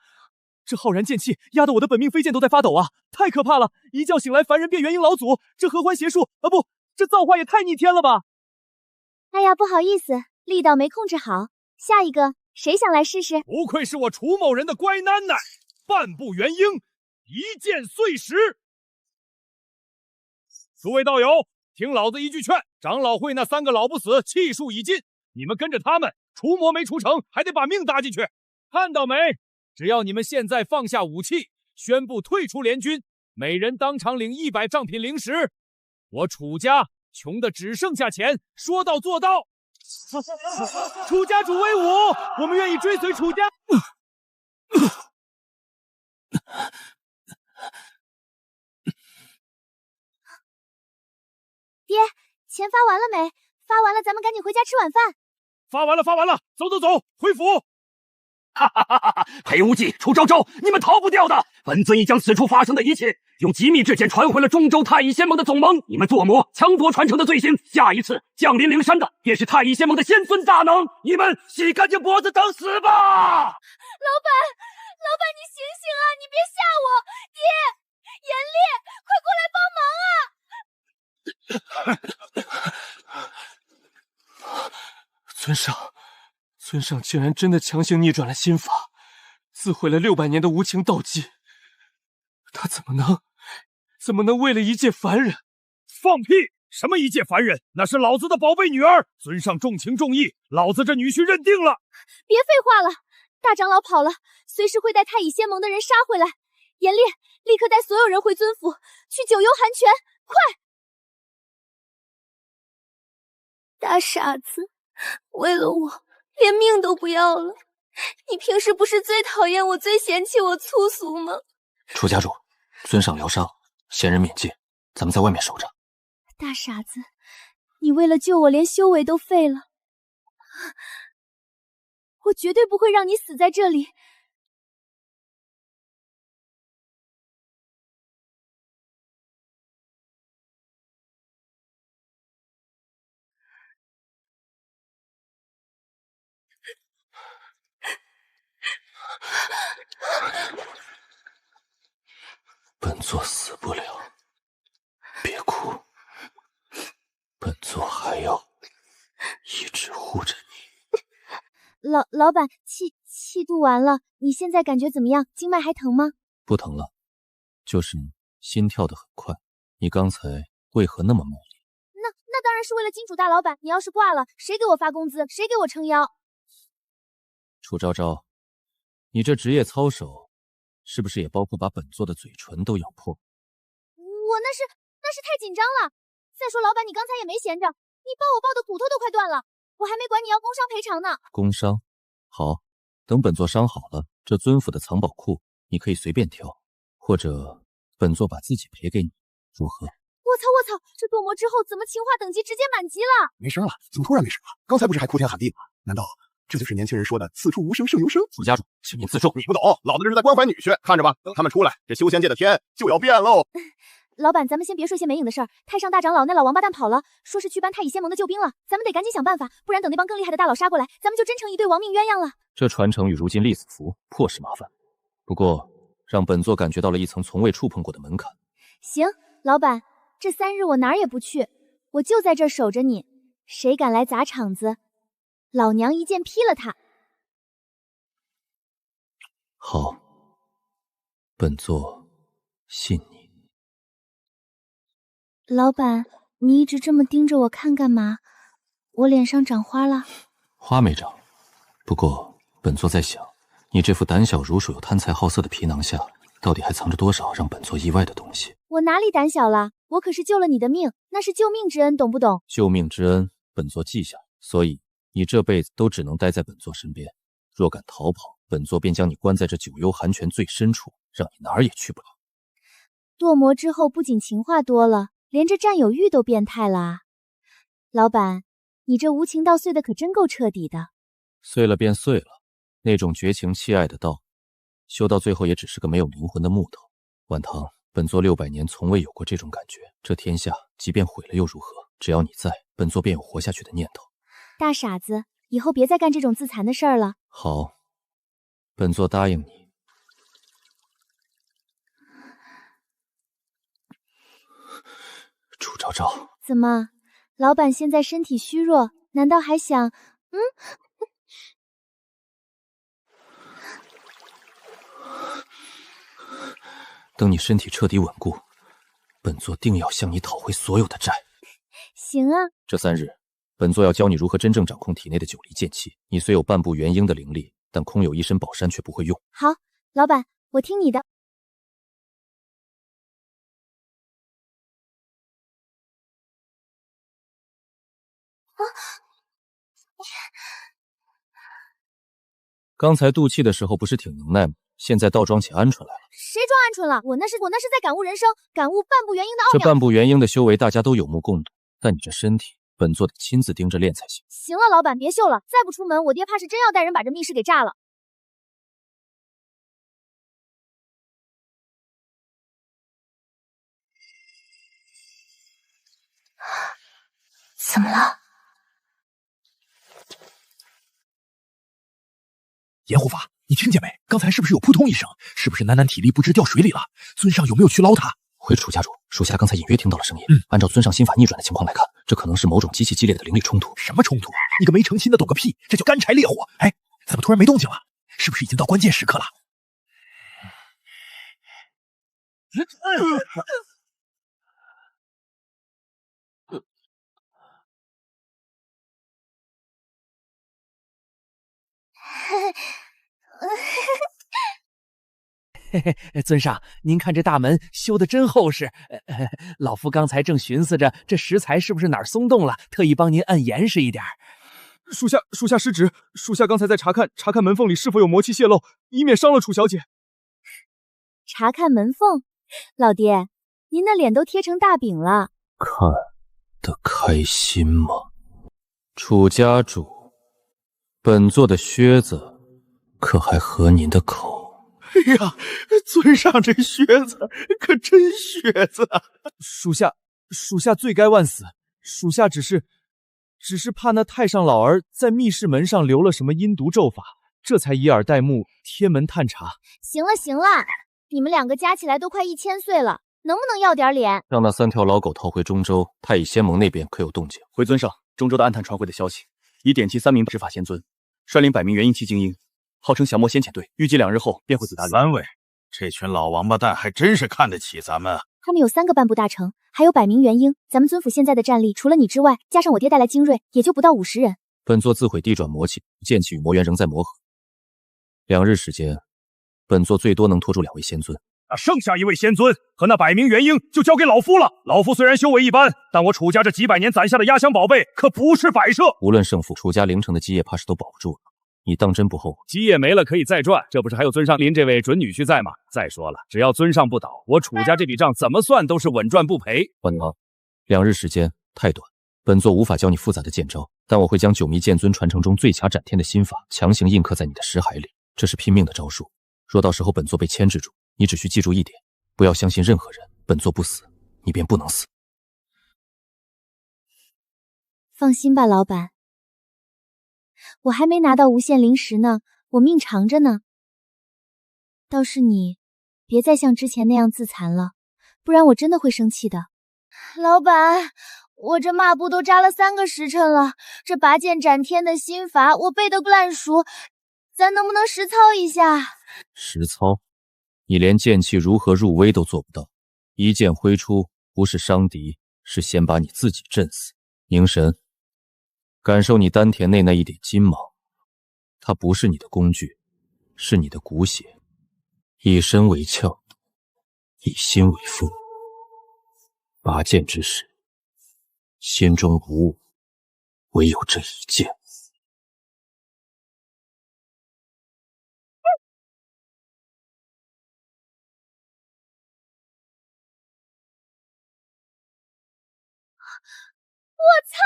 这浩然剑气压得我的本命飞剑都在发抖啊！太可怕了！一觉醒来凡人变元婴老祖，这合欢邪术啊不，这造化也太逆天了吧！哎呀，不好意思，力道没控制好。下一个，谁想来试试？不愧是我楚某人的乖奶奶，半步元婴，一剑碎石。诸位道友，听老子一句劝，长老会那3个老不死气数已尽，你们跟着他们，除魔没除成，还得把命搭进去。看到没？只要你们现在放下武器，宣布退出联军，每人当场领100账品零食。我楚家穷的只剩下钱，说到做到。楚家主威武，我们愿意追随楚家。爹，钱发完了没？发完了，咱们赶紧回家吃晚饭。发完了，发完了，走走走，回府。哈哈哈哈！裴无忌、楚昭昭，你们逃不掉的！本尊已将此处发生的一切用机密之间传回了中州太乙仙盟的总盟。你们作魔、抢夺传承的罪行，下一次降临灵山的便是太乙仙盟的先尊大能。你们洗干净脖子等死吧！老板，你醒醒啊！你别吓我！爹，严烈，快过来帮忙啊！尊上竟然真的强行逆转了心法，自毁了600年的无情道基。他怎么能为了一介凡人？放屁！什么一介凡人？那是老子的宝贝女儿，尊上重情重义，老子这女婿认定了。别废话了，大长老跑了，随时会带太乙仙盟的人杀回来。严烈，立刻带所有人回尊府，去九幽寒泉，快！大傻子，为了我连命都不要了。你平时不是最讨厌我、最嫌弃我粗俗吗？楚家主，尊上疗伤，仙人免戒，咱们在外面守着。大傻子，你为了救我连修为都废了，我绝对不会让你死在这里。本座死不了，别哭，本座还要一直护着你。老板，气度完了，你现在感觉怎么样？经脉还疼吗？不疼了，就是心跳得很快。你刚才为何那么卖力？那当然是为了金主大老板。你要是挂了，谁给我发工资？谁给我撑腰？楚昭昭，你这职业操守，是不是也包括把本座的嘴唇都咬破？我那是太紧张了。再说老板，你刚才也没闲着，你抱我抱的骨头都快断了，我还没管你要工伤赔偿呢。工伤？好，等本座伤好了，这尊府的藏宝库你可以随便挑，或者本座把自己赔给你，如何？我操！这堕魔之后怎么情话等级直接满级了？没声了，怎么突然没声了？刚才不是还哭天喊地吗？难道这就是年轻人说的此处无声胜有声？楚家主，请您自重。你不懂，老子这是在关怀女婿，看着吧，等他们出来，这修仙界的天就要变喽。老板，咱们先别说些没影的事儿。太上大长老那老王八蛋跑了，说是去搬太乙仙盟的救兵了，咱们得赶紧想办法，不然等那帮更厉害的大佬杀过来，咱们就真成一对亡命鸳鸯了。这传承与如今立死符，颇是麻烦。不过，让本座感觉到了一层从未触碰过的门槛。行，老板，这3日我哪儿也不去，我就在这儿守着你。谁敢来砸场子，老娘一剑劈了他。好，本座信你。老板，你一直这么盯着我看干嘛？我脸上长花了？花没长，不过本座在想，你这副胆小如鼠又贪财好色的皮囊下，到底还藏着多少让本座意外的东西？我哪里胆小了？我可是救了你的命，那是救命之恩，懂不懂？救命之恩，本座记下，所以你这辈子都只能待在本座身边。若敢逃跑，本座便将你关在这九幽寒泉最深处，让你哪儿也去不了。堕魔之后，不仅情话多了，连这占有欲都变态了啊！老板，你这无情道碎的可真够彻底的。碎了便碎了，那种绝情弃爱的道，修到最后也只是个没有灵魂的木头。晚唐，本座600年从未有过这种感觉。这天下即便毁了又如何？只要你在，本座便有活下去的念头。大傻子，以后别再干这种自残的事儿了。好，本座答应你。楚昭昭，怎么，老板现在身体虚弱，难道还想……等你身体彻底稳固，本座定要向你讨回所有的债。行啊，这3日，本座要教你如何真正掌控体内的9离剑气。你虽有半步元婴的灵力，但空有一身宝山却不会用。好，老板，我听你的。刚才渡气的时候不是挺能耐吗？现在倒装起鹌鹑来了。谁装鹌鹑了？我那是在感悟人生，感悟半步元婴的奥妙。这半步元婴的修为大家都有目共睹，但你这身体，本座得亲自盯着练才行。行了，老板别秀了，再不出门，我爹怕是真要带人把这密室给炸了。怎么了？严护法，你听见没？刚才是不是有扑通一声？是不是楠楠体力不支掉水里了？尊上有没有去捞他？回楚家主，属下刚才隐约听到了声音。按照尊上心法逆转的情况来看，这可能是某种极其激烈的灵力冲突。什么冲突？你个没诚心的懂个屁，这叫干柴烈火！哎，怎么突然没动静了？是不是已经到关键时刻了？嘿嘿，尊上，您看这大门修得真厚实。老夫刚才正寻思着这石材是不是哪儿松动了，特意帮您按严实一点。属下失职，属下刚才在查看门缝里是否有魔气泄漏，以免伤了楚小姐。查看门缝，老爹，您的脸都贴成大饼了。看得开心吗？楚家主，本座的靴子可还合您的口？哎呀，尊上这靴子可真靴子啊！属下罪该万死，属下只是怕那太上老儿在密室门上留了什么阴毒咒法，这才以耳代目，贴门探查。行了，你们2个加起来都快1000岁了，能不能要点脸？让那3条老狗逃回中州，太乙仙盟那边可有动静？回尊上，中州的暗探传回的消息，已点齐3名执法仙尊，率领100名元婴期精英，号称降魔先遣队，预计2日后便会抵达。3位，这群老王八蛋还真是看得起咱们。他们有3个半步大成，还有100名元婴。咱们尊府现在的战力，除了你之外，加上我爹带来精锐，也就不到50人。本座自毁地转魔气，剑气与魔元仍在磨合。2日时间，本座最多能拖住2位仙尊。那剩下1位仙尊和那100名元婴就交给老夫了。老夫虽然修为一般，但我楚家这几百年攒下的压箱宝贝可不是摆设。无论胜负，楚家凌城的基业怕是都保不住了。你当真不后悔？基业没了可以再赚，这不是还有尊上您这位准女婿在吗？再说了，只要尊上不倒，我楚家这笔账怎么算都是稳赚不赔。本王，2日时间太短，本座无法教你复杂的剑招，但我会将9迷剑尊传承中最强斩天的心法强行印刻在你的识海里。这是拼命的招数，若到时候本座被牵制住，你只需记住一点，不要相信任何人，本座不死，你便不能死。放心吧，老板。我还没拿到无限灵石呢，我命长着呢。倒是你，别再像之前那样自残了，不然我真的会生气的。老板，我这抹布都扎了3个时辰了，这拔剑斩天的心法我背得烂熟，咱能不能实操一下？实操？你连剑气如何入微都做不到，一剑挥出，不是伤敌，是先把你自己震死。凝神，感受你丹田内那一点金芒，它不是你的工具，是你的骨血。以身为鞘，以心为锋。拔剑之时，心中无物，唯有这一剑。我操！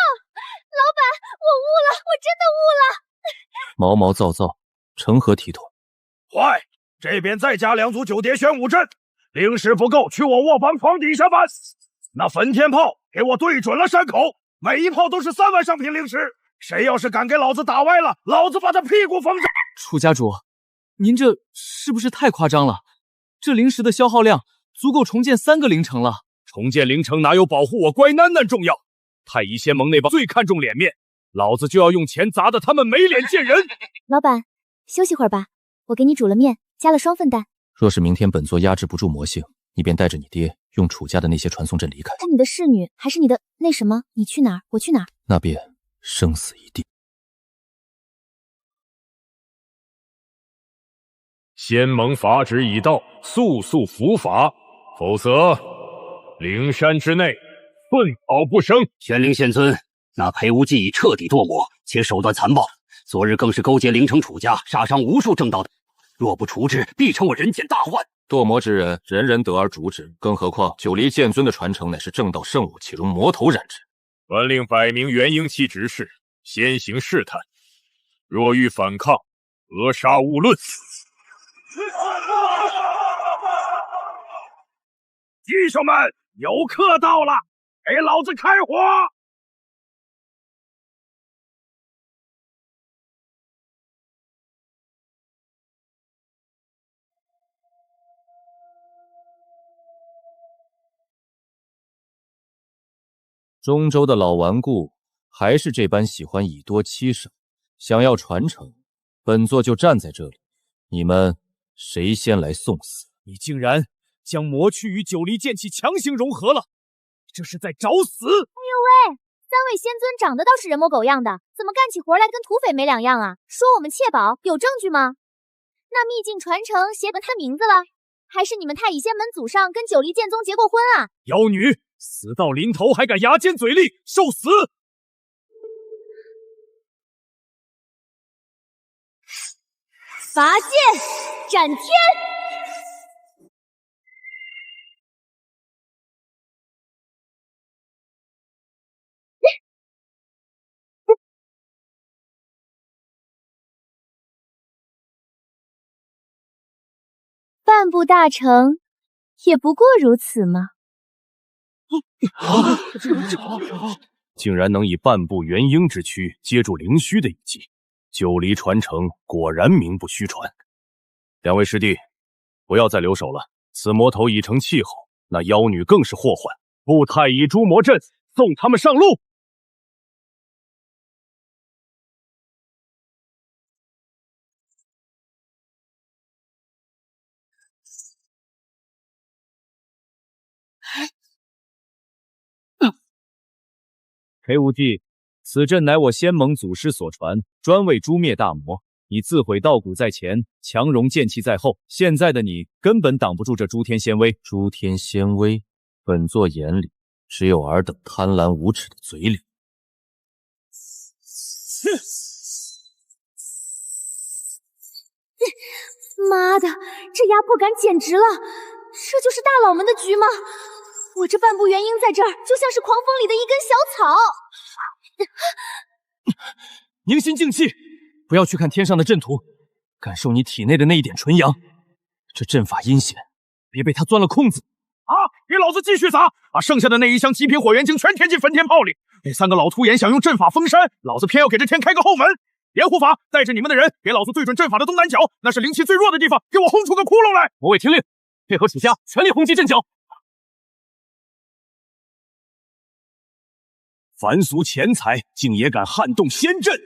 老板，我悟了，我真的悟了！毛毛躁躁，成何体统？坏！这边再加2组9叠玄武阵，灵石不够，去我卧房床底下搬。那焚天炮给我对准了山口，每一炮都是3万上品灵石。谁要是敢给老子打歪了，老子把他屁股封上！楚家主，您这是不是太夸张了？这灵石的消耗量足够重建3个灵城了。重建灵城哪有保护我乖囡囡重要？太乙仙盟内部最看重脸面，老子就要用钱砸得他们没脸见人。老板，休息会儿吧，我给你煮了面，加了双份蛋。若是明天本座压制不住魔性，你便带着你爹用楚家的那些传送阵离开。是你的侍女，还是你的那什么？你去哪儿，我去哪儿。那便生死一定。仙盟法旨已到，速速伏法，否则灵山之内寸草不生。玄灵仙尊，那裴无忌已彻底堕魔，且手段残暴，昨日更是勾结灵城楚家，杀伤无数正道的。若不除之，必成我人间大患。堕魔之人，人人得而逐之，更何况九黎剑尊的传承乃是正道圣物，岂容魔头染指？传令百名元婴期执事，先行试探，若遇反抗，扼杀勿论。弟兄们，有客到了，给老子开火！中州的老顽固还是这般喜欢以多欺少，想要传承，本座就站在这里，你们谁先来送死？你竟然将魔躯与九黎剑气强行融合了，这是在找死！哎呦喂，三位仙尊长得倒是人模狗样的，怎么干起活来跟土匪没两样啊？说我们窃宝，有证据吗？那秘境传承写他名字了，还是你们太乙仙门祖上跟九黎剑宗结过婚啊？妖女，死到临头还敢牙尖嘴利，受死！伐剑斩天！半步大成，也不过如此嘛。竟然能以半步元婴之躯接住灵虚的一击，九黎传承果然名不虚传。两位师弟，不要再留手了，此魔头已成气候，那妖女更是祸患。布太乙诛魔阵，送他们上路。裴无忌，此阵乃我仙盟祖师所传，专为诛灭大魔。你自毁道骨在前，强融剑气在后，现在的你根本挡不住这诸天仙威。诸天仙威，本座眼里只有尔等贪婪无耻的嘴脸。妈的，这压迫感简直了！这就是大佬们的局吗？我这半步元婴在这儿，就像是狂风里的一根小草。凝心静气，不要去看天上的阵图，感受你体内的那一点纯阳。这阵法阴险，别被他钻了空子。啊！给老子继续砸，把剩下的那一箱极品火元晶全填进焚天炮里。那三个老秃眼想用阵法封山，老子偏要给这天开个后门。严护法，带着你们的人，给老子对准阵法的东南角，那是灵气最弱的地方，给我轰出个窟窿来。魔卫听令，配合楚家，全力轰击阵脚。凡俗钱财竟也敢撼动仙阵，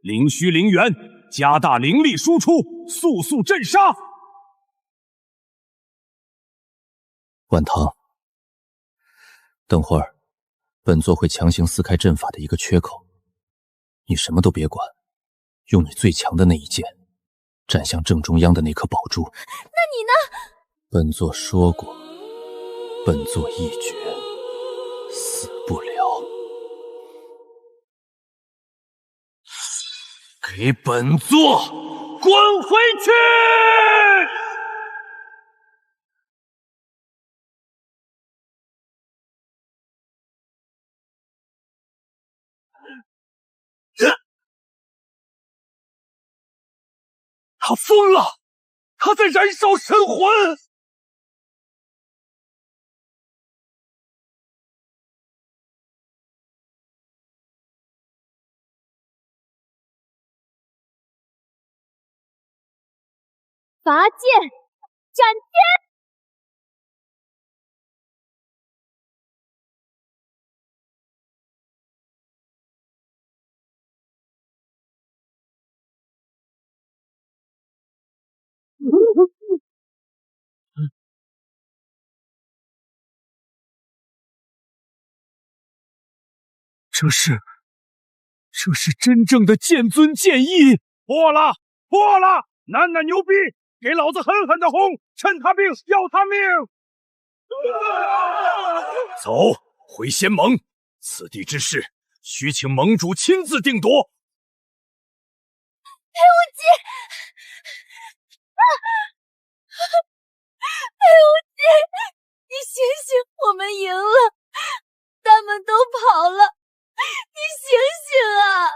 灵虚灵元，加大灵力输出，速速镇杀！晚唐，等会儿，本座会强行撕开阵法的一个缺口，你什么都别管，用你最强的那一剑，斩向正中央的那颗宝珠。那你呢？本座说过，本座一绝，死不了。给本座滚回去！他疯了，他在燃烧神魂。伐剑斩天！这是真正的剑尊剑意！破了，破了！楠楠牛逼，给老子狠狠的轰，趁他病要他命！走，回仙盟，此地之事需请盟主亲自定夺。裴无忌，裴无忌，你醒醒，我们赢了，他们都跑了，你醒醒啊！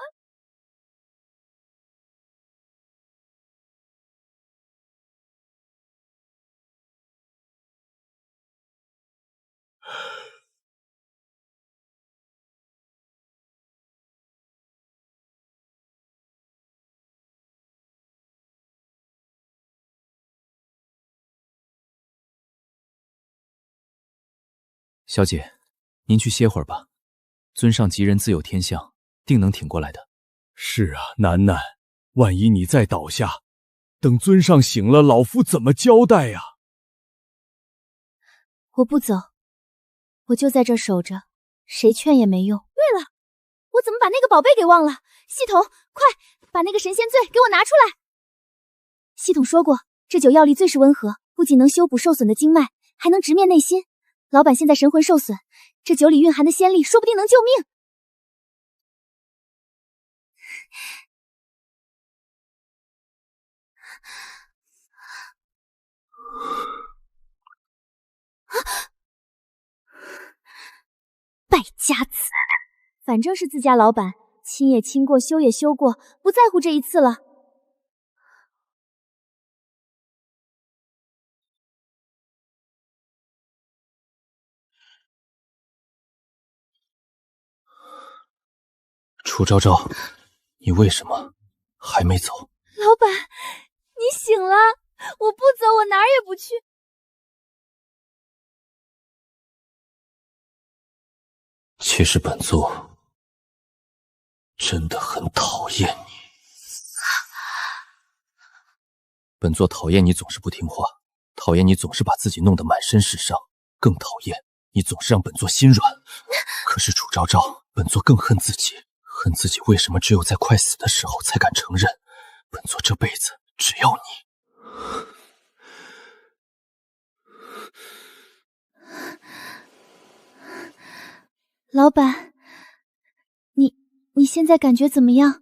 小姐，您去歇会儿吧。尊上吉人自有天相，定能挺过来的。是啊，楠楠，万一你再倒下，等尊上醒了，老夫怎么交代呀？我不走，我就在这儿守着，谁劝也没用。对了，我怎么把那个宝贝给忘了？系统，快把那个神仙醉给我拿出来！系统说过，这酒药力最是温和，不仅能修补受损的经脉，还能直面内心。老板现在神魂受损，这酒里蕴含的仙力说不定能救命。败家子，反正是自家老板，亲也亲过，修也修过，不在乎这一次了。楚昭昭，你为什么还没走？老板，你醒了，我不走，我哪儿也不去。其实本座真的很讨厌你。本座讨厌你总是不听话，讨厌你总是把自己弄得满身是伤，更讨厌你总是让本座心软。可是楚昭昭，本座更恨自己，恨自己为什么只有在快死的时候才敢承认，本座这辈子只要你。老板，你现在感觉怎么样？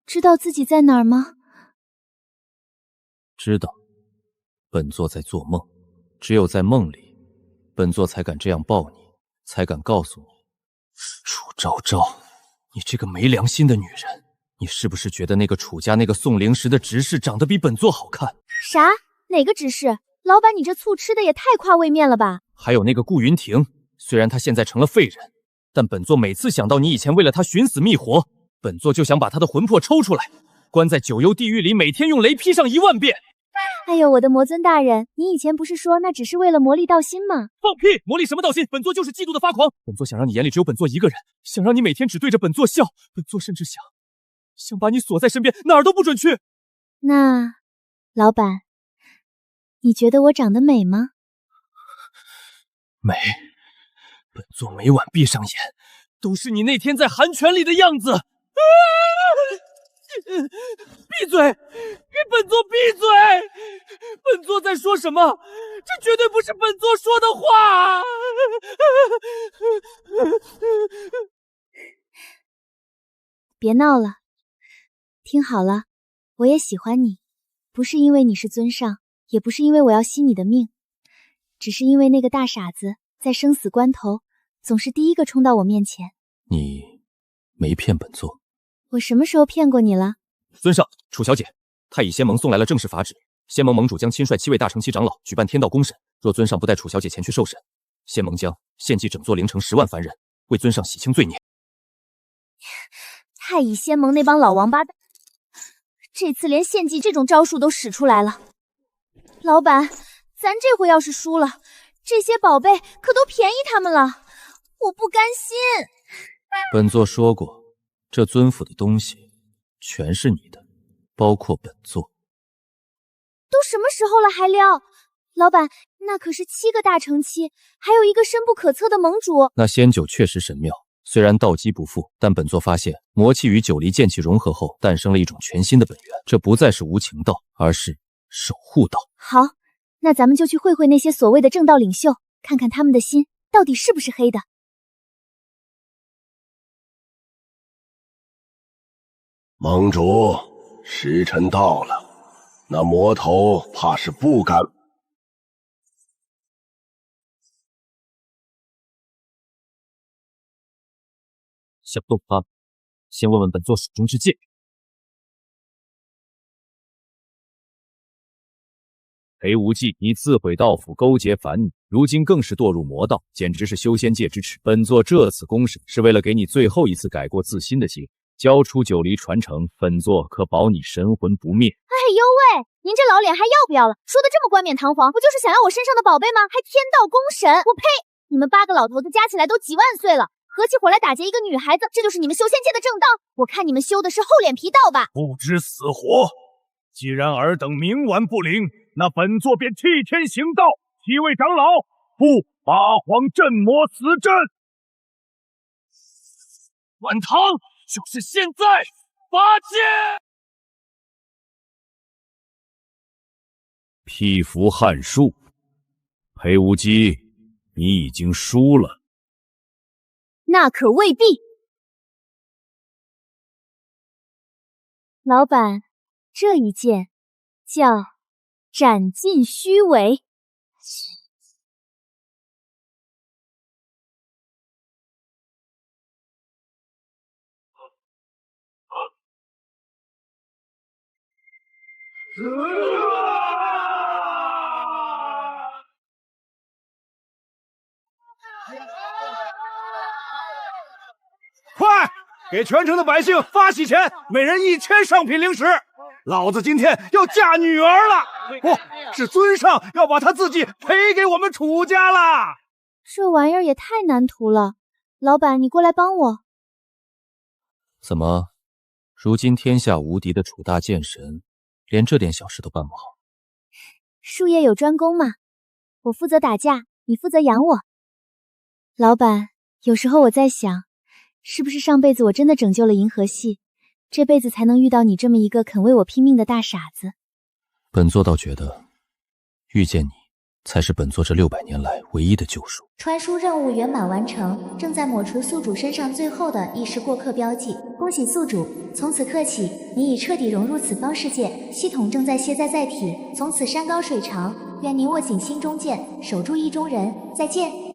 知道自己在哪儿吗？知道，本座在做梦，只有在梦里，本座才敢这样抱你，才敢告诉你。楚昭昭，你这个没良心的女人，你是不是觉得那个楚家那个宋灵石的执事长得比本座好看？啥？哪个执事？老板，你这醋吃的也太夸位面了吧？还有那个顾云婷，虽然她现在成了废人，但本座每次想到你以前为了她寻死觅活，本座就想把她的魂魄抽出来，关在九幽地狱里，每天用雷劈上10000遍。哎呦，我的魔尊大人，你以前不是说那只是为了魔力道心吗？放屁！魔力什么道心？本座就是嫉妒的发狂。本座想让你眼里只有本座一个人，想让你每天只对着本座笑。本座甚至想把你锁在身边，哪儿都不准去。那，老板，你觉得我长得美吗？美。本座每晚闭上眼，都是你那天在寒泉里的样子。闭嘴！给本座闭嘴！本座在说什么？这绝对不是本座说的话！别闹了，听好了，我也喜欢你，不是因为你是尊上，也不是因为我要吸你的命，只是因为那个大傻子在生死关头总是第一个冲到我面前。你没骗本座？我什么时候骗过你了？尊上，楚小姐，太乙仙盟送来了正式法旨，仙盟盟主将亲率7位大乘期长老举办天道公审，若尊上不带楚小姐前去受审，仙盟将献祭整座灵城10万凡人，为尊上洗清罪孽。太乙仙盟那帮老王八蛋，这次连献祭这种招数都使出来了。老板，咱这回要是输了，这些宝贝可都便宜他们了，我不甘心。本座说过，这尊府的东西全是你的，包括本座。都什么时候了还撩？老板，那可是7个大乘期，还有一个深不可测的盟主。那仙酒确实神妙，虽然道基不复，但本座发现魔气与九黎剑气融合后，诞生了一种全新的本源，这不再是无情道，而是守护道。好，那咱们就去会会那些所谓的正道领袖，看看他们的心到底是不是黑的。盟主，时辰到了，那魔头怕是不敢。想不动他们，先问问本座手中之剑。裴无忌，你自毁道府，勾结凡女，如今更是堕入魔道，简直是修仙界之耻。本座这次公审，是为了给你最后一次改过自新的机会。交出九黎传承，本座可保你神魂不灭。哎呦喂，您这老脸还要不要了？说的这么冠冕堂皇，不就是想要我身上的宝贝吗？还天道公审，我呸！你们8个老头子加起来都几万岁了，合起伙来打劫一个女孩子，这就是你们修仙界的正道？我看你们修的是厚脸皮道吧？不知死活！既然尔等冥顽不灵，那本座便替天行道。几位长老，赴八荒镇魔死阵！晚唐，就是现在，拔剑！匹夫撼树，裴无忌，你已经输了。那可未必。老板，这一剑叫斩尽虚伪。快给全城的百姓发喜钱，每人1000上品灵石。老子今天要嫁女儿了，不是尊上要把他自己赔给我们楚家啦！这玩意儿也太难涂了，老板，你过来帮我。怎么，如今天下无敌的楚大剑神，连这点小事都办不好？术业有专攻嘛，我负责打架，你负责养我。老板，有时候我在想，是不是上辈子我真的拯救了银河系，这辈子才能遇到你这么一个肯为我拼命的大傻子？本座倒觉得，遇见你才是本座这600年来唯一的救赎。传输任务圆满完成，正在抹除宿主身上最后的意识过客标记。恭喜宿主，从此刻起，你已彻底融入此方世界，系统正在卸载载体，从此山高水长。愿你握紧心中剑，守住意中人。再见。